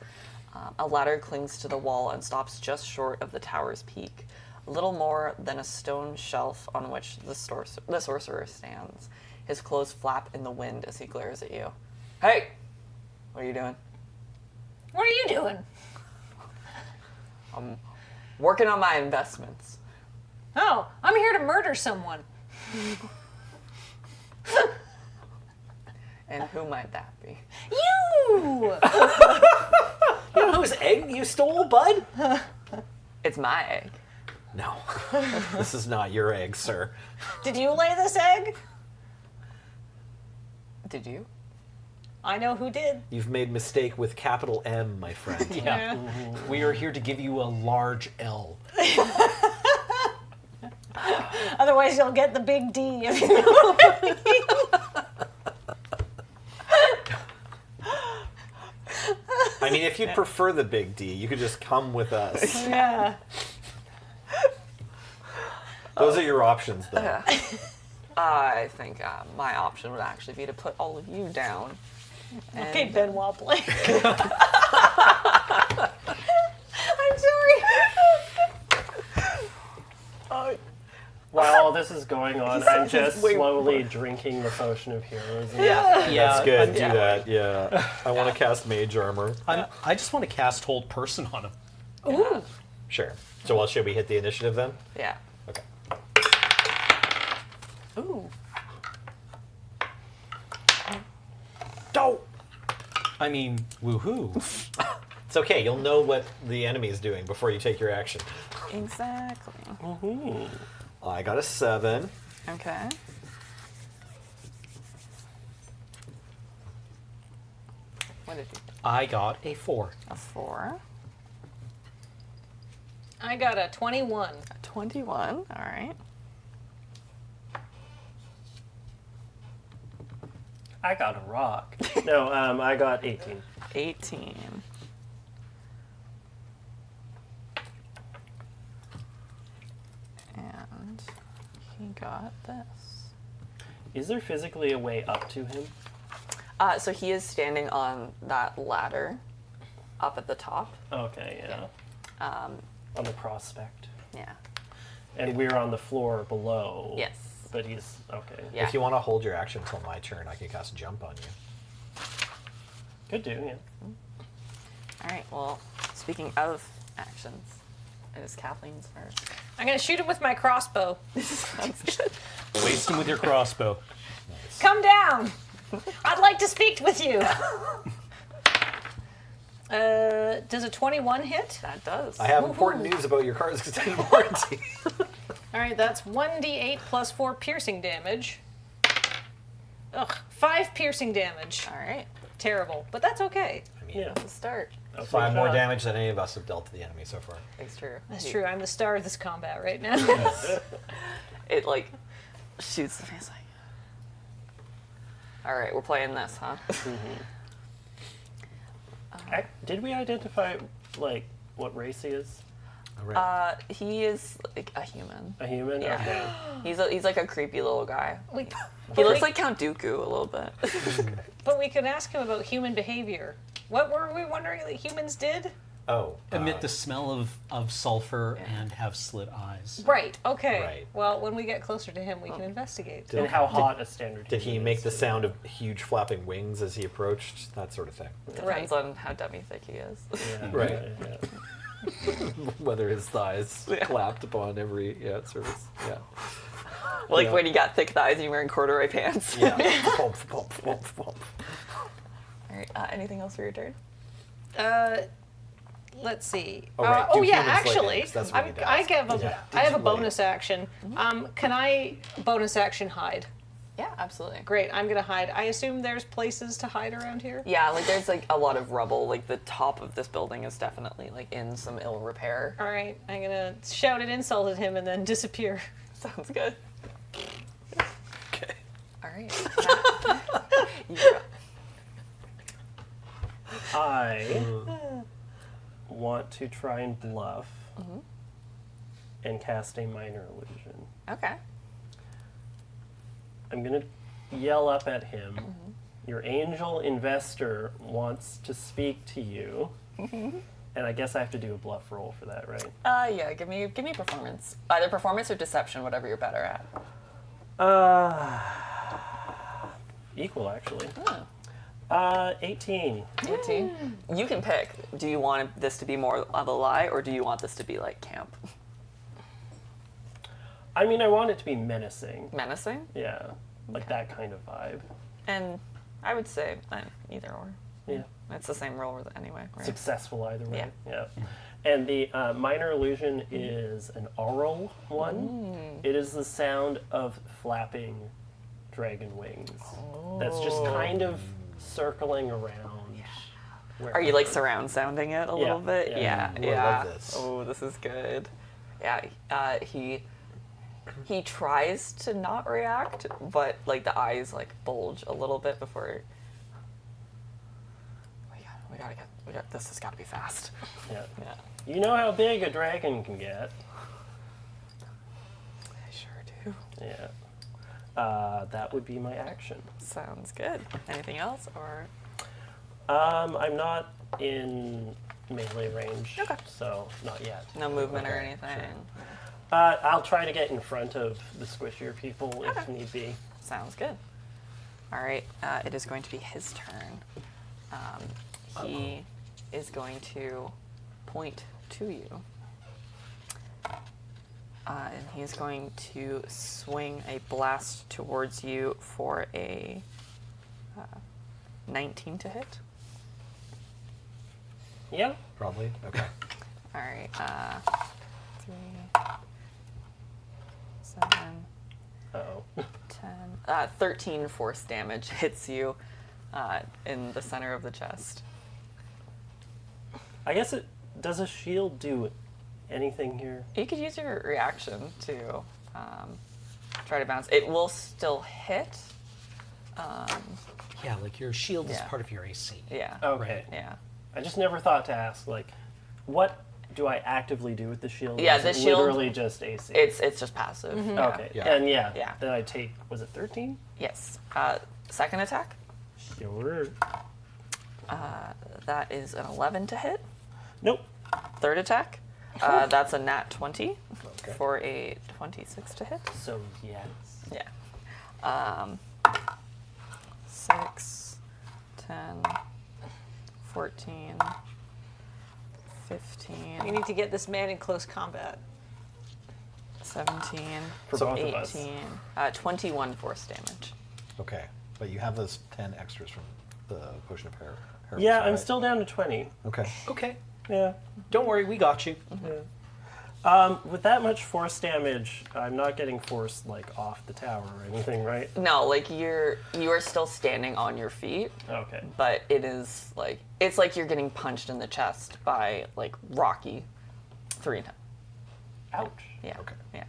A ladder clings to the wall and stops just short of the tower's peak, a little more than a stone shelf on which the sorcerer stands. His clothes flap in the wind as he glares at you. Hey! What are you doing?
What are you doing?
I'm working on my investments.
Oh, I'm here to murder someone.
And who might that be?
You!
You know whose egg you stole, bud?
It's my egg.
No, this is not your egg, sir.
Did you lay this egg?
Did you?
I know who did.
You've made mistake with capital M, my friend.
Yeah. We are here to give you a large L.
Otherwise, you'll get the big D. If you know what I mean.
I mean, if you'd prefer the big D, you could just come with us.
Yeah.
Those are your options, though.
I think my option would actually be to put all of you down. And
Okay, Benoit Blanc. I'm sorry.
While all this is going on, I'm just
way
slowly drinking the potion of heroism.
Yeah.
That's good. Do
Yeah.
that. Yeah. I want to cast mage armor.
I just want to cast hold person on him.
Ooh.
Sure. So, well, should we hit the initiative then?
Yeah.
Okay.
Ooh.
Don't. I mean, woohoo.
It's okay. You'll know what the enemy is doing before you take your action.
Exactly.
I got a 7.
Okay. What did you get?
I got a 4.
A 4.
I got a 21.
A 21. All right.
I got a rock. No, I got 18.
18. And he got this.
Is there physically a way up to him?
So he is standing on that ladder up at the top.
Okay, yeah. On the prospect.
Yeah.
And we're on the floor below.
Yes.
But he's, okay.
Yeah.
If you want to hold your action until my turn, I can cast jump on you.
Could do, yeah.
All right. Well, speaking of actions, it is Kathleen's first.
I'm going to shoot him with my crossbow.
Sounds good.
Waste him with your crossbow.
Come down. I'd like to speak with you. Does a 21 hit?
That does.
I have important news about your car's extended warranty.
All right, that's 1d8 plus 4 piercing damage. Ugh, 5 piercing damage.
All right.
Terrible, but that's okay.
I mean,
Yeah.
Let's start.
5 more damage than any of us have dealt to the enemy so far.
It's true.
That's true. I'm the star of this combat right now.
It like shoots the face like. All right, we're playing this, huh?
Did we identify, like, what race he is?
All right.
He is like a human.
A human?
Yeah.
Okay.
He's like a creepy little guy.
Wait,
He looks like Count Dooku a little bit.
but we could ask him about human behavior. What were we wondering that humans did?
Oh.
Emit the smell of sulfur and have slit eyes.
Right, okay.
Right.
Well, when we get closer to him, we can investigate.
And how hot a standard
Did he
human
make
is.
the sound of huge flapping wings as he approached? That sort of thing.
Depends on how dummy thick he is.
Yeah,
Right.
yeah.
Whether his thighs
Yeah.
clapped upon every surface. Yeah.
Like
Yeah.
when you got thick thighs and you're wearing corduroy pants.
Yeah. Bump, bump, bump, bump.
All right. Anything else for your turn?
Let's see.
Oh, right.
Oh
Do
yeah,
humans lay
actually,
eggs? That's what
I
we need to
I
ask.
have a
Yeah.
I have a
Did you lay
bonus action. Can I bonus action hide?
Yeah, absolutely.
Great, I'm gonna hide. I assume there's places to hide around here.
Yeah, like there's like a lot of rubble. Like the top of this building is definitely like in some ill repair.
All right, I'm gonna shout an insult at him and then disappear.
Sounds good.
Okay.
All right. You go.
I want to try and bluff and cast a minor illusion.
Okay.
I'm going to yell up at him. Your angel investor wants to speak to you. And I guess I have to do a bluff roll for that, right?
Yeah, give me performance. Either performance or deception, whatever you're better at.
Equal, actually.
Oh.
18.
18. You can pick. Do you want this to be more of a lie, or do you want this to be like camp?
I mean, I want it to be menacing.
Menacing?
Yeah, like that kind of vibe.
And I would say either or.
Yeah.
It's the same roll anyway, right?
Successful either way.
Yeah.
And the minor illusion is an aural one. It is the sound of flapping dragon wings. That's just kind of circling around.
Are you like surround sounding it a little bit?
Yeah.
Yeah.
Ooh, I love this.
Oh, this is good. Yeah. He tries to not react, but like the eyes like bulge a little bit before. We got this has got to be fast.
Yeah.
Yeah.
You know how big a dragon can get.
I sure do.
Yeah. That would be my action.
Sounds good. Anything else or?
I'm not in melee range,
Okay.
so not yet.
No movement or
Okay,
anything.
I'll try to get in front of the squishier people if need be.
Sounds good. All right, it is going to be his turn. He is going to point to you. And he's going to swing a blast towards you for a 19 to hit.
Yeah.
Probably. Okay.
All right, 3, 7,
Uh-oh.
10, 13 force damage hits you in the center of the chest.
I guess does a shield do anything here?
You could use your reaction to try to bounce. It will still hit.
Yeah, like your shield is
Yeah.
part of your AC.
Yeah.
Okay.
Yeah.
I just never thought to ask, like, what do I actively do with the shield?
Yeah,
Or is
the
it
shield-
literally just AC.
It's just passive. Yeah.
Okay.
Yeah.
And yeah,
Yeah.
then I take, was it 13?
Yes. Second attack.
Sure.
That is an 11 to hit.
Nope.
Third attack. That's a nat 20
Okay.
for a 26 to hit.
So, yes.
Yeah. 6, 10, 14, 15,
We need to get this man in close combat.
17,
For both of us.
18, 21 force damage.
Okay. But you have those 10 extras from the potion of hair.
Yeah, I'm still down to 20.
Okay.
Okay.
Yeah.
Don't worry, we got you.
With that much force damage, I'm not getting forced, like, off the tower or anything, right?
No, like you are still standing on your feet,
Okay.
but it's like you're getting punched in the chest by like Rocky 3 times.
Ouch.
Yeah.
Okay.
Yeah.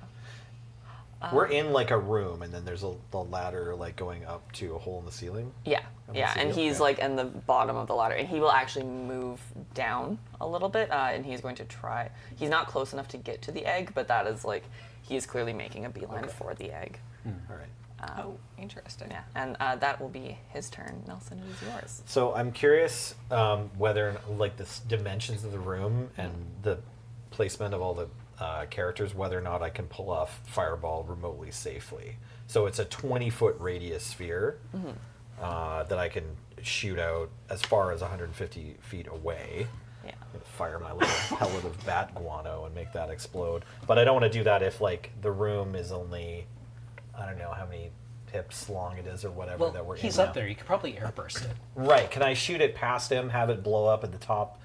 We're in like a room, and then there's the ladder like going up to a hole in the ceiling.
Yeah.
I'm
Yeah.
gonna
And
see,
he's
okay.
like in the bottom of the ladder, and he will actually move down a little bit, and he's going to try. He's not close enough to get to the egg, but that is like he is clearly making a beeline for the egg.
All right.
Oh, interesting.
Yeah. And that will be his turn. Nelson, it is yours.
So I'm curious whether like the dimensions of the room and the placement of all the characters, whether or not I can pull off fireball remotely safely. So it's a 20-foot radius sphere that I can shoot out as far as 150 feet away.
Yeah.
Fire my little pellet of bat guano and make that explode. But I don't want to do that if like the room is only, I don't know how many pips long it is or whatever that
Well,
we're
he's
in
up
now.
there. You could probably airburst it.
Right. Can I shoot it past him, have it blow up at the top?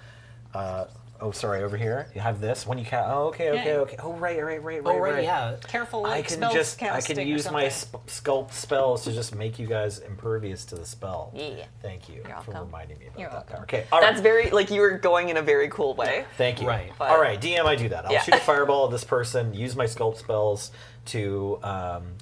Oh, sorry, over here. You have this. When you Oh, okay.
Yeah.
Oh, right.
Oh, right, yeah.
Careful,
I
like
can
spells
just, I
casting
can
or
use my
something.
sculpt spells to just make you guys impervious to the spell.
Yeah.
Thank you
You're
for
welcome.
reminding me about
You're
that.
welcome.
Okay, all right.
That's very like you were going in a very cool way.
Thank you.
Right.
But-
All right, DM, I do that. I'll
Yeah.
shoot a fireball at this person, use my sculpt spells to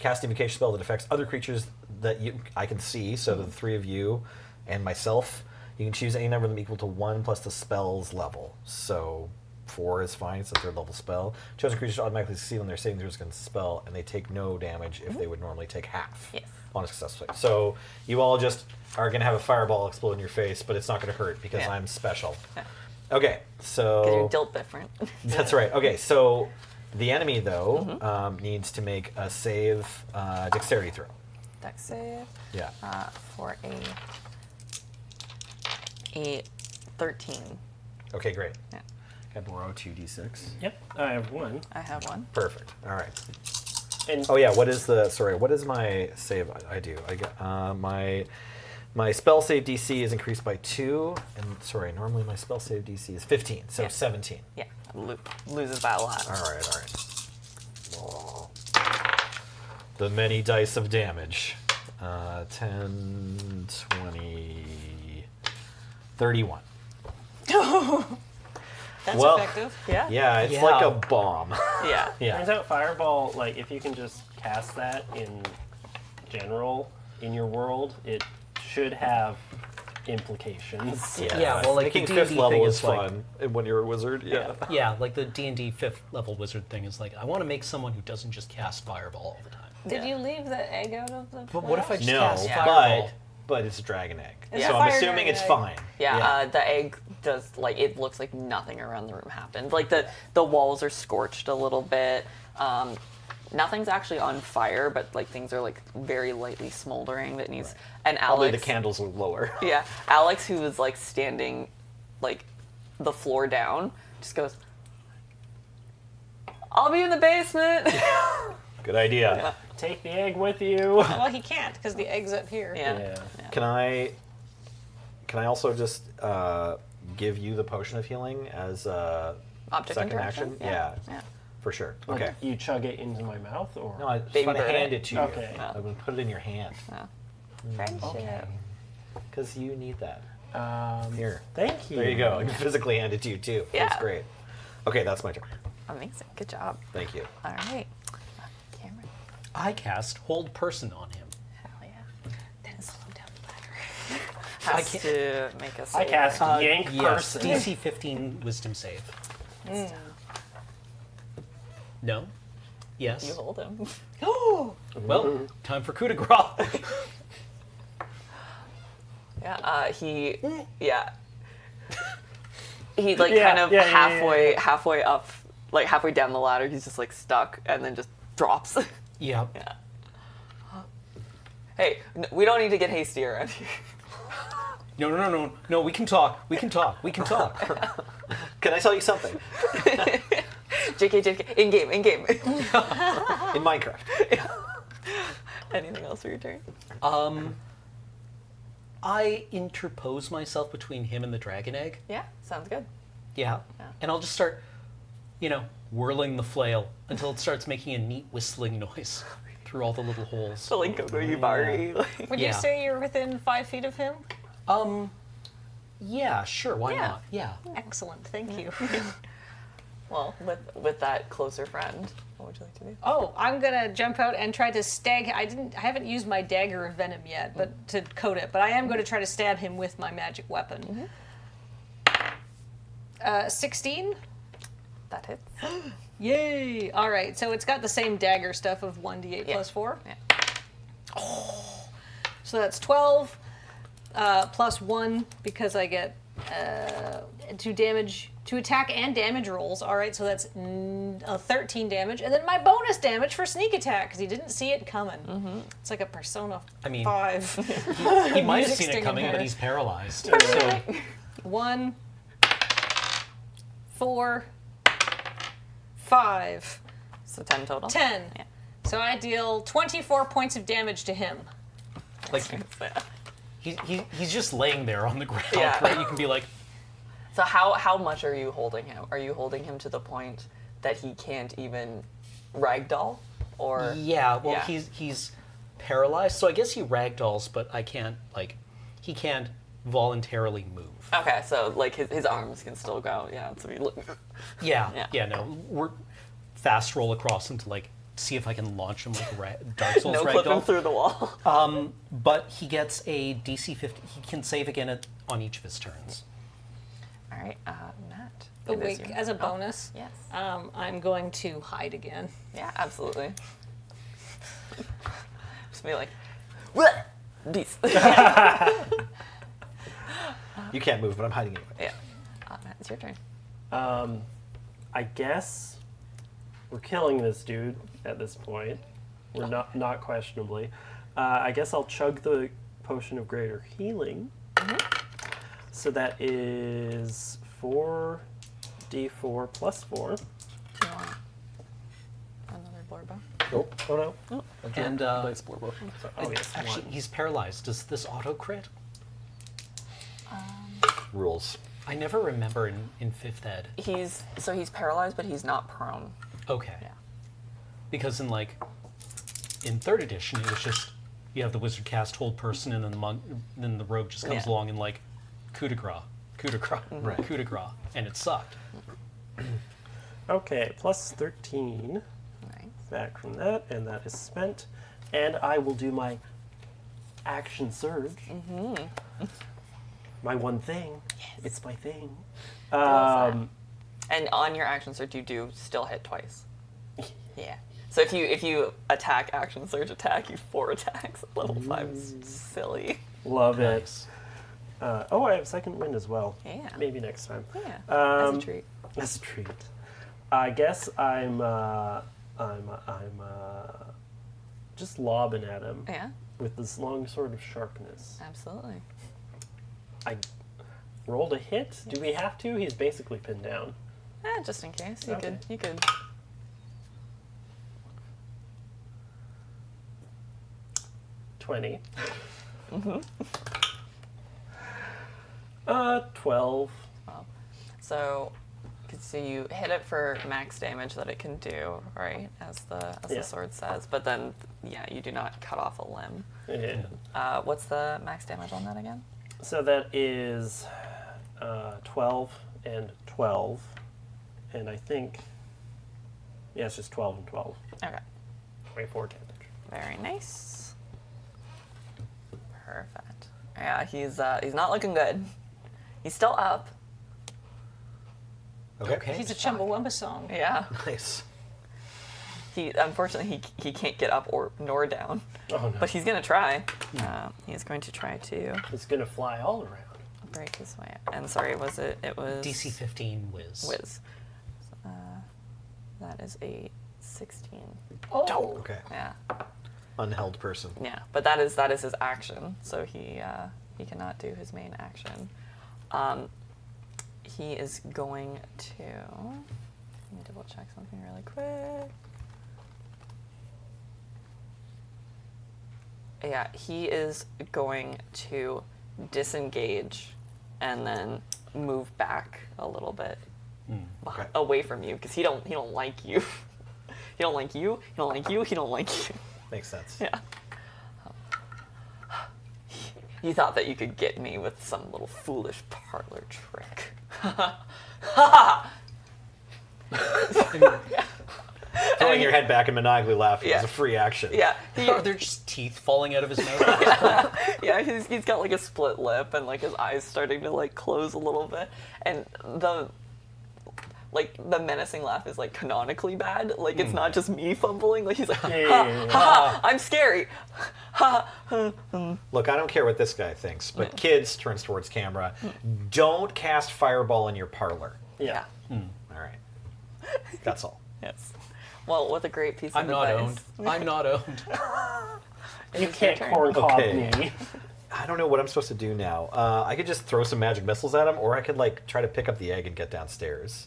cast invocation spell that affects other creatures that I can see, so the three of you and myself. You can choose any number of them equal to 1 plus the spell's level. So 4 is fine. It's a 3rd level spell. Chosen creatures automatically succeed on their saving throws against the spell, and they take no damage if they would normally take half
Yes.
on a successful save. So you all just are going to have a fireball explode in your face, but it's not going to hurt because
Yeah.
I'm special.
Yeah.
Okay,
Because
so
you're dealt different.
that's right. Okay, so the enemy though needs to make a save, dexterity throw.
Dex save
Yeah.
for a 13.
Okay, great.
Yeah.
Can I borrow 2d6?
Yep, I have one.
I have one.
Perfect. All right.
And
Oh yeah, what is my save? I do. I got my spell save DC is increased by 2, and normally my spell save DC is 15, so
Yeah.
17.
Yeah. Loses by a lot.
All right. The many dice of damage. 10, 20, 31.
That's
Well,
effective.
Yeah.
Yeah, it's
Yeah.
like a bomb.
Yeah.
Yeah.
turns out Fireball, like, if you can just cast that in general in your world, it should have implications.
Yeah, well, like,
making
the
5th
D&D
level
thing
is
is like-
fun when you're a wizard. Yeah.
Yeah, like the D&D 5th level wizard thing is like, I want to make someone who doesn't just cast fireball all the time.
Did you leave the egg out of the?
But what if I just
No,
cast
Yeah.
fireball?
but it's a dragon egg,
It's
a
so I'm
fire
assuming
dragon
it's
egg.
fine.
Yeah, the egg does it looks like nothing around the room happened. Like the walls are scorched a little bit. Nothing's actually on fire, but like things are like very lightly smoldering. That needs and
Probably
Alex.
the candles are lower.
Yeah, Alex, who was like standing, like the floor down, just goes, "I'll be in the basement."
Good idea.
Take the egg with you.
Well, he can't because the egg's up here.
Yeah.
Can I also just give you the potion of healing as a
Object
second
interaction?
action?
Yeah.
For sure.
Like,
Okay.
you chug it into my mouth, or
No, I just
Baby
want to
bird
hand
it?
it to you.
Okay.
Yeah.
I'm going to put it in your hand
Friendship.
because you need that. Here.
Thank you.
There you go. I can physically hand it to you too.
Yeah.
That's great. Okay, that's my turn.
Amazing. Good job.
Thank you.
All right. Cameron.
I cast Hold Person on him.
Hell yeah.
Then slow down the ladder.
Has to make a
I
save.
cast yank
Yes,
person.
DC 15 Wisdom save. No?
You
Yes?
hold him.
Well, time for coup de grace.
Yeah. He. Yeah. He like
Yeah,
kind of
yeah, yeah, yeah,
halfway up, like halfway down the ladder. He's just like stuck, and then just drops.
Yeah.
Yeah. Hey, we don't need to get hasty around here.
No, we can talk. We can talk.
Can I tell you something?
JK, in game.
In Minecraft.
Anything else for your turn?
I interpose myself between him and the dragon egg.
Yeah, sounds good.
Yeah. And I'll just start, whirling the flail until it starts making a neat whistling noise through all the little holes.
So like Gogo Yubari. Like,
Would
Yeah.
you say you're within 5 feet of him?
Yeah, sure, why
Yeah.
not? Yeah.
Excellent, thank you.
well, with that closer friend, what would you like to do?
Oh, I'm gonna jump out and try to stag. I haven't used my dagger of venom yet, but to coat it. But I am going to try to stab him with my magic weapon. 16.
That hits.
Yay! All right, so it's got the same dagger stuff of 1d8 plus 4.
Yeah.
So that's 12 plus 1 because I get 2 damage, 2 attack and damage rolls. All right, so that's 13 damage, and then my bonus damage for sneak attack because he didn't see it coming. It's like a Persona 5.
He might have
Music
seen it
stinging
coming, but
her.
he's paralyzed. So
1, 4, 5,
So 10 total.
10.
Yeah.
So I deal 24 points of damage to him.
like he's just laying there on the ground,
Yeah.
right? You can be like,
So how much are you holding him? Are you holding him to the point that he can't even ragdoll? Or
yeah, well,
Yeah.
he's paralyzed, so I guess he ragdolls, but he can't voluntarily move.
Okay, so like his arms can still go. Yeah. So he look.
Yeah, no, we're fast roll across him to see if I can launch him like a Dark Souls
No clip him
ragdoll.
through the wall.
But he gets a DC 50. He can save again on each of his turns.
All right, Matt.
But
it is
wait,
your-
as a
oh,
bonus,
yes.
I'm going to hide again.
Yeah, absolutely. Just be like, what? These.
You can't move, but I'm hiding anyway.
Yeah. Matt, it's your turn.
I guess we're killing this dude at this point. We're not questionably. I guess I'll chug the potion of greater healing. So that is 4d4 plus 4.
Do you want another blurbo?
Oh no.
And
Nice blurbo.
Oh yes.
actually, he's paralyzed. Does this auto crit?
Rules.
I never remember in 5th ed.
He's paralyzed, but he's not prone.
Okay.
Yeah.
Because in 3rd edition, it was just you have the wizard cast hold person, and then then the rogue just comes
Yeah.
along and coup de grace,
Right.
coup de grace, and it sucked.
Okay, plus 13
Nice.
back from that, and that is spent. And I will do my action surge. My one thing. It's my thing.
And on your action surge, you do still hit twice. Yeah. So if you attack action surge attack, you 4 attacks at level 5 is silly.
Love it.
Nice.
Oh, I have second wind as well.
Yeah.
Maybe next time.
Yeah. As a treat.
As a treat. I guess I'm just lobbing at him
Yeah.
with this long sword of sharpness.
Absolutely.
I rolled a hit. Do we have to? He's basically pinned down.
Just in case you
Okay.
could.
20. 12.
So you hit it for max damage that it can do, right? As
Yeah.
the sword says, but then you do not cut off a limb.
Yeah.
What's the max damage on that again?
So that is 12 and 12. And I think, yeah, it's just 12 and 12.
Okay.
24 damage.
Very nice. Perfect. Yeah, he's not looking good. He's still up.
Okay.
He's a Chumbawamba song.
Yeah.
Nice.
Unfortunately he can't get up nor down,
Oh no.
but he's gonna try. He's going to try to
It's going to fly all around.
break his way. And sorry, it was
DC 15 whiz.
Whiz. That is a 16.
Oh,
Okay.
Yeah.
Unheld person.
Yeah, but that is his action, so he cannot do his main action. He is going to. Let me double check something really quick. Yeah, he is going to disengage and then move back a little bit
Okay.
away from you because he don't like you. He don't like you. He don't like you. He don't like you.
Makes sense.
Yeah. You thought that you could get me with some little foolish parlor trick.
Throwing your head back and maniacally laughing
Yeah.
is a free action.
Yeah.
Are there just teeth falling out of his mouth?
Yeah, he's got like a split lip and like his eyes starting to like close a little bit, and the menacing laugh is like canonically bad. Like it's not just me fumbling. Like he's like, ha, I'm scary.
Look, I don't care what this guy thinks, but kids, turns towards camera, don't cast fireball in your parlor.
Yeah.
All right. That's all.
Yes. Well, with a great piece of
I'm not
advice.
owned. I'm not owned.
You can't corn cob
Okay.
me.
I don't know what I'm supposed to do now. I could just throw some magic missiles at him, or I could like try to pick up the egg and get downstairs.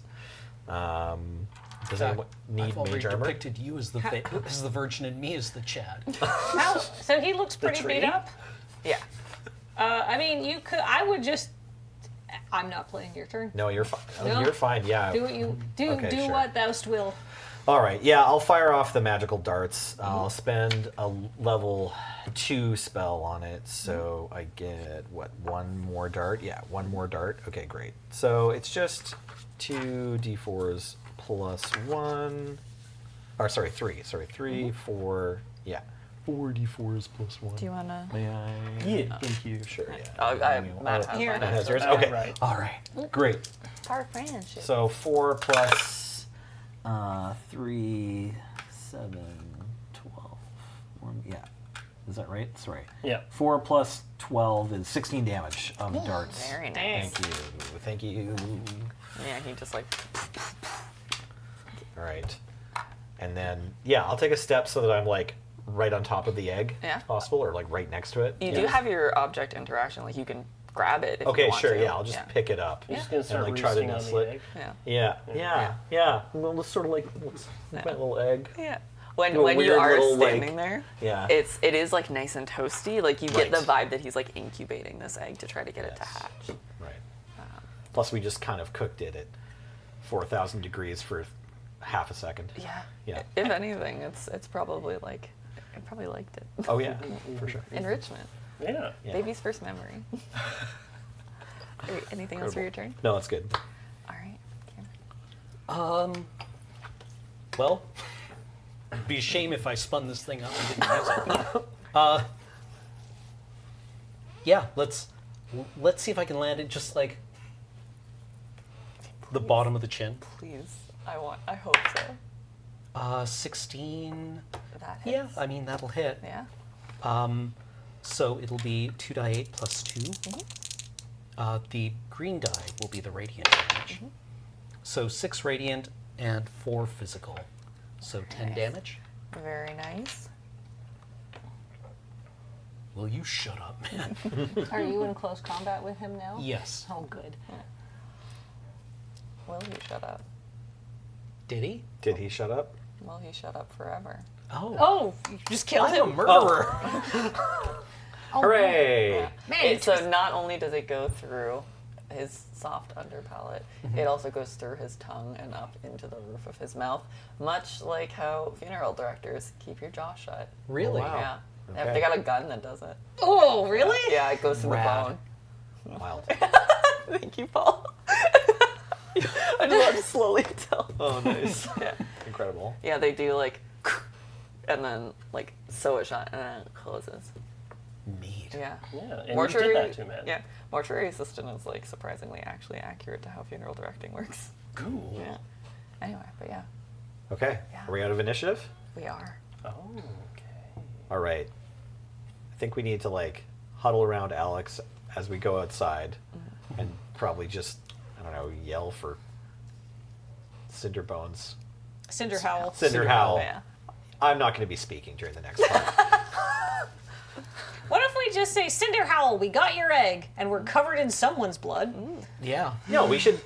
Does anyone need
I've already
mage armor?
depicted you as the as the virgin and me as the Chad.
so he looks pretty
tree?
beat up.
Yeah.
I mean, you could. I would just. I'm not playing your turn.
No, you're fine.
No.
You're fine. Yeah.
Do what you do.
Okay,
do
sure.
what thou'st will.
All right. Yeah, I'll fire off the magical darts. I'll spend a level 2 spell on it, so I get what, 1 more dart? Yeah, 1 more dart. Okay, great. So it's just 2d4s plus 1. Or sorry, 3. Sorry, 3, 4. Yeah,
4d4s plus 1.
Do you wanna?
May I?
Yeah.
Thank you.
Sure, yeah.
Matt has
Here.
mine.
That has yours?
Oh,
Okay.
right.
All right. Great.
Our friendship.
So 4 plus 3, 7, 12. Yeah. Is that right? That's right.
Yeah.
4 plus 12 is 16 damage on the darts.
Very nice.
Thank you. Thank you.
Yeah, he just like.
All right. And then, yeah, I'll take a step so that I'm like right on top of the egg,
Yeah.
if possible, or like right next to it.
You do have your object interaction, like you can grab it. If you
Okay,
want
sure.
to.
Yeah, I'll just pick it up.
You're just gonna start
like, try to
roosting on
nestle
the
it.
egg.
Yeah.
Yeah. Well, it's sort of like my little egg.
Yeah. When
A
you
weird
are
little, like-
standing there,
Yeah.
it is like nice and toasty. Like you get the
Right.
vibe that he's like incubating this egg to try to get it to
Yes.
hatch.
Right. Plus, we just kind of cooked it at 4,000 degrees for half a second.
Yeah.
Yeah.
If anything, it's probably like I probably liked it.
Oh yeah, for sure.
Enrichment.
Yeah.
Yeah.
Baby's first memory. Anything else for your turn?
No, that's good.
All right. Cameron.
Well, it'd be a shame if I spun this thing up and didn't use it. Yeah, let's see if I can land it just like the bottom of the chin.
Please. I hope so.
16.
That
Yeah,
hits.
I mean that'll hit.
Yeah.
So it'll be 2 die 8 plus 2. The green die will be the radiant damage. So 6 radiant and 4 physical. So 10 damage.
Very nice.
Will you shut up, man?
Are you in close combat with him now?
Yes.
Oh, good.
Will he shut up?
Did he?
Did he shut up?
Will he shut up forever?
Oh.
Oh, you just killed
I'm a
him.
murderer.
Oh,
Hooray!
Man,
It,
you
so
twist-
not only does it go through his soft underpalate, it also goes through his tongue and up into the roof of his mouth, much like how funeral directors keep your jaw shut.
Really?
Wow.
Yeah.
Okay.
They got a gun that does it.
Oh, really?
Yeah, it goes to
Rad.
the bone.
Wild.
Thank you, Paul. I just want to slowly tell.
Oh, nice.
Yeah.
Incredible.
Yeah, they do like, and then like sew it shut and then it closes.
Meat.
Yeah.
Yeah. And you did that too, man.
Yeah. Mortuary assistant is like surprisingly actually accurate to how funeral directing works.
Cool.
Yeah. Anyway, but yeah,
Okay.
Yeah.
Are we out of initiative?
we are.
Oh, okay.
All right. I think we need to like huddle around Alex as we go outside, and probably just I don't know yell for Cinderbones.
Cinder Howl.
Cinder Howl.
Yeah.
I'm not going to be speaking during the next part.
What if we just say, Cinder Howl, we got your egg, and we're covered in someone's blood?
Yeah.
No, we should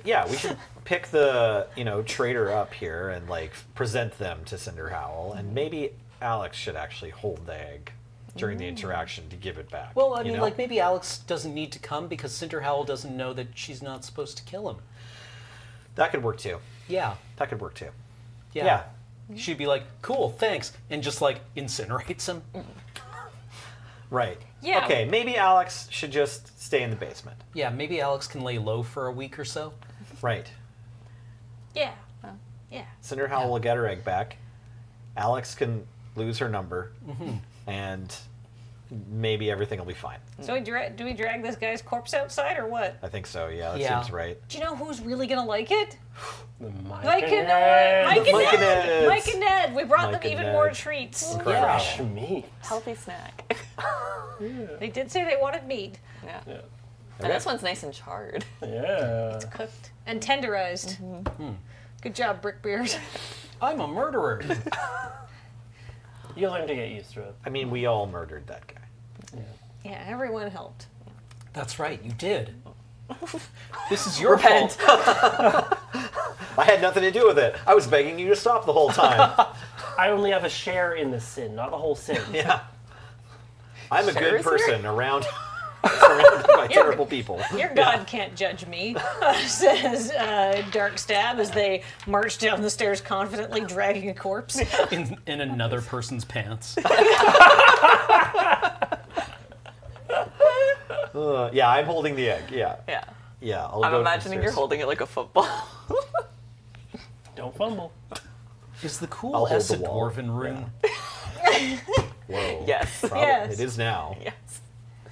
pick the traitor up here and like present them to Cinder Howl, and maybe Alex should actually hold the egg during the interaction to give it back.
Well, I
you
mean,
know?
like maybe Alex doesn't need to come because Cinder Howl doesn't know that she's not supposed to kill him.
that could work too.
Yeah.
That could work too.
Yeah.
Yeah.
She'd be like, cool, thanks, and just like incinerates him.
Right.
Yeah.
Okay, maybe Alex should just stay in the basement.
Yeah, maybe Alex can lay low for a week or so.
Right.
Yeah. Yeah.
Cinder Howl will get her egg back. Alex can lose her number, and maybe everything will be fine.
So do we drag this guy's corpse outside, or what?
I think so. Yeah, that
Yeah.
seems right.
Do you know who's really going to like it?
The
Mike and
Ned.
Mike and
Mike and
Ned.
Neds.
Mike and Ned. We brought
Mike
them
and
even
Ned.
more treats.
Incredible.
Fresh meat.
Healthy snack.
They did say they wanted meat,
Yeah.
Yeah.
And this one's nice and charred.
Yeah.
cooked, and tenderized. Good job, Brickbeard.
I'm a murderer.
You'll learn to get used to it.
I mean, we all murdered that guy.
Yeah, everyone helped.
That's right, you did. This is your
Repent.
fault.
I had nothing to do with it. I was begging you to stop the whole time.
I only have a share in the sin, not the whole sin.
Yeah. I'm a
Sure
good
is here?
person surrounded by terrible people.
Your god can't judge me, says Dark Stab as they march down the stairs confidently, dragging a corpse.
in another person's pants.
Yeah, I'm holding the egg. Yeah.
Yeah.
Yeah. I'll
I'm
go
imagining you're
downstairs.
holding it like a football.
Don't fumble.
Is the
I'll
cool
hold
S
the
a
wall.
dwarven rune?
Whoa.
Yes.
Probably.
Yes.
It is now.
Yes.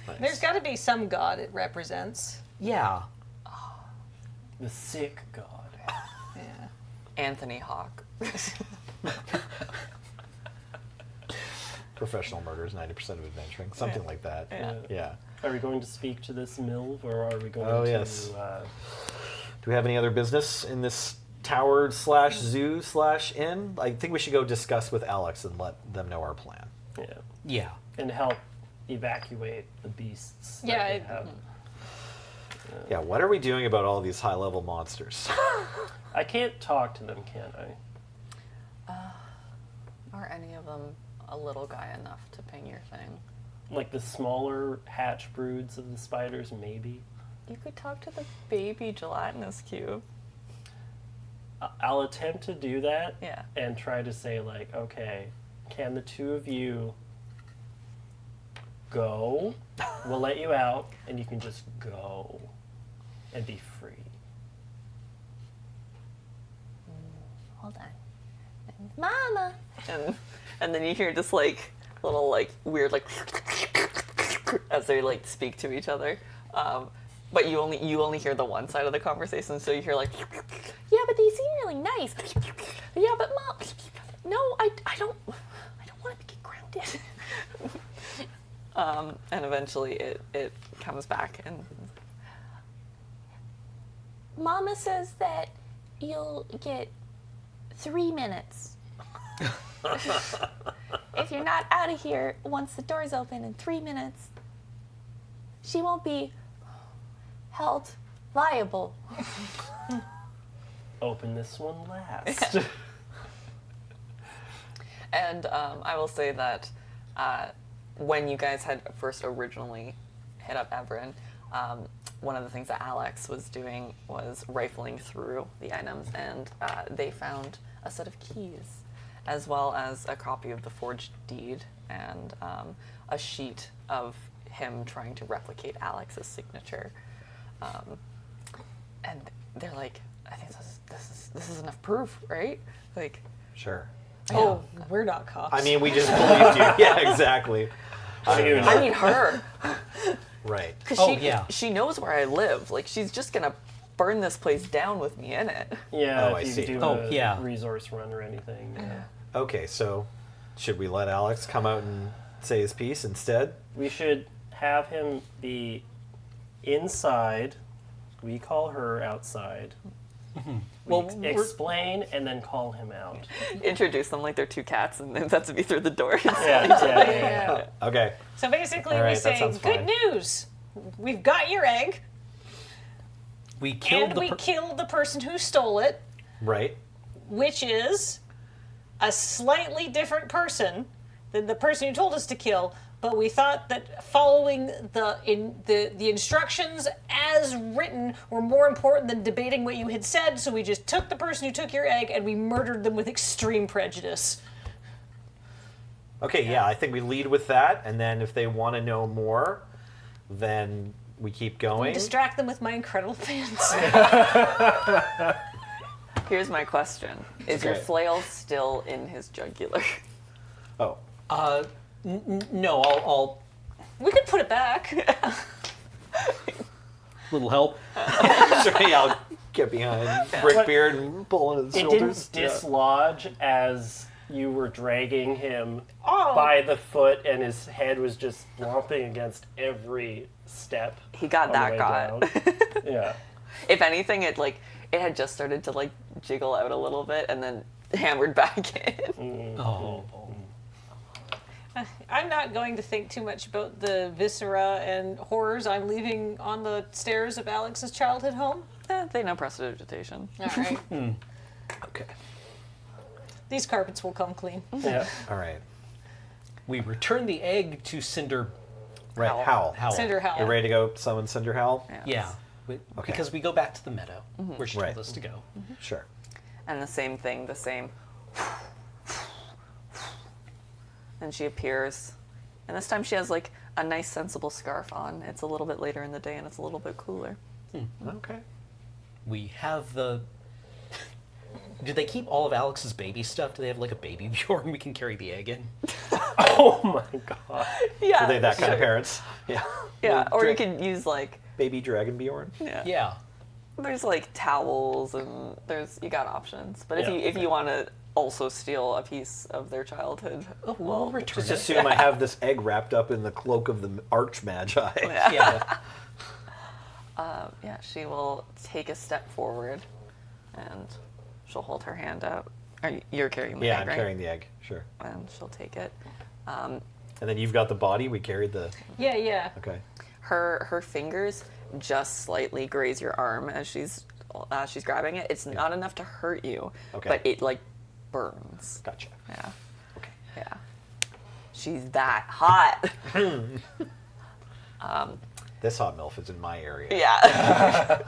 Nice.
There's got to be some god it represents.
Yeah.
The sick god.
Yeah.
Anthony Hawk.
Professional murder is 90% of adventuring. Something like that.
Yeah.
Yeah.
Are we going to speak to this MILF, or are we going
Oh,
to...
yes. Do we have any other business in this tower / zoo / inn? I think we should go discuss with Alex and let them know our plan.
Yeah.
Yeah.
And help evacuate the beasts that
Yeah,
they
it-
have.
Yeah, what are we doing about all these high-level monsters?
I can't talk to them, can I?
Are any of them a little guy enough to ping your thing?
Like the smaller hatch broods of the spiders, maybe?
You could talk to the baby gelatinous cube.
I'll attempt to do that
Yeah.
and try to say, like, okay, can the two of you go? We'll let you out, and you can just go and be free.
Hold on. Mama!
And then you hear just like little like weird like as they like speak to each other. But you only hear the one side of the conversation, so you hear like
Yeah, but they seem really nice. Yeah, but Mom, no, I don't want to get grounded.
and eventually it comes back and
Mama says that you'll get 3 minutes. If you're not out of here once the door's open in 3 minutes, she won't be held liable.
Open this one last.
And I will say that when you guys had first originally hit up Everin, one of the things that Alex was doing was rifling through the items, and they found a set of keys, as well as a copy of the forged deed and a sheet of him trying to replicate Alex's signature. And they're like, I think this is enough proof, right? Like,
Sure.
Oh, we're not cops.
I mean, we just believed you. Yeah, exactly.
I mean her.
Right.
Because
Oh, yeah.
she knows where I live. Like, she's just gonna burn this place down with me in it.
Yeah,
Oh, I
if you
see.
do
Oh,
a
yeah.
resource run or anything. Yeah.
Okay, so should we let Alex come out and say his piece instead?
We should have him be inside. We call her outside. We
Well,
explain and then call him out.
Introduce them like they're two cats, and then that's to be through the door.
Yeah.
Okay.
So basically,
All right,
we
that
say,
sounds
"Good
fine.
news, we've got your egg,
We killed
and
the
we killed the person who stole it,
Right.
which is a slightly different person than the person you told us to kill." But we thought that following the instructions as written were more important than debating what you had said, so we just took the person who took your egg and we murdered them with extreme prejudice.
Okay, yeah, I think we lead with that, and then if they want to know more, then we keep going.
Distract them with my incredible pants.
Here's my question: Is your
Okay.
flail still in his jugular?
Oh,
No, I'll
We could put it back.
little help.
sure, yeah, I'll get behind Brickbeard and pull on his
It
shoulders.
didn't dislodge as you were dragging him
Oh.
by the foot, and his head was just flopping against every step.
He got
on the
that
way
got.
down. Yeah.
If anything, it had just started to like jiggle out a little bit, and then hammered back in.
Oh.
I'm not going to think too much about the viscera and horrors I'm leaving on the stairs of Alex's childhood home.
They know prestidigitation.
All right.
Okay.
These carpets will come clean.
Yeah.
All right.
We return the egg to Cinder.
Right.
Howl.
Howl.
Cinder Howl.
You ready to go summon Cinder Howl?
Yeah. Because we go back to the meadow where she
Right.
told us to go.
Sure.
And the same thing, the same. And she appears. And this time she has like a nice sensible scarf on. It's a little bit later in the day and it's a little bit cooler.
Okay.
We have the. Do they keep all of Alex's baby stuff? Do they have like a baby Bjorn we can carry the egg in?
Oh my god.
Yeah.
Are they that kind of
sure.
parents? Yeah.
Yeah, or you
Dra-
could use like
Baby Dragonbjorn.
Yeah.
there's like towels and you got options. But
Yeah.
if you want to also steal a piece of their childhood,
We'll return
Just
it.
assume I have this egg wrapped up in the cloak of the Archmagi.
Yeah.
yeah, she will take a step forward, and she'll hold her hand out. You're carrying the
Yeah,
egg,
I'm
right?
carrying the egg. Sure.
And she'll take it.
And then you've got the body. We carried the.
Yeah.
Okay.
Her fingers just slightly graze your arm as she's grabbing it. It's not enough to hurt you,
Okay.
but it like burns.
Gotcha.
Yeah,
Okay.
yeah. She's that hot.
This hot milf is in my area.
Yeah.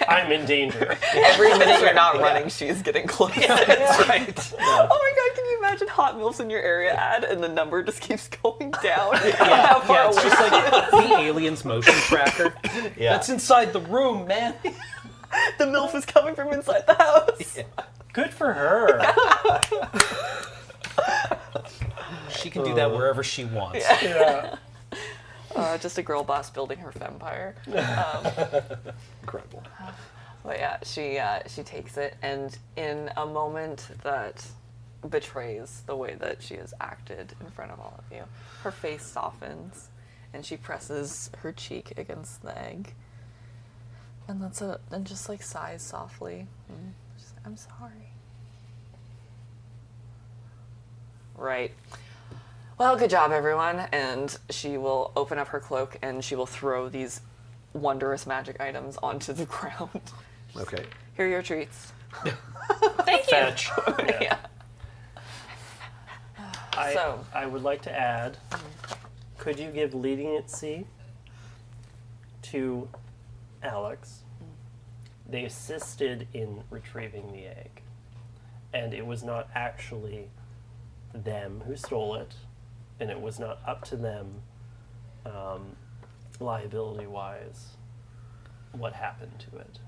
I'm in danger.
Every minute you're not running, she's getting closer.
That's right.
Oh my god, can you imagine hot milfs in your area ad and the number just keeps going down? How
Yeah,
far
it's
away?
just like the alien's motion tracker.
Yeah.
That's inside the room, man.
The milf is coming from inside the house.
Good for her.
She can do that wherever she wants.
Yeah.
Just a girl boss building her vampire.
Incredible.
But yeah, she takes it, and in a moment that betrays the way that she has acted in front of all of you, her face softens, and she presses her cheek against the egg, and and just like sighs softly. And she's like, I'm sorry. Right. Well, good job, everyone. And she will open up her cloak, and she will throw these wondrous magic items onto the ground.
Okay.
Here are your treats.
Thank you.
Fetch.
Yeah. So-
I would like to add, could you give leading at sea to Alex? They assisted in retrieving the egg, and it was not actually them who stole it, and it was not up to them, liability-wise, what happened to it.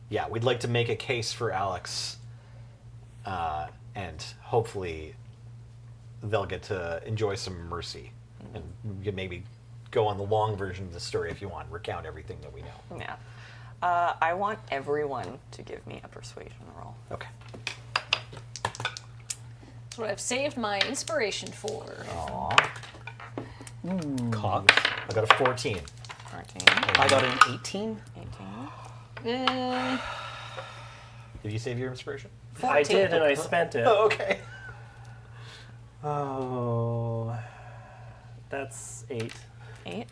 Yeah, we'd like to make a case for Alex, and hopefully they'll get to enjoy some mercy, and we can maybe go on the long version of the story if you want, recount everything that we know.
Yeah. I want everyone to give me a persuasion roll.
Okay.
That's what I've saved my inspiration for.
Aw.
Cox.
I got a 14.
14,
I got an 18.
18.
Did you save your inspiration?
I did, and I spent it.
Oh, okay.
Oh, that's 8.
8.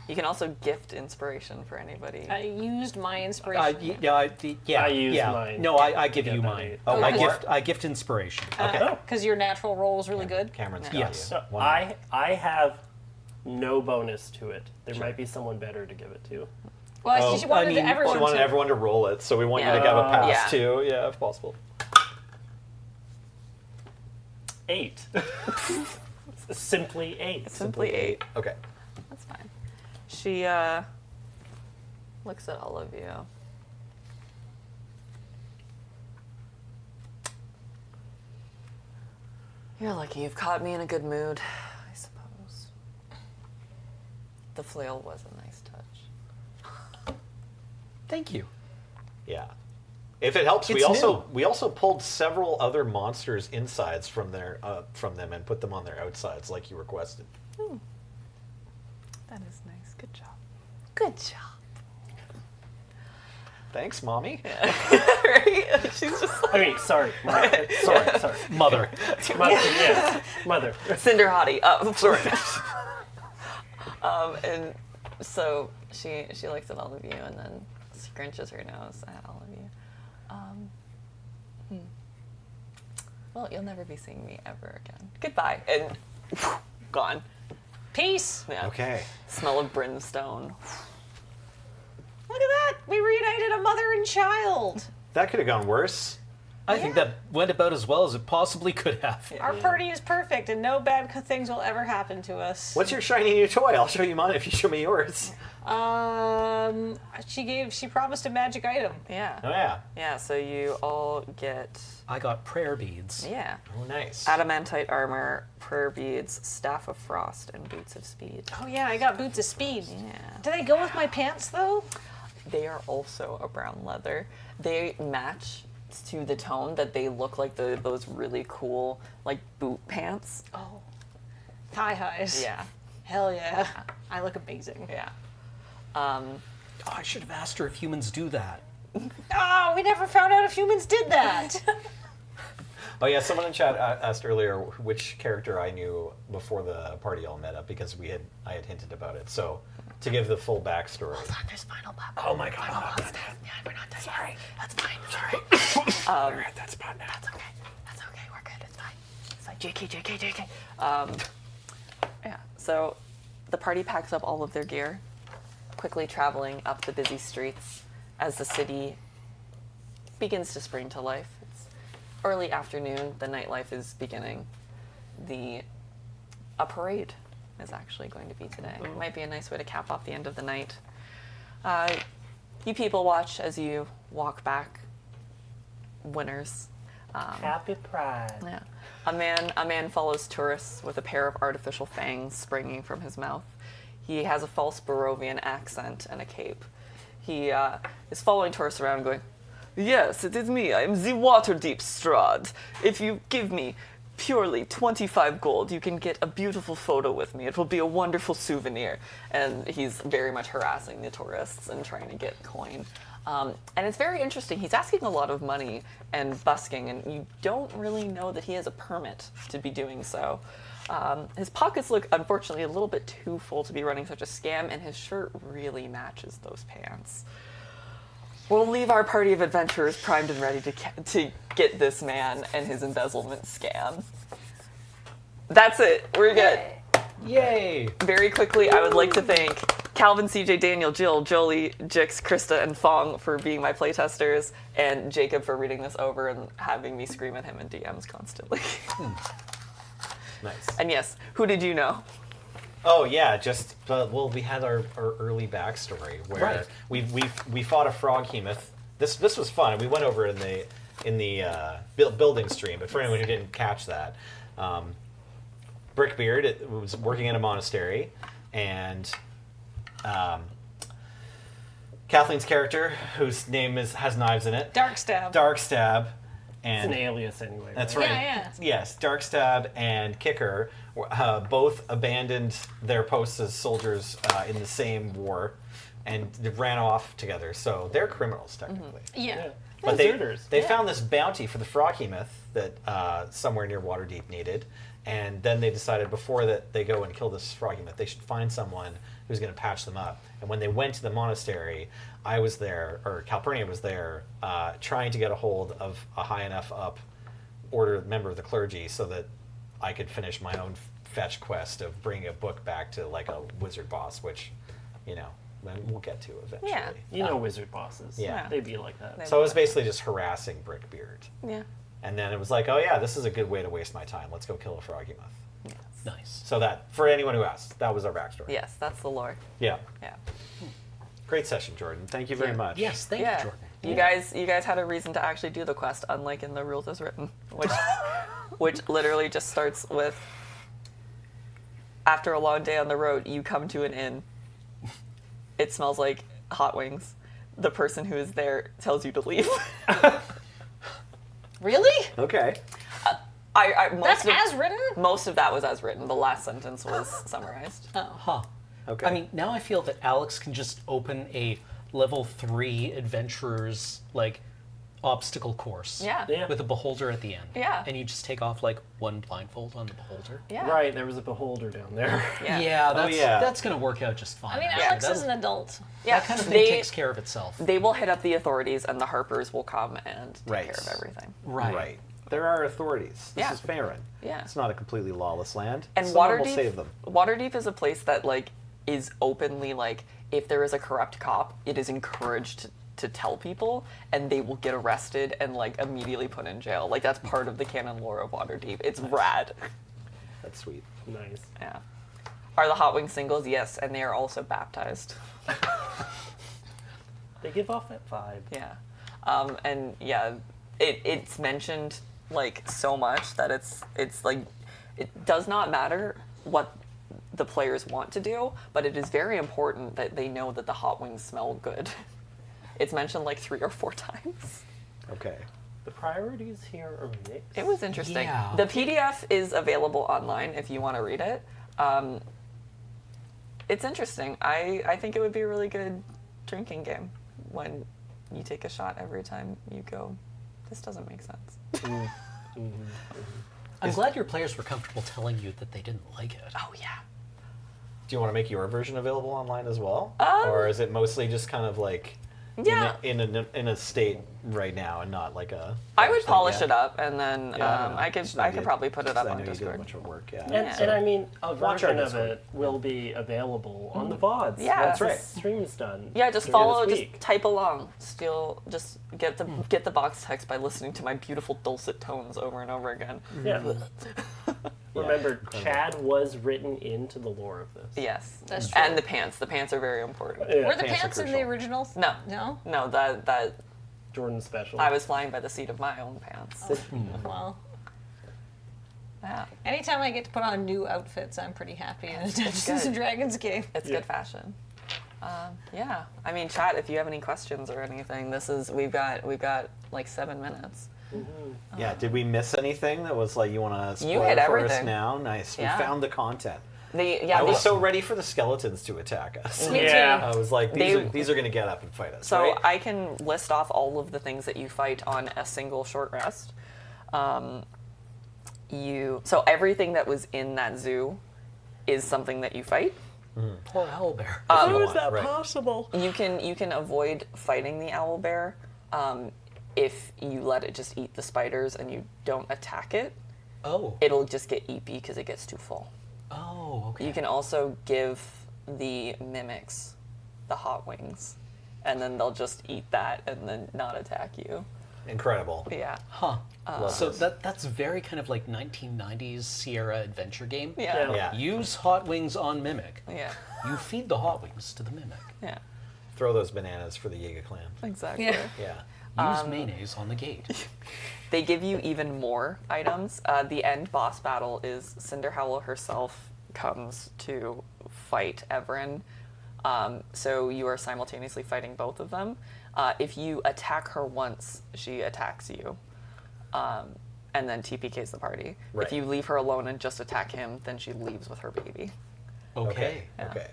You can also gift inspiration for anybody.
I used my inspiration.
Yeah,
I used mine.
No, I give
Yeah,
you
that
mine.
eight.
Oh,
Okay.
I gift inspiration.
Okay.
Because your natural roll is really good.
Cameron's got
Yes.
you.
So
One.
I have no bonus to it. There might be someone better to give it to.
Well, she wanted
mean,
everyone
She wanted
to.
everyone to roll it, so we want you to
Yeah.
give a pass
Yeah.
too. Yeah, if possible.
8. Simply 8.
Simply 8.
Okay.
That's fine. She looks at all of you. You're lucky you've caught me in a good mood, I suppose. The flail was a nice touch.
Thank you.
Yeah. If it helps, we
It's
also pulled several other monsters' insides from them and put them on their outsides like you requested.
That is nice. Good job. Good job.
Thanks, mommy.
Right? She's just like
I mean, sorry. Sorry.
Mother.
Mother, yes. Mother.
Cinder Hottie. Oh, sorry. And so she looks at all of you and then scrunches her nose at all of you. Well, you'll never be seeing me ever again. Goodbye. And gone.
Peace.
Yeah.
Okay.
Smell of brimstone.
Look at that. We reunited a mother and child.
That could have gone worse.
I think that went about as well as it possibly could have.
Our party is perfect, and no bad things will ever happen to us.
What's your shiny new toy? I'll show you mine if you show me yours.
She promised a magic item.
Yeah.
Oh yeah.
Yeah, so you all get,
I got prayer beads.
yeah,
Oh nice.
adamantite armor, prayer beads, staff of frost, and boots of speed.
Oh yeah, I got boots of speed.
Yeah.
Do they go with my pants though?
They are also a brown leather. They match to the tone that they look like those really cool, like, boot pants.
Oh. Thigh highs.
Yeah.
Hell yeah. I look amazing.
Yeah.
Oh, I should have asked her if humans do that.
Oh, we never found out if humans did that.
Oh yeah, someone in chat asked earlier which character I knew before the party all met up because I had hinted about it. So to give the full backstory.
Hold on, there's final boss.
Oh my god!
Final boss stuff. Yeah, we're not done yet. That's fine.
We're at that spot now.
That's okay. That's okay. We're good. It's fine. It's like JK.
Yeah. So the party packs up all of their gear, quickly traveling up the busy streets as the city begins to spring to life. It's early afternoon. The nightlife is beginning. A parade is actually going to be today. It might be a nice way to cap off the end of the night. You people watch as you walk back, winners.
Happy Pride.
Yeah. A man follows tourists with a pair of artificial fangs springing from his mouth. He has a false Barovian accent and a cape. He is following tourists around going, "Yes, it is me. I am the Waterdeep Strahd. If you give me purely 25 gold, you can get a beautiful photo with me. It will be a wonderful souvenir." And he's very much harassing the tourists and trying to get coin. And it's very interesting. He's asking a lot of money and busking, and you don't really know that he has a permit to be doing so. His pockets look, unfortunately, a little bit too full to be running such a scam, and his shirt really matches those pants. We'll leave our party of adventurers primed and ready to get this man and his embezzlement scam. That's it. We're good.
Yay!
Very quickly, I would like to thank Calvin, CJ, Daniel, Jill, Jolie, Jix, Krista, and Fong for being my playtesters, and Jacob for reading this over and having me scream at him in DMs constantly.
Nice.
And yes, who did you know?
Oh yeah, just well, we had our early backstory where we fought a froghemoth. This was fun. We went over in the building stream, but for anyone who didn't catch that, Brickbeard was working in a monastery, and Kathleen's character, whose name has knives in it, Darkstab,
It's an
and
alias anyway.
that's
right?
right.
Yeah.
Yes, Darkstab and Kicker both abandoned their posts as soldiers in the same war, and ran off together. So they're criminals technically.
Yeah.
But
Deserters.
they found this bounty for the froghemoth that somewhere near Waterdeep needed, and then they decided before that they go and kill this froghemoth, they should find someone who's going to patch them up. And when they went to the monastery, I was there, or Calpurnia was there, trying to get a hold of a high enough up member of the clergy so that I could finish my own fetch quest of bringing a book back to like a wizard boss, which, we'll get to eventually.
Yeah.
You know wizard bosses.
Yeah.
They be like that.
So I was basically just harassing Brickbeard.
Yeah.
And then it was like, oh yeah, this is a good way to waste my time. Let's go kill a froghemoth.
Yes.
Nice.
So that, for anyone who asked, that was our backstory.
Yes, that's the lore.
Yeah.
Yeah.
Great session, Jordynne. Thank you very much.
Yes, thank
Yeah.
you, Jordan.
You guys had a reason to actually do the quest, unlike in the rules as written, which literally just starts with, after a long day on the road, you come to an inn. It smells like hot wings. The person who is there tells you to leave.
Really?
Okay.
That's as written?
Most of that was as written. The last sentence was summarized.
Huh.
Okay.
I mean, now I feel that Alex can just open a level 3 adventurer's obstacle course.
Yeah.
Yeah.
With a beholder at the end.
Yeah.
And you just take off one blindfold on the beholder.
Yeah.
Right, there was a beholder down there.
Yeah.
That's gonna work out just fine.
I mean,
actually.
Alex
That'll-
is an adult.
Yeah.
That kind of thing takes care of itself.
They will hit up the authorities, and the Harpers will come and take
Right.
care of everything.
Right.
There are authorities. This
Yeah.
is Farron.
Yeah.
It's not a completely lawless land.
And
Someone will save them.
Waterdeep is a place that is openly if there is a corrupt cop, it is encouraged to tell people, and they will get arrested and immediately put in jail. That's part of the canon lore of Waterdeep. It's rad.
That's sweet.
Nice.
Yeah. Are the Hot Wings singles? Yes, and they are also baptized.
They give off that vibe.
Yeah. And yeah, it's mentioned like so much that it's like it does not matter what the players want to do, but it is very important that they know that the hot wings smell good. It's mentioned like 3 or 4 times.
Okay.
The priorities here are mixed.
It was interesting.
Yeah.
The PDF is available online if you want to read it. It's interesting. I think it would be a really good drinking game when you take a shot every time you go, this doesn't make sense.
I'm glad your players were comfortable telling you that they didn't like it.
Oh, yeah.
Do you want to make your version available online as well? Or is it mostly just kind of like
Yeah.
in a state right now and not like a...
I would polish
yeah.
it up and then
Yeah.
I could probably put it up on
I know you did a
Discord.
bunch of work, yeah.
And I mean, a
Watch our
version of
Discord.
it will be available on the VODs.
Yeah.
once
That's right.
the stream's done.
Yeah, just
later
follow,
this
just
week.
type along. Still, just get the box text by listening to my beautiful dulcet tones over and over again.
Yeah. Remember,
incredible.
Chad was written into the lore of this.
Yes,
That's true.
and the pants. The pants are very important.
Yeah.
Were the
Pants are
pants in the
crucial.
original?
No,
No?
no, that
Jordynne special.
I was flying by the seat of my own pants.
Well,
Yeah,
anytime I get to put on new outfits, I'm pretty happy in a Dungeons
good.
and Dragons game.
it's
Yeah.
good fashion. Yeah, I mean, chat if you have any questions or anything. We've got like 7 minutes.
Yeah, did we miss anything that was like you want to spoil
You hit
for us
everything.
now? Nice.
Yeah.
We found the content.
I
I was so ready for the skeletons to attack us.
Me
Yeah.
I was like,
They-
these are going to get up and fight us.
So
right?
I can list off all of the things that you fight on a single short rest. So everything that was in that zoo is something that you fight.
Poor owlbear.
How is that
possible? You can avoid fighting the owl bear if you let it just eat the spiders and you don't attack it.
Oh.
It'll just get eepy because it gets too full.
Oh, okay.
You can also give the mimics the hot wings, and then they'll just eat that and then not attack you.
Incredible.
Yeah.
Huh.
Love
So
this.
that's very kind of like 1990s Sierra adventure game.
Yeah.
Yeah.
Use hot wings on Mimic.
Yeah.
You feed the hot wings to the Mimic.
Yeah.
Throw those bananas for the Yiga clan.
Exactly.
Yeah.
Yeah.
Use mayonnaise on the gate.
They give you even more items. The end boss battle is Cinderhowl herself comes to fight Everin. So you are simultaneously fighting both of them. If you attack her once, she attacks you. And then TPKs the party.
Right.
If you leave her alone and just attack him, then she leaves with her baby.
Okay.
Okay.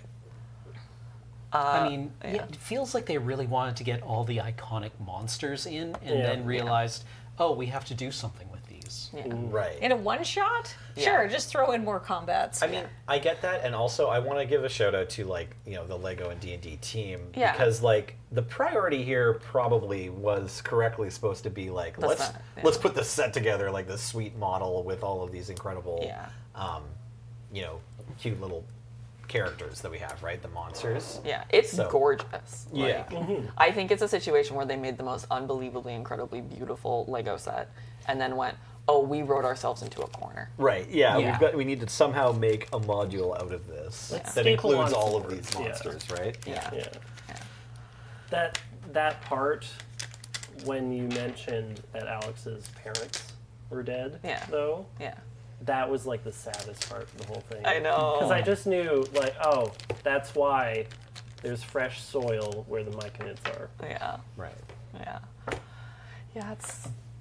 I mean,
yeah.
it feels like they really wanted to get all the iconic monsters in and
Yeah.
then realized, oh, we have to do something with these.
Yeah.
Right.
In a one shot?
Yeah.
Sure, just throw in more combats.
I mean, I get that, and also I want to give a shout out to like the Lego and D&D team
Yeah.
because like the priority here probably was correctly supposed to be like
The
let's
set, yeah.
let's put the set together like this sweet model with all of these incredible
Yeah.
cute little characters that we have, right? The monsters.
Yeah, it's
So-
gorgeous.
Yeah.
I think it's a situation where they made the most unbelievably, incredibly beautiful Lego set, and then went, "Oh, we wrote ourselves into a corner."
Right. Yeah.
Yeah.
We need to somehow make a module out of this
Let's
that
staple
includes
on
all of
forward.
these
Yeah.
monsters, right?
Yeah.
Yeah. That part when you mentioned that Alex's parents were dead,
Yeah.
though,
Yeah.
that was like the saddest part of the whole thing.
I know.
Because I just knew, like, oh, that's why there's fresh soil where the myconids are.
Yeah.
Right.
Yeah. Yeah,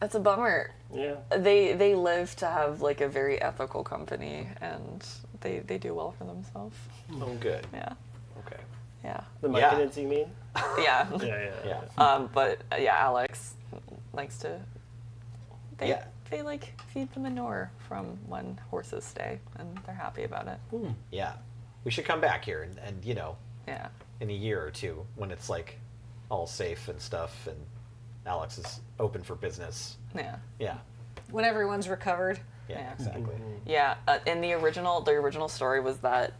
it's a bummer.
Yeah.
They live to have like a very ethical company, and they do well for themselves.
Oh, good.
Yeah.
Okay.
Yeah.
The
Yeah.
myconids, you mean?
Yeah.
Yeah.
But yeah, Alex likes to.
Yeah.
They like feed the manure from when horses stay, and they're happy about it.
Yeah. We should come back here and
Yeah.
in a year or two when it's like all safe and stuff and Alex is open for business.
Yeah.
Yeah.
when everyone's recovered.
Yeah,
Yeah.
exactly.
Yeah. In the original story was that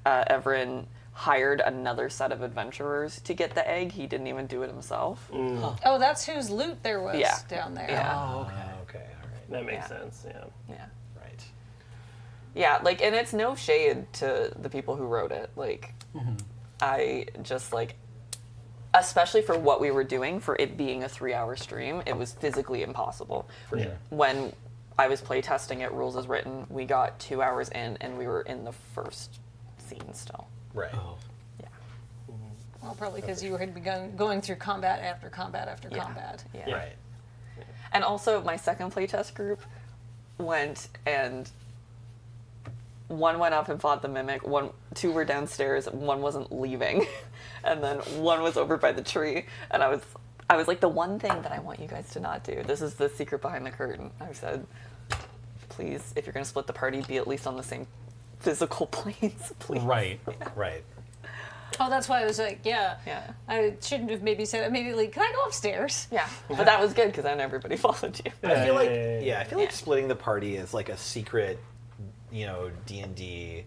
Everin hired another set of adventurers to get the egg. He didn't even do it himself.
Oh, that's whose loot there was
Yeah.
down there.
Yeah.
Oh, okay.
Okay, all right.
That makes
Yeah.
sense, yeah.
Yeah.
Right.
Yeah, like, and it's no shade to the people who wrote it. Like, I just, like, especially for what we were doing, for it being a 3-hour stream, it was physically impossible.
For sure.
When I was playtesting it, rules as written, we got 2 hours in, and we were in the first scene still.
Right.
Oh.
Yeah.
Well, probably because you had begun going through combat after combat after combat.
Yeah.
Right.
And also, my second playtest group went and one went up and fought the mimic. Two were downstairs. One wasn't leaving, and then one was over by the tree. And I was like, the one thing that I want you guys to not do. This is the secret behind the curtain. I said, please, if you're gonna split the party, be at least on the same physical planes, please.
Right.
Right.
Oh, that's why I was like, yeah. I shouldn't have maybe said immediately, can I go upstairs?
Yeah, but that was good because then everybody followed you.
I feel like
Yeah.
I feel like splitting the party is like a secret, D&D,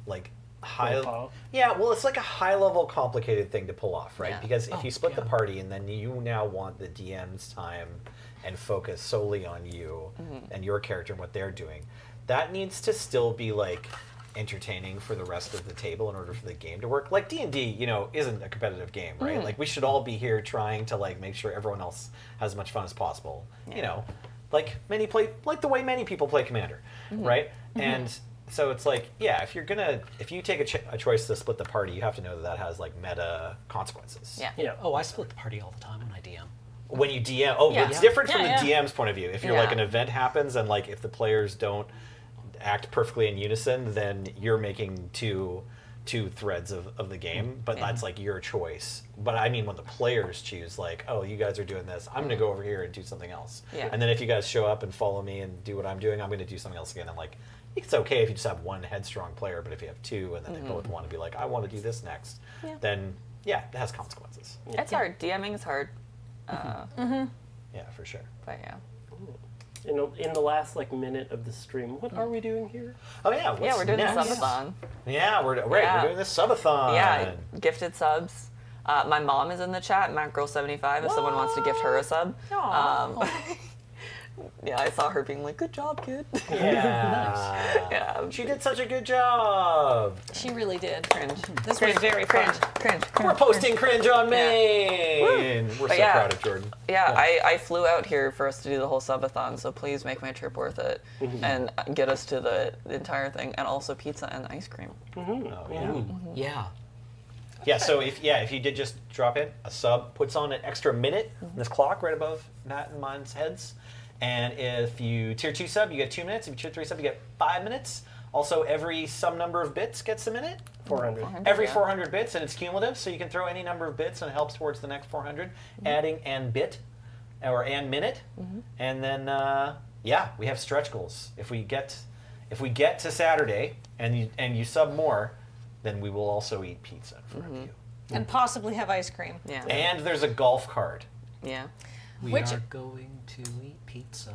like high.
Profile.
Yeah, well, it's like a high level, complicated thing to pull off, right?
Yeah.
Because if you split the
yeah.
party and then you now want the DM's time and focus solely on you and your character and what they're doing, that needs to still be like entertaining for the rest of the table in order for the game to work. Like D&D, isn't a competitive game, right? Like we should all be here trying to like make sure everyone else has as much fun as possible. Like the way many people play Commander, right? And so it's like, yeah, if you take a choice to split the party, you have to know that has like meta consequences.
Yeah.
Yeah.
Oh, I split the party all the time when I DM.
When you DM,
Yeah.
it's different
Yeah,
from the
yeah.
DM's point of view. If you're
Yeah.
like an event happens and like if the players don't act perfectly in unison, then you're making two threads of the game, but that's like your choice. But I mean when the players choose like, oh, you guys are doing this, I'm gonna go over here and do something else.
Yeah.
And then if you guys show up and follow me and do what I'm doing, I'm gonna do something else again. I'm like, it's okay if you just have one headstrong player, but if you have two and then they both want to be like, I want to do this next, then yeah, it has consequences.
It's hard. DMing is hard.
Yeah, for sure.
But yeah.
In the last minute of the stream, what are we doing here?
Oh yeah, what's
We're doing
next?
the Sub-A-Thon.
Yeah, we're doing the Sub-A-Thon.
Yeah, gifted subs. My mom is in the chat, MacGirl75, if someone wants to gift her a sub. Yeah, I saw her being like, good job, kid.
Yeah.
Yeah.
She did such a good job.
She really did.
Cringe.
This was very fun.
Cringe.
We're posting cringe on Maine. We're so
yeah.
proud of Jordynne.
Yeah, I flew out here for us to do the whole Sub-A-Thon, so please make my trip worth it and get us to the entire thing, and also pizza and ice cream.
Oh, yeah.
Yeah.
Yeah, so if you did just drop in, a sub puts on an extra minute on this clock right above Matt and mine's heads. And if you tier 2 sub, you get 2 minutes. If you tier 3 sub, you get 5 minutes. Also, every some number of bits gets a minute.
400.
Every
Yeah.
400 bits, and it's cumulative, so you can throw any number of bits and it helps towards the next 400. Adding and bit, or and minute. And then, we have stretch goals. If we get to Saturday and you sub more, then we will also eat pizza in front of you.
And possibly have ice cream.
Yeah.
And there's a golf cart.
Yeah.
We
Which-
are going to eat pizza.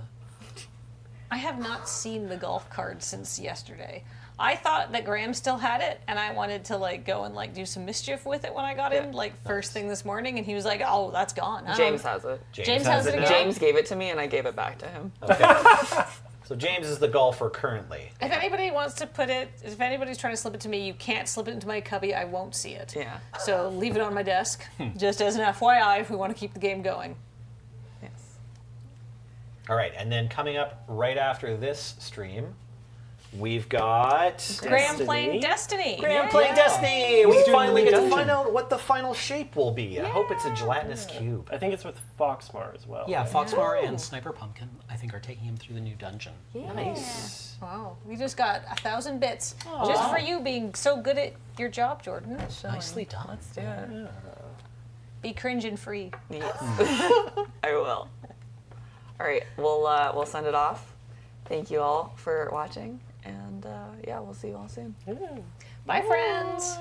I have not seen the golf card since yesterday. I thought that Graham still had it, and I wanted to go and do some mischief with it when I got in, first thing this morning, and he was like, "Oh, that's gone."
James has it.
James has it
now.
again?
James gave it to me, and I gave it back to him.
So James is the golfer currently.
If anybody wants to put it, if anybody's trying to slip it to me, you can't slip it into my cubby. I won't see it.
Yeah.
So leave it on my desk, just as an FYI, if we want to keep the game going.
Yes.
All right, and then coming up right after this stream, we've got
Graham playing Destiny.
Graham
Yay.
playing Destiny. We
doing
finally
the
get to
dungeon.
find out what the final shape will be. I hope it's a gelatinous cube.
I think it's with Foxmar as well.
Yeah, Foxmar and Sniper Pumpkin, I think, are taking him through the new dungeon.
Nice.
Wow, we just got 1,000 bits just for you being so good at your job, Jordynne.
Nicely done.
Let's do it.
Be cringing free.
Yes. I will. All right, we'll send it off. Thank you all for watching, and we'll see you all soon.
Bye, friends.